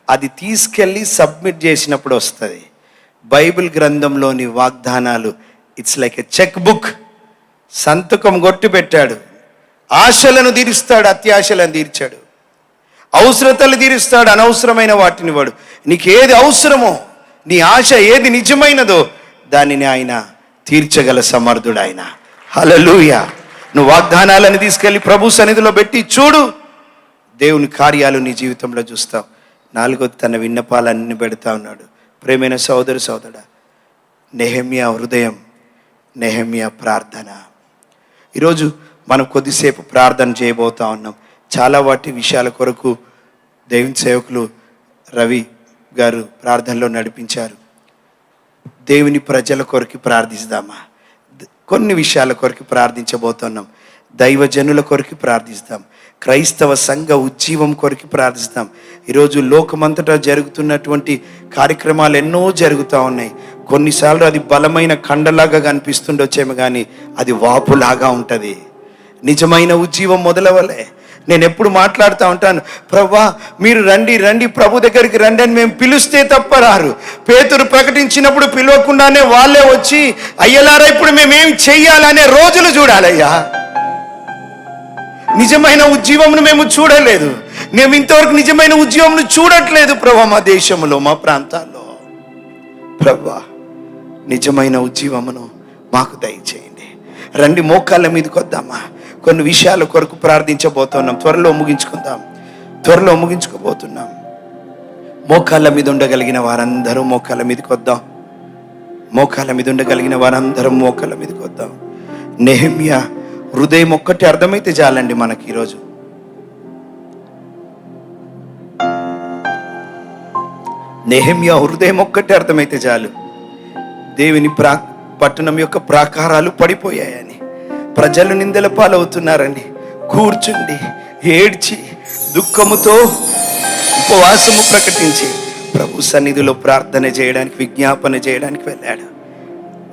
అది తీసుకెళ్ళి సబ్మిట్ చేసినప్పుడు వస్తుంది. బైబిల్ గ్రంథంలోని వాగ్దానాలు it's like a cheque book. సంతకం కొట్టి పెట్టాడు. ఆశలను తీరుస్తాడు, అత్యాశలను తీర్చాడు. అవసరతలు తీరుస్తాడు, అనవసరమైన వాటిని వాడు. నీకు ఏది అవసరమో, నీ ఆశ ఏది నిజమైనదో దానిని ఆయన తీర్చగల సమర్థుడు ఆయన. హల్లెలూయా. నువ్వు వాగ్దానాలను తీసుకెళ్ళి ప్రభు సన్నిధిలో పెట్టి చూడు, దేవుని కార్యాలు నీ జీవితంలో చూస్తావు. నాలుగోది, తన విన్నపాలన్నీ పెడతా ఉన్నాడు. ప్రేమైన సోదరుడా, నెహెమ్యా హృదయం, నెహెమ్యా ప్రార్థన. ఈరోజు మనం కొద్దిసేపు ప్రార్థన చేయబోతా ఉన్నాం. చాలా విషయాల కొరకు దేవుని సేవకులు రవి గారు ప్రార్థనలో నడిపించారు. దేవుని ప్రజల కొరకు ప్రార్థిస్తామా? కొన్ని విషయాల కొరకు ప్రార్థించబోతున్నాం. దైవజనుల కొరకు ప్రార్థిస్తాం. క్రైస్తవ సంఘ ఉజ్జీవం కొరకు ప్రార్థిస్తాం. ఈరోజు లోకమంతటా జరుగుతున్నటువంటి కార్యక్రమాలు ఎన్నో జరుగుతూ ఉన్నాయి. కొన్నిసార్లు అది బలమైన కండలాగా కనిపిస్తుండొచ్చేమో, కానీ అది వాపులాగా ఉంటుంది. నిజమైన ఉజ్జీవం మొదలవలే. నేను ఎప్పుడు మాట్లాడుతూ ఉంటాను, ప్రభువా మీరు రండి రండి ప్రభు దగ్గరికి రండి అని మేము పిలిస్తే తప్ప రారు. పేతురు ప్రకటించినప్పుడు పిలవకుండానే వాళ్ళే వచ్చి, అయ్యలారా ఇప్పుడు మేమేం చెయ్యాలనే రోజులు చూడాలయ్యా. నిజమైన ఉజ్జీవమును మేము చూడలేదు. మేము ఇంతవరకు నిజమైన ఉద్యమంను చూడట్లేదు ప్రభా. మా దేశంలో, మా ప్రాంతాల్లో ప్రభా నిజమైన ఉజ్జీవమును మాకు దయచేయండి. రండి మోకాళ్ళ మీదకి వద్దామా. కొన్ని విషయాల కొరకు ప్రార్థించబోతున్నాం. త్వరలో ముగించుకోబోతున్నాం. మోకాళ్ళ మీద ఉండగలిగిన వారందరూ మోకాళ్ళ మీదకి వద్దాం. మోకాళ్ళ మీద ఉండగలిగిన వారందరం మోకాళ్ళ మీదకి వద్దాం. నెహెమ్యా హృదయం ఒక్కటి అర్థమైతే చాలండి మనకి ఈరోజు. నెహెమ్యా హృదయం ఒక్కటి అర్థమైతే చాలు. దేవుని పట్టణం యొక్క ప్రాకారాలు పడిపోయాయని, ప్రజలు నిందల పాలవుతున్నారని కూర్చుండి ఏడ్చి దుఃఖముతో ఉపవాసము ప్రకటించి ప్రభు సన్నిధిలో ప్రార్థన చేయడానికి, విజ్ఞాపన చేయడానికి వెళ్ళాడు.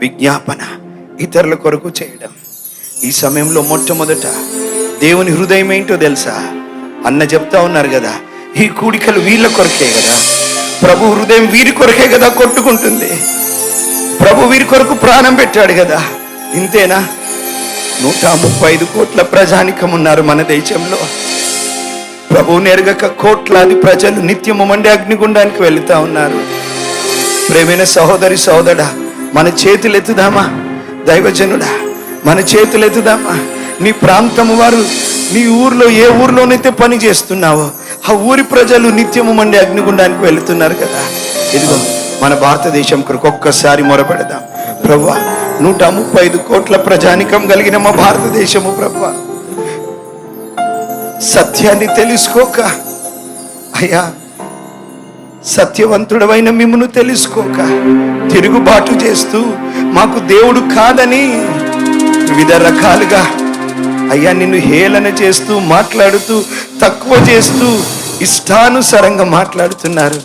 విజ్ఞాపన ఇతరుల కొరకు చేయడం. ఈ సమయంలో మొట్టమొదట దేవుని హృదయం ఏంటో తెలుసా? అన్న చెప్తా ఉన్నారు కదా, ఈ కూడికలు వీళ్ళ కొరకే కదా, ప్రభు హృదయం వీరి కొరకే కదా కొట్టుకుంటుంది. ప్రభు వీరి కొరకు ప్రాణం పెట్టాడు కదా. ఇంతేనా? 135 కోట్ల ప్రజానికం ఉన్నారు మన దేశంలో. ప్రభువుని ఎరగక కోట్లాది ప్రజలు నిత్యము మండే అగ్నిగుండానికి వెళుతా ఉన్నారు. ప్రేమైన సహోదరి సహోదరా, మన చేతులు ఎత్తుదామా? దైవజనుడా, మన చేతులు ఎత్తుదామా? నీ ప్రాంతము వారు, నీ ఊర్లో ఏ ఊర్లోనైతే పని చేస్తున్నావో ఆ ఊరి ప్రజలు నిత్యము మండే అగ్నిగుండానికి వెళుతున్నారు కదా. ఇదిగో మన భారతదేశం కొరకు ఒక్కసారి మొరపెడదాం. ప్రభువా, 135 కోట్ల ప్రజానికం కలిగిన మా భారతదేశము ప్రభువా, సత్యాన్ని తెలుసుకోక అయ్యా, సత్యవంతుడవైన మిమ్మును తెలుసుకోక తిరుగుబాటు చేస్తూ మాకు దేవుడు కాదని వివిధ రకాలుగా అయ్యా నిన్ను హేళన చేస్తూ, మాట్లాడుతూ, తక్కువ చేస్తూ, ఇష్టానుసారంగా మాట్లాడుతున్నారు.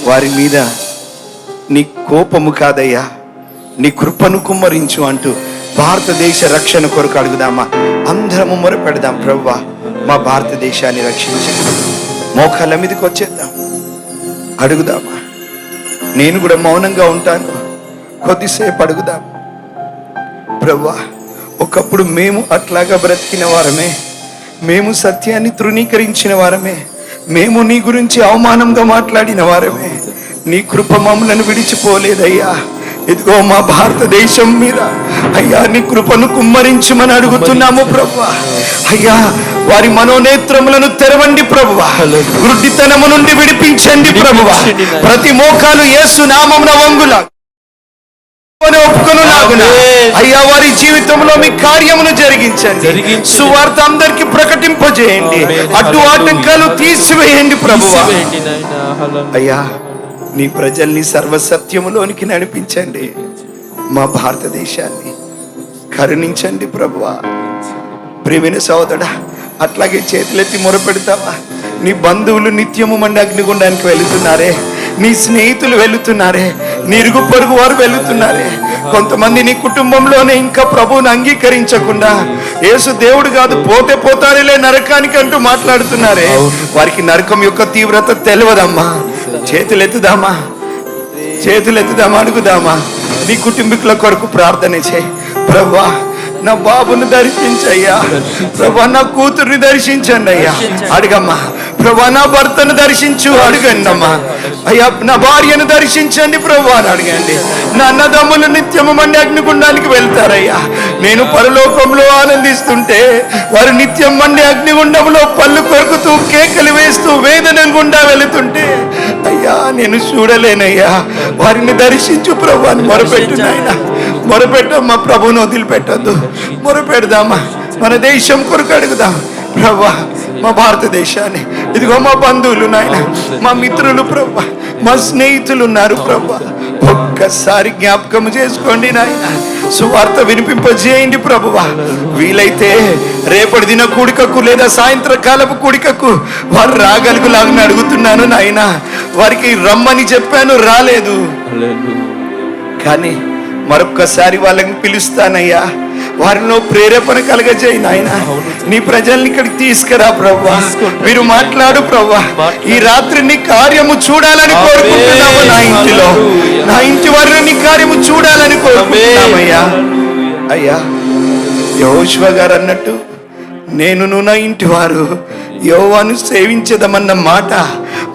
వారి మీద నీ కోపము కాదయ్యా, నీ కృపను కుమ్మరించు అంటూ భారతదేశ రక్షణ కొరకు అడుగుదామా? అందరము మొరపెడదాం. ప్రభువా, మా భారతదేశాన్ని రక్షించండి. మోకాళ్ళ మీదకి వచ్చేద్దాం, అడుగుదామా? నేను కూడా మౌనంగా ఉంటాను, కొద్దిసేపు అడుగుదాం. ప్రభువా, ఒకప్పుడు మేము అట్లాగా బ్రతికిన వారమే, మేము సత్యాన్ని తృణీకరించిన వారమే, మేము నీ గురించి అవమానంగా మాట్లాడిన వారమే. నీ కృప మమ్మలను విడిచిపోలేదయ్యా. ఇదిగో మా భారతదేశం మీద అయ్యా నీ కృపను కుమ్మరించమని అడుగుతున్నాము ప్రభువా. అయ్యా, వారి మనోనేత్రములను తెరవండి ప్రభువా, గుడ్డితనము నుండి విడిపించండి ప్రభువా. ప్రతి మోకాలు యేసు నామమున వంగులా ఒప్పుకొనులాగున అయ్యా వారి జీవితంలో మీ కార్యమును జరిగించండి. సువార్త అందరికి ప్రకటింపజేయండి. అడ్డు ఆటంకాలు తీసివేయండి ప్రభువా. అయ్యా, నీ ప్రజల్ని సర్వసత్యములోనికి నడిపించండి. మా భారతదేశాన్ని కరుణించండి ప్రభువా. ప్రియమైన సోదరుడా, అట్లాగే చేతులెత్తి మొరపెడతావా? నీ బంధువులు నిత్యము మండి అగ్నిగుండానికి వెళుతున్నారే, నీ స్నేహితులు వెళుతున్నారే, నీ ఇరుగు పొరుగు వారు వెళుతున్నారే. కొంతమంది నీ కుటుంబంలోనే ఇంకా ప్రభువుని అంగీకరించకుండా యేసు దేవుడు కాదు, పోతే పోతారులే నరకానికి అంటూ మాట్లాడుతున్నారే. వారికి నరకం యొక్క తీవ్రత తెలియదమ్మా. చేతులెత్తుదామా, అడుగుదామా? నీ కుటుంబీకుల కొరకు ప్రార్థన చేయి. ప్రభువా, నా బాబును దర్శించయ్యా. ప్రభా, నా కూతుర్ని దర్శించండి అయ్యా. అడగమ్మా. ప్రభా, నా భర్తను దర్శించు, అడగండి అమ్మా. అయ్యా, నా భార్యను దర్శించండి ప్రభా అని అడగండి. నా అన్నదమ్ములు నిత్యము మండి అగ్నిగుండానికి వెళ్తారయ్యా. నేను పరలోకంలో ఆనందిస్తుంటే వారు నిత్యం మండి అగ్నిగుండంలో పళ్ళు కొరుకుతూ, కేకలు వేస్తూ, వేదన గుండా వెళుతుంటే అయ్యా నేను చూడలేనయ్యా. వారిని దర్శించు ప్రభా అని మొరపెట్టు నాయన. మొరపెట్టమ్మా, ప్రభువును వదిలిపెట్టద్దు. మొరపెడదామా? మన దేశం కొరకు అడుగుదాం. ప్రభా, మా భారతదేశాన్ని, ఇదిగో మా బంధువులు నాయన, మా మిత్రులు ప్రభా, మా స్నేహితులు ఉన్నారు ప్రభా, ఒక్కసారి జ్ఞాపకం చేసుకోండి నాయన. సువార్త వినిపింపజేయండి ప్రభువా. వీలైతే రేపటి దిన కూడికకు లేదా సాయంత్రకాలపు కూడికకు వారు రాగలుగులాగా అడుగుతున్నాను నాయన. వారికి రమ్మని చెప్పాను, రాలేదు. కానీ మరొక్కసారి వాళ్ళని పిలుస్తానయ్యా, వారిలో ప్రేరేపణ కలగజేయి నాయన. నీ ప్రజల్ని ఇక్కడికి తీసుకురా ప్రభా, మీరు మాట్లాడు ప్రభా. ఈ రాత్రి నీ కార్యము చూడాలని కోరుకుంటున్నాము నా ఇంటిలో, నా ఇంటి వారిలో నీ కార్యము చూడాలని కోరుకుంటున్నామయ్యా. అయ్యా, యెహోషువ గారు అన్నట్టు నేనును నా ఇంటి వారు యెహోవాను సేవించదమన్న మాట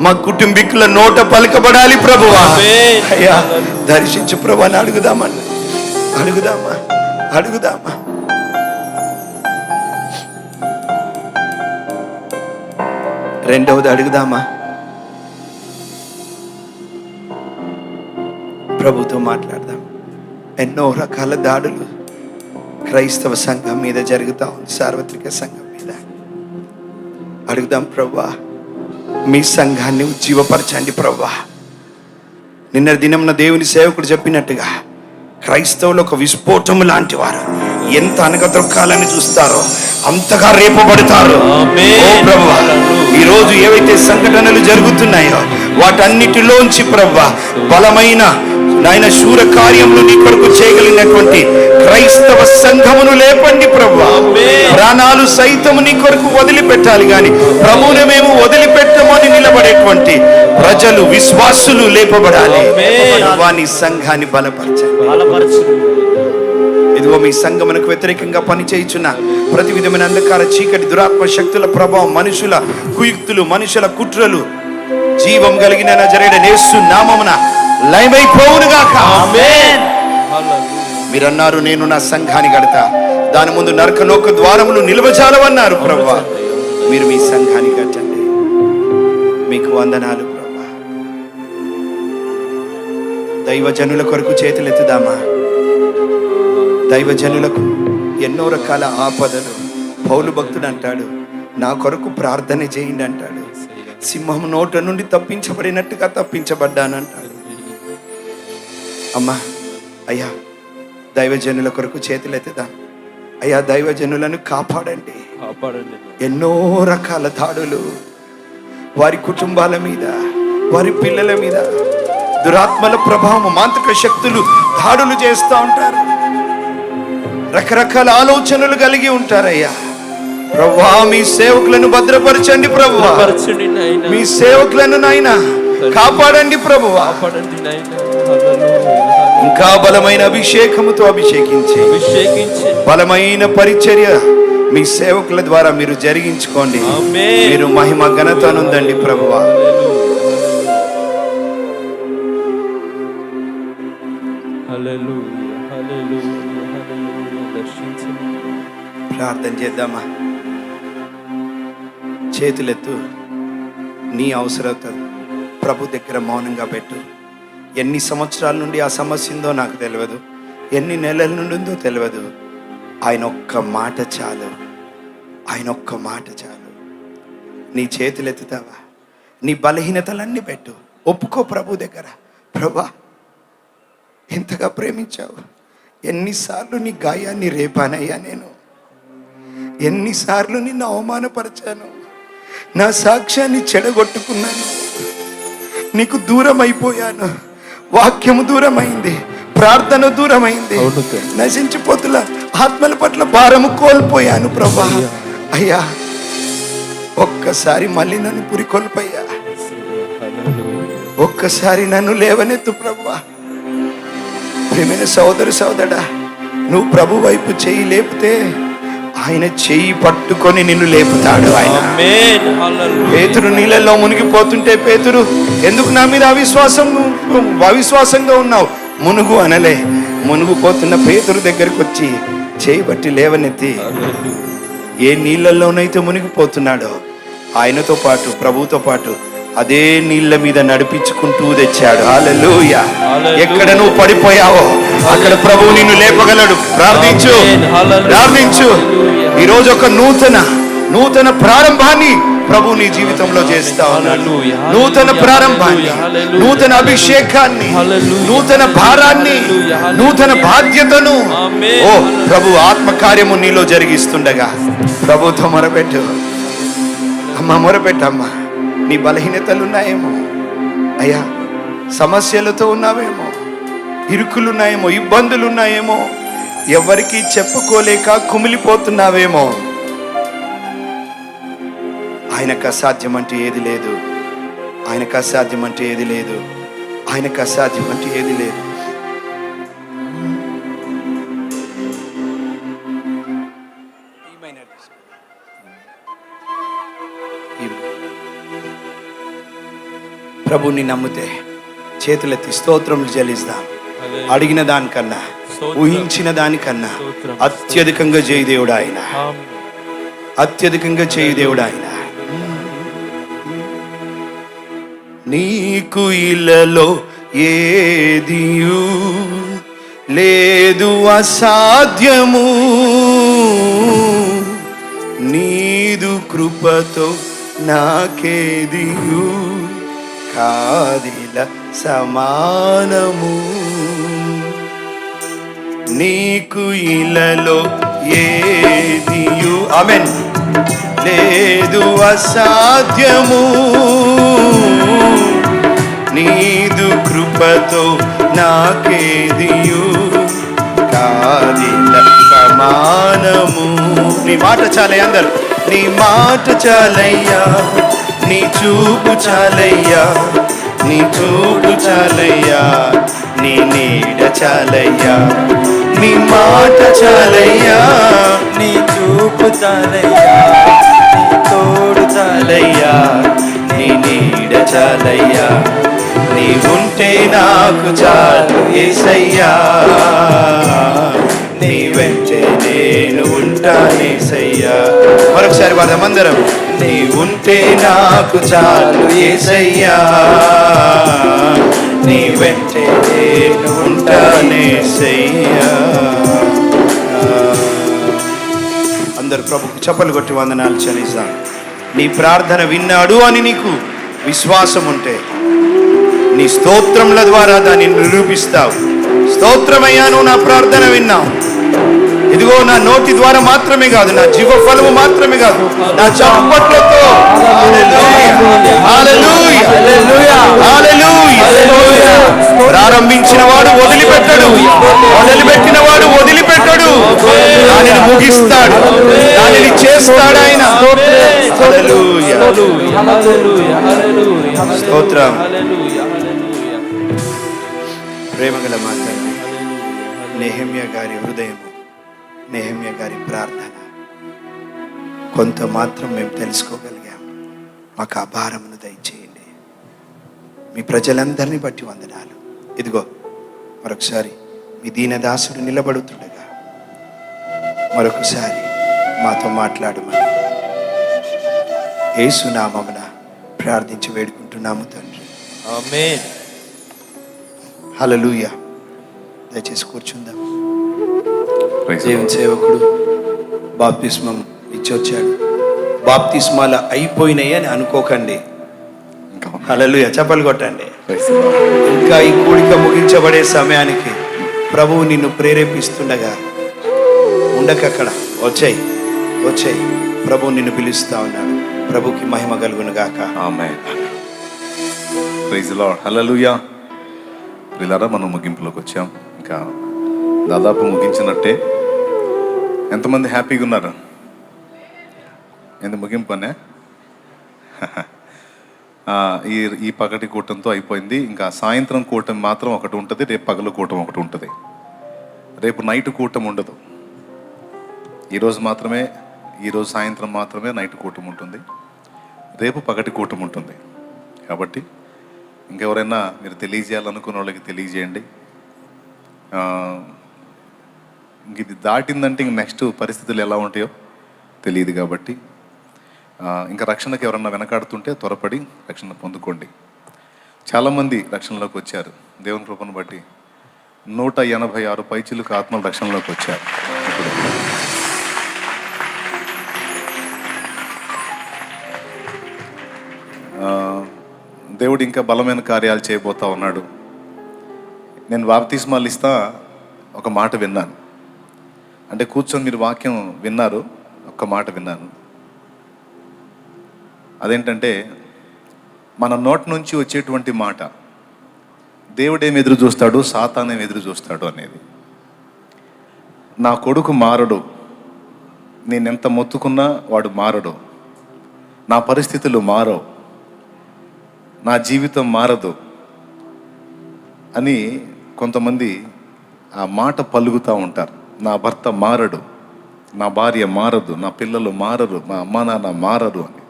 మా కుటుంబీకుల నోట పలకబడాలి ప్రభువా. అయ్యా, దర్శించు ప్రభా అని అడుగుదామా. రెండవది అడుగుదామా. ప్రభుతో మాట్లాడదాం. ఎన్నో రకాల దాడులు క్రైస్తవ సంఘం మీద జరుగుతా ఉంది, సార్వత్రిక సంఘం మీద. అడుగుదాం ప్రభువా, మీ సంఘాన్ని ఉజ్జీవపరచండి ప్రభువా. నిన్న దినం దేవుని సేవకుడు చెప్పినట్టుగా క్రైస్తవులు ఒక విస్ఫోటం లాంటి వారు. ఎంత అనగదొక్కాలని చూస్తారో అంతగా రేపబడతారు. ఓ ప్రభువా, ఈరోజు ఏవైతే సంఘటనలు జరుగుతున్నాయో వాటన్నిటిలోంచి ప్రభువా బలమైన నాయన శూర కార్యములు నీ కొరకు చేయగలిగినటువంటి క్రైస్తవ సంఘమును లేపండి ప్రభువా. ప్రాణాలు సైతము నీ కొరకు వదిలిపెట్టాలి కానీ ప్రభువుని మేము వదిలిపెట్టమని నిలబడేటువంటి ప్రజలు, విశ్వాసులు లేపబడాలి. నీ సంఘాన్ని బలపరచండి. ఇదిగో మీ సంఘమునకు వ్యతిరేకంగా పనిచేయుచున్న ప్రతి విధమైన అంధకార, చీకటి, దురాత్మ శక్తుల ప్రభావం, మనుషుల కుయుక్తులు, మనుషుల కుట్రలు జీవం కలిగిన నజరేయుడైన యేసు నామమున లయమైపోవునుగాక. ఆమేన్. మీరన్నారు నేను నా సంఘాన్ని కడతా, దాని ముందు నరకలోక ద్వారములు నిలవజాలవన్నారు ప్రభువా. మీరు మీ సంఘాన్ని కట్టండి. మీకు వందనాలు ప్రభువా. దైవజనుల కొరకు చేతులెత్తుదామా. దైవజనులకు ఎన్నో రకాల ఆపదలు. పౌలు భక్తుడు అంటాడు, నా కొరకు ప్రార్థన చేయండి అంటాడు. సింహం నోట నుండి తప్పించబడినట్టుగా తప్పించబడ్డానంటాడు. అమ్మా, అయ్యా, దైవజనుల కొరకు చేతులెత్తుదాం. అయ్యా, దైవజనులను కాపాడండి. ఎన్నో రకాల దాడులు వారి కుటుంబాల మీద, వారి పిల్లల మీద దురాత్మల ప్రభావం, మాంత్రిక శక్తులు దాడులు చేస్తూ ఉంటారు. రకరకాల ఆలోచనలు కలిగి ఉంటారయ్యా. ప్రభువా, మీ సేవకులను భద్రపరచండి ప్రభువా. మీ సేవకులను నాయన కాపాడండి ప్రభువా. ఇంకా బలమైన అభిషేకముతో అభిషేకించి బలమైన పరిచర్య మీ సేవకుల ద్వారా మీరు జరిగించుకోండి. మీరు మహిమ ఘనతనుందండి ప్రభువా. ప్రార్థన చేద్దామా. చేతులెత్తు. నీ అవసరత ప్రభు దగ్గర మౌనంగా పెట్టు. ఎన్ని సంవత్సరాల నుండి ఆ సమస్య ఉందో నాకు తెలియదు, ఎన్ని నెలల నుండి ఉందో తెలియదు. ఆయన ఒక్క మాట చాలు, ఆయన ఒక్క మాట చాలు. నీ చేతులెత్తుతావా. నీ బలహీనతలన్నీ పెట్టు. ఒప్పుకో ప్రభు దగ్గర. ప్రభా, ఎంతగా ప్రేమించావు. ఎన్నిసార్లు నీ గాయాన్ని రేపానయ్యా. నేను ఎన్నిసార్లు నిన్ను అవమానపరిచాను. నా సాక్ష్యాన్ని చెడగొట్టుకున్నాను. నీకు దూరం అయిపోయాను. వాక్యము దూరమైంది, ప్రార్థన దూరమైంది. నశించిపోతున్న ఆత్మల పట్ల భారము కోల్పోయాను ప్రభా. అయ్యా, ఒక్కసారి మళ్ళీ నన్ను పురికొల్పయ్యా. ఒక్కసారి నన్ను లేవనెత్తు ప్రభా. ప్రియమైన సోదరుడా, నువ్వు ప్రభు వైపు చెయ్యి లేపితే ఆయన చెయ్యి పట్టుకొని నిన్ను లేపుతాడు. ఆయన పేతురు నీళ్ళల్లో మునిగిపోతుంటే, పేతురు ఎందుకు నా మీద అవిశ్వాసంగా ఉన్నావు? మునుగు అనలే. మునుగుపోతున్న పేతురు దగ్గరికి వచ్చి చేయి పట్టి లేవనెత్తి ఏ నీళ్ళల్లోనైతే మునిగిపోతున్నాడో ఆయనతో పాటు, ప్రభువుతో పాటు అదే నీళ్ళ మీద నడిపించుకుంటూ తెచ్చాడు. హల్లెలూయా. ఎక్కడ నువ్వు పడిపోయావో అక్కడ ప్రభువు నిన్ను లేపగలడు. ప్రార్థించు, ప్రార్థించు. ఈరోజు ఒక నూతన ప్రారంభాన్ని ప్రభు నీ జీవితంలో చేస్తా ఉన్నాడు. నూతన ప్రారంభాన్ని, నూతన అభిషేకాన్ని, నూతన భారాన్ని, నూతన బాధ్యతను ఓ ప్రభు ఆత్మకార్యము నీలో జరిగిస్తుండగా ప్రభుతో మొరపెట్టు. అమ్మా, మొరపెట్టమ్మా. నీ బలహీనతలు ఉన్నాయేమో అయ్యా, సమస్యలతో ఉన్నావేమో, ఇరుకులున్నాయేమో, ఇబ్బందులున్నాయేమో, ఎవరికి చెప్పుకోలేక కుమిలిపోతున్నావేమో. ఆయనకు అసాధ్యం అంటే ఏది లేదు. ఆయనకు అసాధ్యం అంటే ఏది లేదు. ఆయనకు అసాధ్యం అంటే ఏది లేదు. ప్రభుని నమ్మితే చేతులెత్తి స్తోత్రములు చెల్లిస్తాం. అడిగిన దానికన్నా, ఊహించిన దానికన్నా అత్యధికంగా చేయి దేవుడు ఆయన. అత్యధికంగా చేయి దేవుడు ఆయన. నీకు ఇలలో ఏదియు లేదు అసాధ్యము, నీదు కృపతో నాకేదియు కాదిల సమానము. నీకు ఇలలో ఏదియు ఆమేన్ లేదు అసాధ్యము, నీదు కృపతో నాకేదియు కాదిల సమానము. నీ మాట చాలయ్యా, అందరు నీ మాట చాలయ్యా, నీ చూపు చాలయ్యా, నీ చూపు చాలయ్యా, నీ నీడ చాలయ్యా, నీ మాట చాలయ్యా, నీ చూపు చాలయ్యా, నీ తోడు చాలయ్యా, నీ నీడ చాలయ్యా, నీ ఉంటే నాకు చాలు యేసయ్యా, నీ వెంటే నేను ఉంటానేసయ్యా. మరొకసారి వాదమందరం, నీ ఉంటే నాకు చాలు యేసయ్యా, నీ వెంటే నేను ఉంటానేసయ్యా. అందరు ప్రభుకు చప్పలు కొట్టి వందనాలు చెల్లిస్తాం. నీ ప్రార్థన విన్నాడు అని నీకు విశ్వాసం ఉంటే నీ స్తోత్రముల ద్వారా దాన్ని నిరూపిస్తావు. స్తోత్రమయ్యాను, నా ప్రార్థన విన్నావు. ఇదిగో నా నోటి ద్వారా మాత్రమే కాదు, నా జీవ ఫలము మాత్రమే కాదు, నా చప్పట్లతో ప్రారంభించిన వాడు వదిలిపెట్టడు, మొదలుపెట్టిన వాడు వదిలిపెట్టడు, దానిని ముగిస్తాడు, దానిని చేస్తాడు ఆయన. స్తోత్రం. ప్రేమగల మాట్లాడి నెహెమ్యా గారి హృదయము, నెహెమ్యా గారి ప్రార్థన కొంత మాత్రం మేము తెలుసుకోగలిగాం. మాకు ఆ భారమును దయచేయండి. మీ ప్రజలందరినీ బట్టి వందనాలు. ఇదిగో మరొకసారి మీ దీనదాసుడు నిలబడుతుండగా మరొకసారి మాతో మాట్లాడమని యేసు నామమున ప్రార్థించి వేడుకుంటున్నాము తండ్రి. ఆమేన్. హల్లెలూయా. దయచేసి కూర్చుందాం. Praise the దేవుని Lord. సేవకుడు బాప్తిస్మం ఇచ్చొచ్చాడు. బాప్తిస్మాలు అయిపోయినాయి అని అనుకోకండి. ఇంకా ఉంది. హల్లెలూయా. చప్పలు కొట్టండి. Praise the Lord. ఇంకా ఈ కూడిక ముగించబడే సమయానికి ప్రభువు నిన్ను ప్రేరేపిస్తుండగా ఉండకక్కడ వచ్చేయి, వచ్చేయి. ప్రభువు నిన్ను పిలుస్తా ఉన్నాడు. ప్రభుకి మహిమ కలుగును గాక. ఆమేన్. Praise the Lord. హల్లెలూయా. ప్రియులారా, మనం ముగింపులోకి వచ్చాం. ఇంకా దాదాపు ముగించినట్టే. ఎంతమంది హ్యాపీగా ఉన్నారు? ఎంత ముగింపు అనే ఈ పగటి కూటంతో అయిపోయింది. ఇంకా సాయంత్రం కూటం మాత్రం ఒకటి ఉంటుంది, రేపు పగలు కూటం ఒకటి ఉంటుంది. రేపు నైట్ కూటం ఉండదు. ఈరోజు మాత్రమే, ఈరోజు సాయంత్రం మాత్రమే నైట్ కూటం ఉంటుంది. రేపు పగటి కూటం ఉంటుంది. కాబట్టి ఇంకెవరైనా మీరు తెలియజేయాలనుకున్న వాళ్ళకి తెలియజేయండి. ఇంక ఇది దాటిందంటే ఇంక నెక్స్ట్ పరిస్థితులు ఎలా ఉంటాయో తెలియదు. కాబట్టి ఇంకా రక్షణకు ఎవరన్నా వెనకాడుతుంటే త్వరపడి రక్షణ పొందుకోండి. చాలామంది రక్షణలోకి వచ్చారు. దేవుని కృపను బట్టి 186 పైచిలుకు ఆత్మలు రక్షణలోకి వచ్చారు. ఇప్పుడు దేవుడు ఇంకా బలమైన కార్యాలు చేయబోతా ఉన్నాడు. నేను బాప్తిస్మాలు ఇస్తా ఒక మాట విన్నాను. అంటే కూర్చొని మీరు వాక్యం విన్నారు, ఒక్క మాట విన్నాను. అదేంటంటే మన నోటి నుంచి వచ్చేటువంటి మాట దేవుడేం ఎదురు చూస్తాడు, సాతానేం ఎదురు చూస్తాడు అనేది. నా కొడుకు మారడు, నేనెంత మొత్తుకున్నా వాడు మారడు, నా పరిస్థితులు మారవు, నా జీవితం మారదు అని కొంతమంది ఆ మాట పలుకుతూ ఉంటారు. నా భర్త మారడు, నా భార్య మారదు, నా పిల్లలు మారరు, మా అమ్మా నాన్న మారరు అని.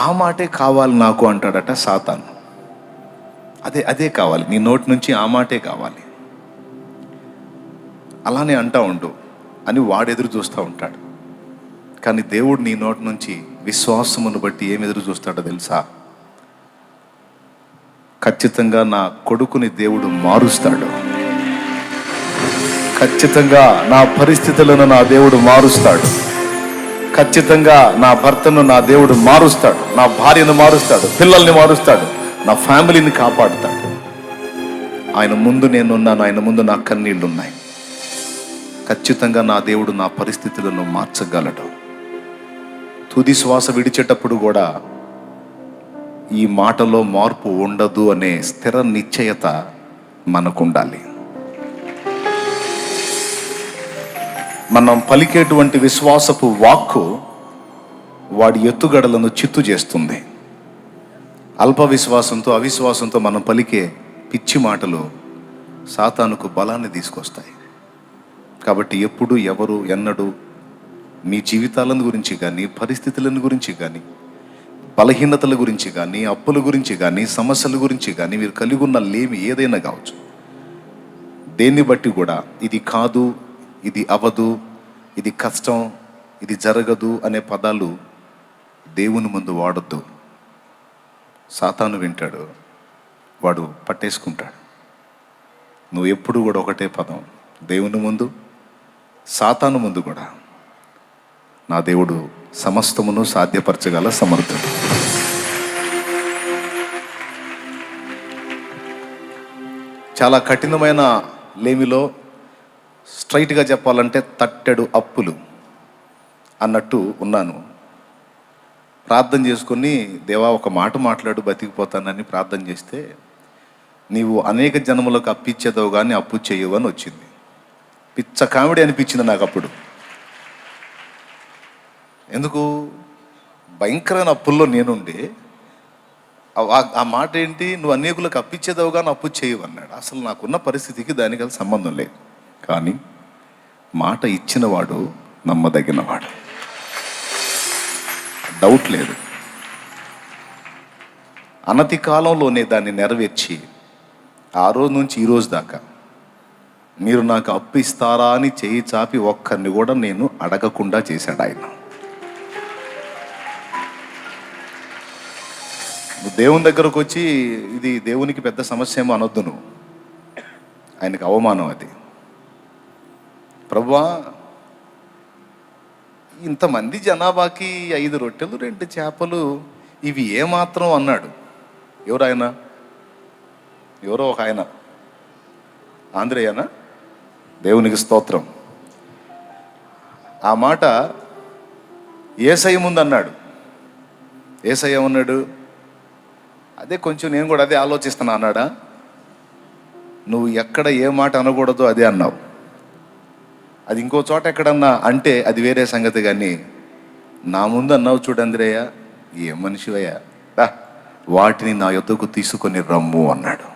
ఆ మాటే కావాలి నాకు అంటాడట సాతాను. అదే కావాలి, నీ నోటి నుంచి ఆ మాటే కావాలి, అలానే అంటా ఉండు అని వాడు ఎదురు చూస్తూ ఉంటాడు. కానీ దేవుడు నీ నోటి నుంచి విశ్వాసమును బట్టి ఏమి ఎదురు చూస్తాడో తెలుసా? ఖచ్చితంగా నా కొడుకుని దేవుడు మారుస్తాడు, ఖచ్చితంగా నా పరిస్థితులను నా దేవుడు మారుస్తాడు, ఖచ్చితంగా నా భర్తను నా దేవుడు మారుస్తాడు, నా భార్యను మారుస్తాడు, పిల్లల్ని మారుస్తాడు, నా ఫ్యామిలీని కాపాడుతాడు. ఆయన ముందు నేనున్నాను, ఆయన ముందు నా కన్నీళ్లు ఉన్నాయి. ఖచ్చితంగా నా దేవుడు నా పరిస్థితులను మార్చగలడు. తుది శ్వాస విడిచేటప్పుడు కూడా ఈ మాటలో మార్పు ఉండదు అనే స్థిర నిశ్చయత మనకు ఉండాలి. మనం పలికేటువంటి విశ్వాసపు వాక్కు వాడి ఎత్తుగడలను చిత్తు చేస్తుంది. అల్ప విశ్వాసంతో, అవిశ్వాసంతో మనం పలికే పిచ్చి మాటలు సాతానుకు బలాన్ని తీసుకొస్తాయి. కాబట్టి ఎప్పుడు ఎవరు ఎన్నడూ మీ జీవితాలను గురించి కానీ, పరిస్థితులను గురించి కానీ, బలహీనతల గురించి కానీ, అప్పుల గురించి కానీ, సమస్యల గురించి కానీ, మీరు కలిగి ఉన్న లేమి ఏదైనా కావచ్చు, దేన్ని బట్టి కూడా ఇది కాదు, ఇది అవదు, ఇది కష్టం, ఇది జరగదు అనే పదాలు దేవుని ముందు వాడొద్దు. సాతాను వింటాడు, వాడు పట్టేసుకుంటాడు. నువ్వు ఎప్పుడు కూడా ఒకటే పదం, దేవుని ముందు, సాతాను ముందు కూడా, నా దేవుడు సమస్తమును సాధ్యపరచగల సమర్థుడు. చాలా కఠినమైన లేమిలో స్ట్రైట్గా చెప్పాలంటే తట్టెడు అప్పులు అన్నట్టు ఉన్నాను. ప్రార్థన చేసుకొని, దేవా ఒక మాట మాట్లాడు బతికిపోతానని ప్రార్థన చేస్తే, నీవు అనేక జన్మలకు అప్పిచ్చేదవు కానీ అప్పు చేయవు అని వచ్చింది. పిచ్చ కామెడీ అనిపించింది నాకు అప్పుడు. ఎందుకు? భయంకరమైన అప్పుల్లో నేనుండి ఆ మాట ఏంటి, నువ్వు అనేకులకు అప్పిచ్చేదవు కానీ అప్పు చేయవు అన్నాడు. అసలు నాకున్న పరిస్థితికి దానికి సంబంధం లేదు. కానీ మాట ఇచ్చినవాడు నమ్మదగినవాడు, డౌట్ లేదు. అనతి కాలంలోనే దాన్ని నెరవేర్చి ఆ రోజు నుంచి ఈ రోజు దాకా మీరు నాకు అప్పు ఇస్తారా అని చేయి చాపి ఒక్కరిని కూడా నేను అడగకుండా చేశాడు ఆయన. నువ్వు దేవుని దగ్గరకు వచ్చి ఇది దేవునికి పెద్ద సమస్య ఏమో అనొద్దు, నువ్వు ఆయనకు అవమానం అది. ప్రభువా, ఇంతమంది జనాభాకి 5 రొట్టెలు 2 చేపలు ఇవి ఏమాత్రం అన్నాడు. ఎవరు ఆయన? ఎవరో ఒక ఆయన, ఆంధ్రేయనా? దేవునికి స్తోత్రం. ఆ మాట యేసయ్య ముందు అన్నాడు. యేసయ్య ఏమన్నాడు? అదే కొంచెం నేను కూడా అదే ఆలోచిస్తున్నా అన్నాడా? నువ్వు ఎక్కడ ఏ మాట అనకూడదో అదే అన్నావు. అది ఇంకో చోట ఎక్కడన్నా అంటే అది వేరే సంగతి, కానీ నా ముందు అన్నావు చూడు అంద్రేయ, ఏ మనిషివయ్యా, వాటిని నా యొద్దకు తీసుకొని రమ్ము అన్నాడు.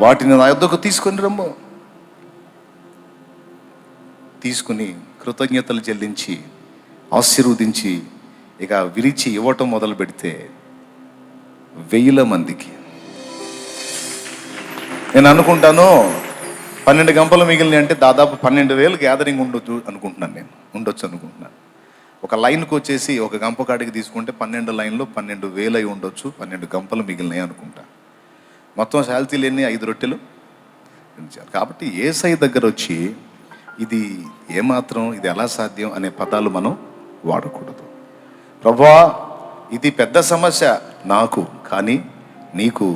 వాటిని నా యొద్దకు తీసుకొని రమ్ము. తీసుకుని కృతజ్ఞతలు చెల్లించి ఆశీర్వదించి ఇక విరిచి ఇవ్వటం మొదలు పెడితే 1000 మందికి. నేను అనుకుంటాను 12 గంపలు మిగిలినాయి అంటే దాదాపు 12,000 గ్యాదరింగ్ ఉండొచ్చు అనుకుంటున్నాను. నేను ఉండొచ్చు అనుకుంటున్నాను. ఒక లైన్కి వచ్చేసి ఒక గంప కాడికి తీసుకుంటే 12 లైన్లో 12,000 అయి ఉండొచ్చు. 12 గంపలు మిగిలినాయి అనుకుంటా. మొత్తం శాలరీలు ఎన్ని? 5 రొట్టెలు. కాబట్టి యేసయ్య దగ్గర వచ్చి ఇది ఏమాత్రం, ఇది ఎలా సాధ్యం అనే పదాలు మనం వాడకూడదు. ప్రభువా, ఇది పెద్ద సమస్య నాకు, కానీ నీకు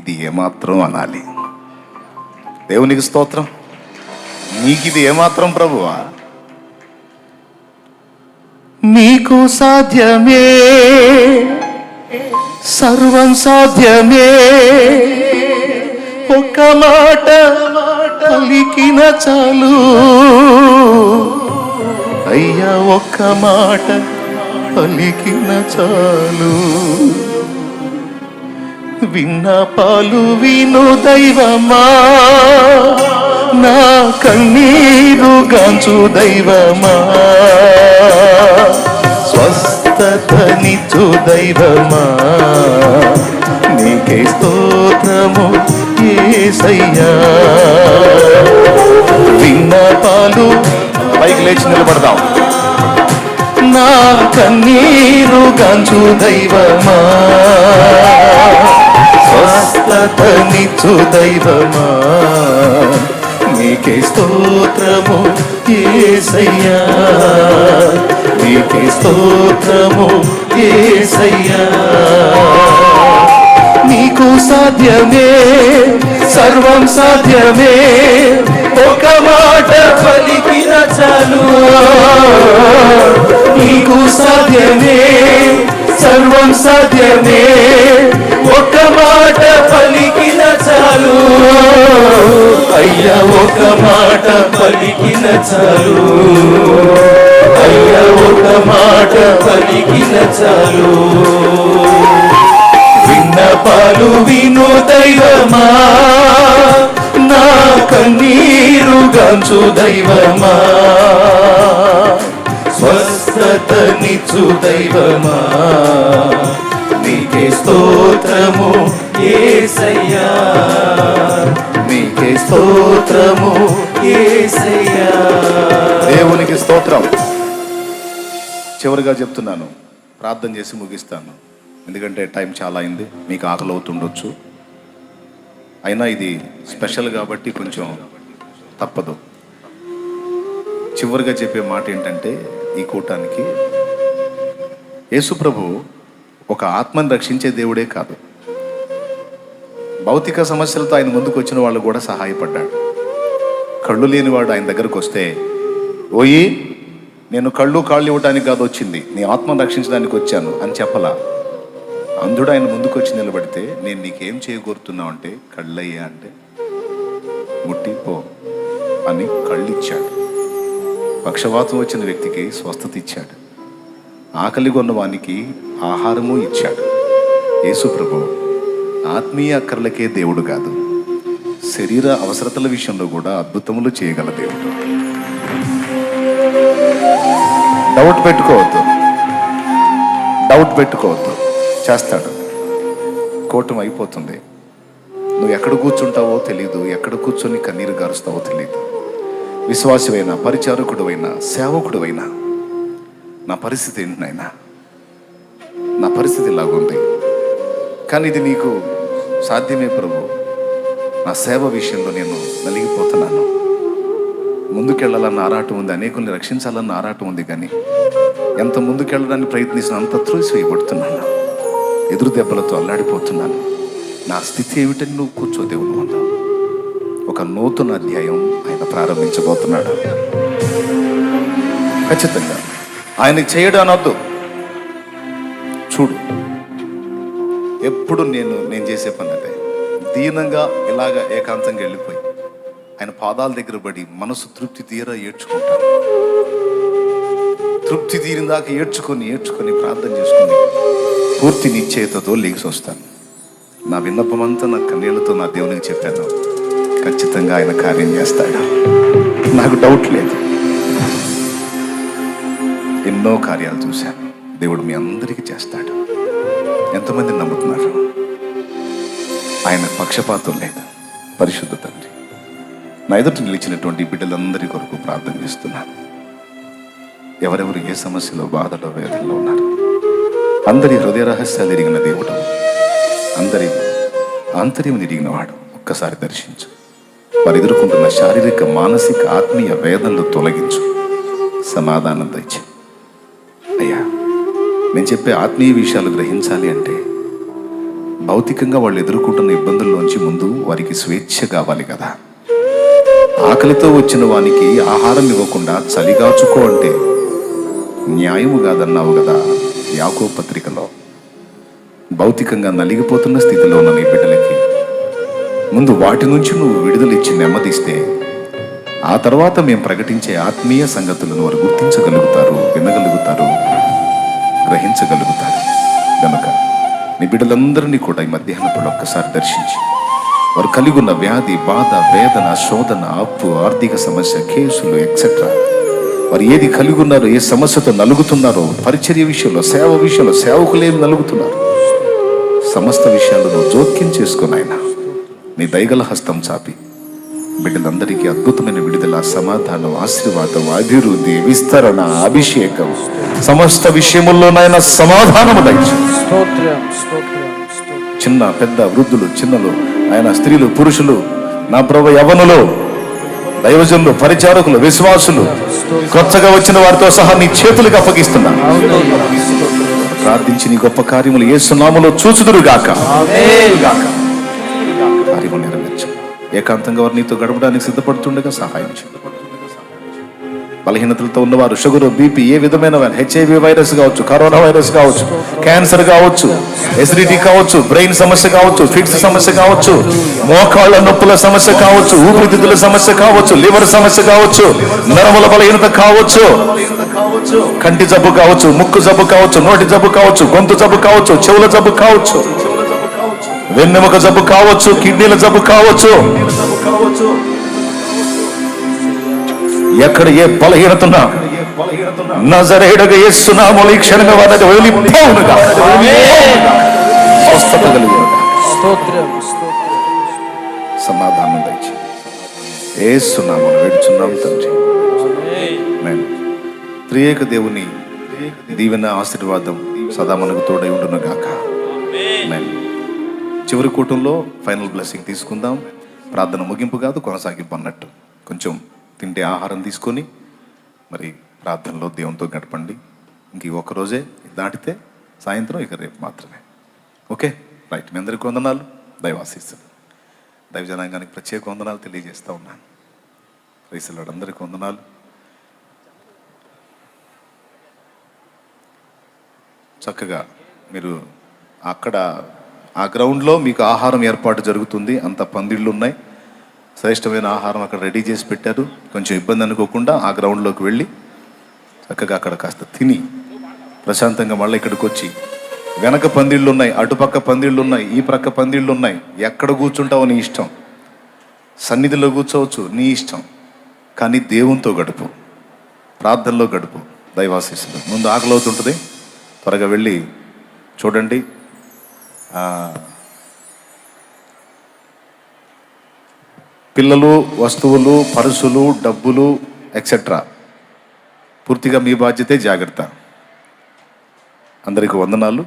ఇది ఏమాత్రం అనాలి. దేవునికి స్తోత్రం. నీకు ఇది ఏమాత్రం ప్రభువా? నీకు సాధ్యమే సర్వం సాధ్యమే ఒక్క మాట పలికిన చాలు అయ్యా, ఒక్క మాట పలికిన చాలు. విన్న పాలు విను దైవమా, నా కన్నీరు గాంచు దైవమా, స్వస్థతనిచ్చు దైవమా, నీకే స్తోత్రము యేసయ్యా. విన్న పాలు, పైకి లేచి నిలబడదాం. నా కన్నీరు గాంచు దైవమా, స్వస్థతనిచ్చు దైవమా, నీకే స్తోత్రము యేసయ్యా, నీకే స్తోత్రము యేసయ్యా. నీకు సాధ్యమే, సర్వం సాధ్యమే, ఒక మాట పలికిన చాలు. నీకు సాధ్యమే, సర్వం సాధ్యమే, ఒక మాట పలికిన చాలు. అయ్యా, ఒక మాట పలికిన చాలు. అయ్యా, ఒక మాట పలికిన చాలు. విన్నపాలు విను దైవమా, నా కన్నీరు గాంచు దైవమా, స్వస్థతనిచ్చు దైవమా, నీకే స్తోత్రము యేసయ్యా, నీకే స్తోత్రము యేసయ్యా. దేవునికి స్తోత్రం. చివరిగా చెప్తున్నాను, ప్రార్థన చేసి ముగిస్తాను. ఎందుకంటే టైం చాలా అయింది, మీకు ఆకలి అవుతుండొచ్చు. అయినా ఇది స్పెషల్ కాబట్టి కొంచెం తప్పదు. చివరిగా చెప్పే మాట ఏంటంటే, ఈ కూటానికి యేసు ప్రభు ఒక ఆత్మను రక్షించే దేవుడే కాదు, భౌతిక సమస్యలతో ఆయన ముందుకు వచ్చిన వాళ్ళు కూడా సహాయపడ్డాడు. కళ్ళు లేనివాడు ఆయన దగ్గరకు వస్తే, ఓయి నేను కళ్ళు కాళ్ళు ఇవ్వడానికి కాదు వచ్చింది, నీ ఆత్మను రక్షించడానికి వచ్చాను అని చెప్పలా. అంధుడు ఆయన ముందుకు వచ్చి నిలబడితే, నేను నీకేం చేయగోరుతున్నావు అంటే, కళ్ళయ్యా అంటే, ముట్టిపో అని కళ్ళు ఇచ్చాడు. పక్షవాతం వచ్చిన వ్యక్తికి స్వస్థత ఇచ్చాడు. ఆకలి కొన్న వానికి ఆహారము ఇచ్చాడు. యేసు ప్రభు ఆత్మీయ అక్కర్లకే దేవుడు కాదు, శరీర అవసరతల విషయంలో కూడా అద్భుతములు చేయగల దేవుడు. డౌట్ పెట్టుకోవద్దు, చేస్తాడు. కూటమి అయిపోతుంది, నువ్వు ఎక్కడ కూర్చుంటావో తెలీదు, ఎక్కడ కూర్చొని కన్నీరు గారుస్తావో తెలీదు. విశ్వాసమైనా, పరిచారకుడువైనా, సేవకుడువైనా, నా పరిస్థితి ఏంటి నాయనా, నా పరిస్థితి ఇలాగుంది, కానీ ఇది నీకు సాధ్యమే ప్రభు. నా సేవ విషయంలో నేను నలిగిపోతున్నాను, ముందుకెళ్ళాలన్న ఆరాటం ఉంది, అనేకుల్ని రక్షించాలన్న ఆరాటం ఉంది, కానీ ఎంత ముందుకెళ్ళడానికి ప్రయత్నిస్తున్నా అంత త్రోసివేయబడుతున్నాను, ఎదురు దెబ్బలతో అల్లాడిపోతున్నాను. నా స్థితి ఏమిటని నువ్వు కూర్చో దేవుని ముందు. ఒక నూతన అధ్యాయం ఆయన ప్రారంభించబోతున్నాడు. ఖచ్చితంగా ఆయనకి చేయడం అనొద్దు. చూడు, ఎప్పుడు నేను చేసే పని అదే, దీనంగా ఇలాగ ఏకాంతంగా వెళ్ళిపోయి ఆయన పాదాల దగ్గర పడి మనసు తృప్తి తీరా ఏడ్చుకుంటాను. తృప్తి తీరిందాక ఏడ్చుకొని ప్రార్థన చేసుకుని పూర్తి నిశ్చయతతో లేచి వస్తాను. నా విన్నపమంతా నా కన్నీళ్లతో నా దేవునికి చెప్పాను. ఖచ్చితంగా ఆయన కార్యం చేస్తాడు, నాకు డౌట్ లేదు. ఎన్నో కార్యాలు చూశాను, దేవుడు మీ అందరికీ చేస్తాడు. ఎంతమంది నమ్ముతున్నారు? ఆయన పక్షపాతం లేదు. పరిశుద్ధ తండ్రి, నా ఎదుట నిలిచినటువంటి బిడ్డలందరి కొరకు ప్రార్థన చేస్తున్నాను. ఎవరెవరు ఏ సమస్యలో, బాధలో, వేదనలో ఉన్నారు, అందరి హృదయ రహస్యాలు ఎరిగిన దేవుడు, అందరి ఆంతర్యం ఎరిగిన వాడు. ఒక్కసారి దర్శించు. వారు ఎదుర్కొంటున్న శారీరక, మానసిక, ఆత్మీయ వేదనలు తొలగించు, సమాధానం తెచ్చి. అయ్యా, నేను చెప్పే ఆత్మీయ విషయాలు గ్రహించాలి అంటే భౌతికంగా వాళ్ళు ఎదుర్కొంటున్న ఇబ్బందుల్లోంచి ముందు వారికి స్వేచ్ఛ కావాలి కదా. ఆకలితో వచ్చిన వానికి ఆహారం ఇవ్వకుండా చలిగాచుకో అంటే న్యాయము కాదన్నావు కదా యాకోబు పత్రికలో. భౌతికంగా నలిగిపోతున్న స్థితిలో ఉన్న నీ బిడ్డలకి ముందు వాటి నుంచి నువ్వు విడుదలిచ్చి నెమ్మదిస్తే ఆ తర్వాత మేము ప్రకటించే ఆత్మీయ సంగతులను వారు గుర్తించగలుగుతారు, వినగలుగుతారు, గ్రహించగలుగుతారు. గనుక నీ బిడ్డలందరినీ కూడా ఈ మధ్యాహ్నప్పుడు ఒక్కసారి దర్శించి వారు కలిగి ఉన్న వ్యాధి, బాధ, వేదన, శోధన, అప్పు, ఆర్థిక సమస్య, కేసులు ఎక్సెట్రా, వారు ఏది కలిగి ఉన్నారో, ఏ సమస్యతో నలుగుతున్నారో, పరిచర్య విషయంలో, సేవ విషయంలో, సేవకులేమి నలుగుతున్నారు, సమస్త విషయాలను జోక్యం చేసుకుని ఆయన నీ దయగల హస్తం చాపి బిడ్డలందరికీ అద్భుతమైన విడుదల, సమాధానం, ఆశీర్వాదం, అభివృద్ధి, విస్తరణ, అభిషేకం, సమస్త విషయముల్లోనైనా సమాధానము దయచేయి. చిన్న పెద్ద, వృద్ధులు, చిన్నలు, ఆయన స్త్రీలు, పురుషులు, నా ప్రభు యవ్వనులు, దైవజనులు, పరిచారకులు, విశ్వాసులు, కొత్తగా వచ్చిన వారితో సహా నీ చేతులకు అప్పగిస్తున్నాను. ప్రార్థించి నీ గొప్ప కార్యములు యేసు నామములో చూచుదురు గాక. కార్యము నెరవేర్చు. ఏకాంతంగా వారు నీతో గడపడానికి సిద్ధపడుతుండగా సహాయం చేయి. బలహీనతలతో ఉన్నవారు, షుగర్, బీపీ, ఏ విధమైన HIV వైరస్ కావచ్చు, కరోనా వైరస్ కావచ్చు, క్యాన్సర్ కావచ్చు, ఎసిడిటీ కావచ్చు, బ్రెయిన్ సమస్య కావచ్చు, ఫిట్స్ సమస్య కావచ్చు, మోకాళ్ళ నొప్పుల సమస్య కావచ్చు, ఊపిరితిత్తుల సమస్య కావచ్చు, లివర్ సమస్య కావచ్చు, నరముల బలహీనత కావచ్చు, కంటి జబ్బు కావచ్చు, ముక్కు జబ్బు కావచ్చు, నోటి జబ్బు కావచ్చు, గొంతు జబ్బు కావచ్చు, చెవుల జబ్బు కావచ్చు, వెన్నెముక జబ్బు కావచ్చు, కిడ్నీల జబ్బు కావచ్చు, ఎక్కడ ఏ బలహీనత ఉన్నా నజరేయుడగు యేసు నామములో ఈ క్షణమే వారిని వెళ్ళిపోవునుగా. స్వస్థత కలుగునుగా. సమాధానం దయచేయి. యేసు నామములో వేడుచున్నాం తండ్రి. ఆమేన్. త్రియేక దేవుని దీవెన, ఆశీర్వాదం సదా మనకు తోడై ఉండును గాక. ఆమేన్. చివరి కూటంలో ఫైనల్ బ్లెస్సింగ్ తీసుకుందాం. ప్రార్థన ముగింపు కాదు, కొనసాగింపు అన్నట్టు. కొంచెం తింటే ఆహారం తీసుకొని మరి ప్రార్థనలో దేవునితో గడపండి. ఇంక ఒక్కరోజే దాటితే సాయంత్రం, ఇక రేపు మాత్రమే. Okay, right. మీ అందరికీ వందనాలు. దైవాశీస్సులు. దైవ జనాంగానికి ప్రత్యేక వందనాలు తెలియజేస్తూ ఉన్నాను. రైతులు అందరికీ వందనాలు. చక్కగా మీరు అక్కడ ఆ గ్రౌండ్లో మీకు ఆహారం ఏర్పాటు జరుగుతుంది. అంత పందిళ్ళు ఉన్నాయి, శ్రేష్టమైన ఆహారం అక్కడ రెడీ చేసి పెట్టారు. కొంచెం ఇబ్బంది అనుకోకుండా ఆ గ్రౌండ్లోకి వెళ్ళి చక్కగా అక్కడ కాస్త తిని ప్రశాంతంగా మళ్ళీ ఇక్కడికి వచ్చి, వెనక పందిళ్ళు ఉన్నాయి, అటుపక్క పందిళ్ళు ఉన్నాయి, ఈ ప్రక్క పందిళ్ళు ఉన్నాయి, ఎక్కడ కూర్చుంటావో నీ ఇష్టం. సన్నిధిలో కూర్చోవచ్చు, నీ ఇష్టం. కానీ దేవునితో గడుపు, ప్రార్థనలో గడుపు. దైవాశీస్సులు. ముందు ఆకలి అవుతుంటుంది, త్వరగా వెళ్ళి చూడండి. పిల్లలు, వస్తువులు, పరుసులు, డబ్బులు ఎక్సెట్రా పూర్తిగా మీ బాధ్యతే. జాగ్రత్త. అందరికీ వందనాలు.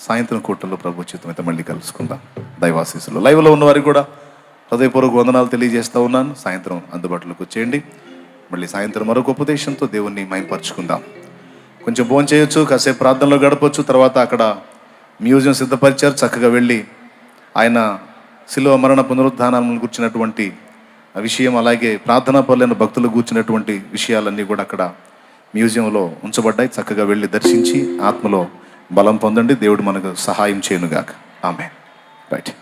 సాయంత్రం కూటంలో ప్రభు చిత్తమైతే మళ్ళీ కలుసుకుందాం. దైవాశీస్సులు. లైవ్లో ఉన్న వారికి కూడా హృదయపూర్వక వందనాలు తెలియజేస్తూ ఉన్నాను. సాయంత్రం అందుబాటులోకి వచ్చేయండి. మళ్ళీ సాయంత్రం మరొక ఉపదేశంతో దేవుణ్ణి మహిమపరుచుకుందాం. కొంచెం భోజనం చేయొచ్చు, కాసేపు ప్రార్థనలో గడపచ్చు. తర్వాత అక్కడ మ్యూజియం సిద్ధపరిచారు, చక్కగా వెళ్ళి ఆయన శిలువ మరణ పునరుద్ధానాలను గుర్చినటువంటి విషయం, అలాగే ప్రార్థనా పరులైన భక్తులు కూర్చున్నటువంటి విషయాలన్నీ కూడా అక్కడ మ్యూజియంలో ఉంచబడ్డాయి. చక్కగా వెళ్ళి దర్శించి ఆత్మలో బలం పొందండి. దేవుడు మనకు సహాయం చేయనుగాక. ఆమేన్. రైట్.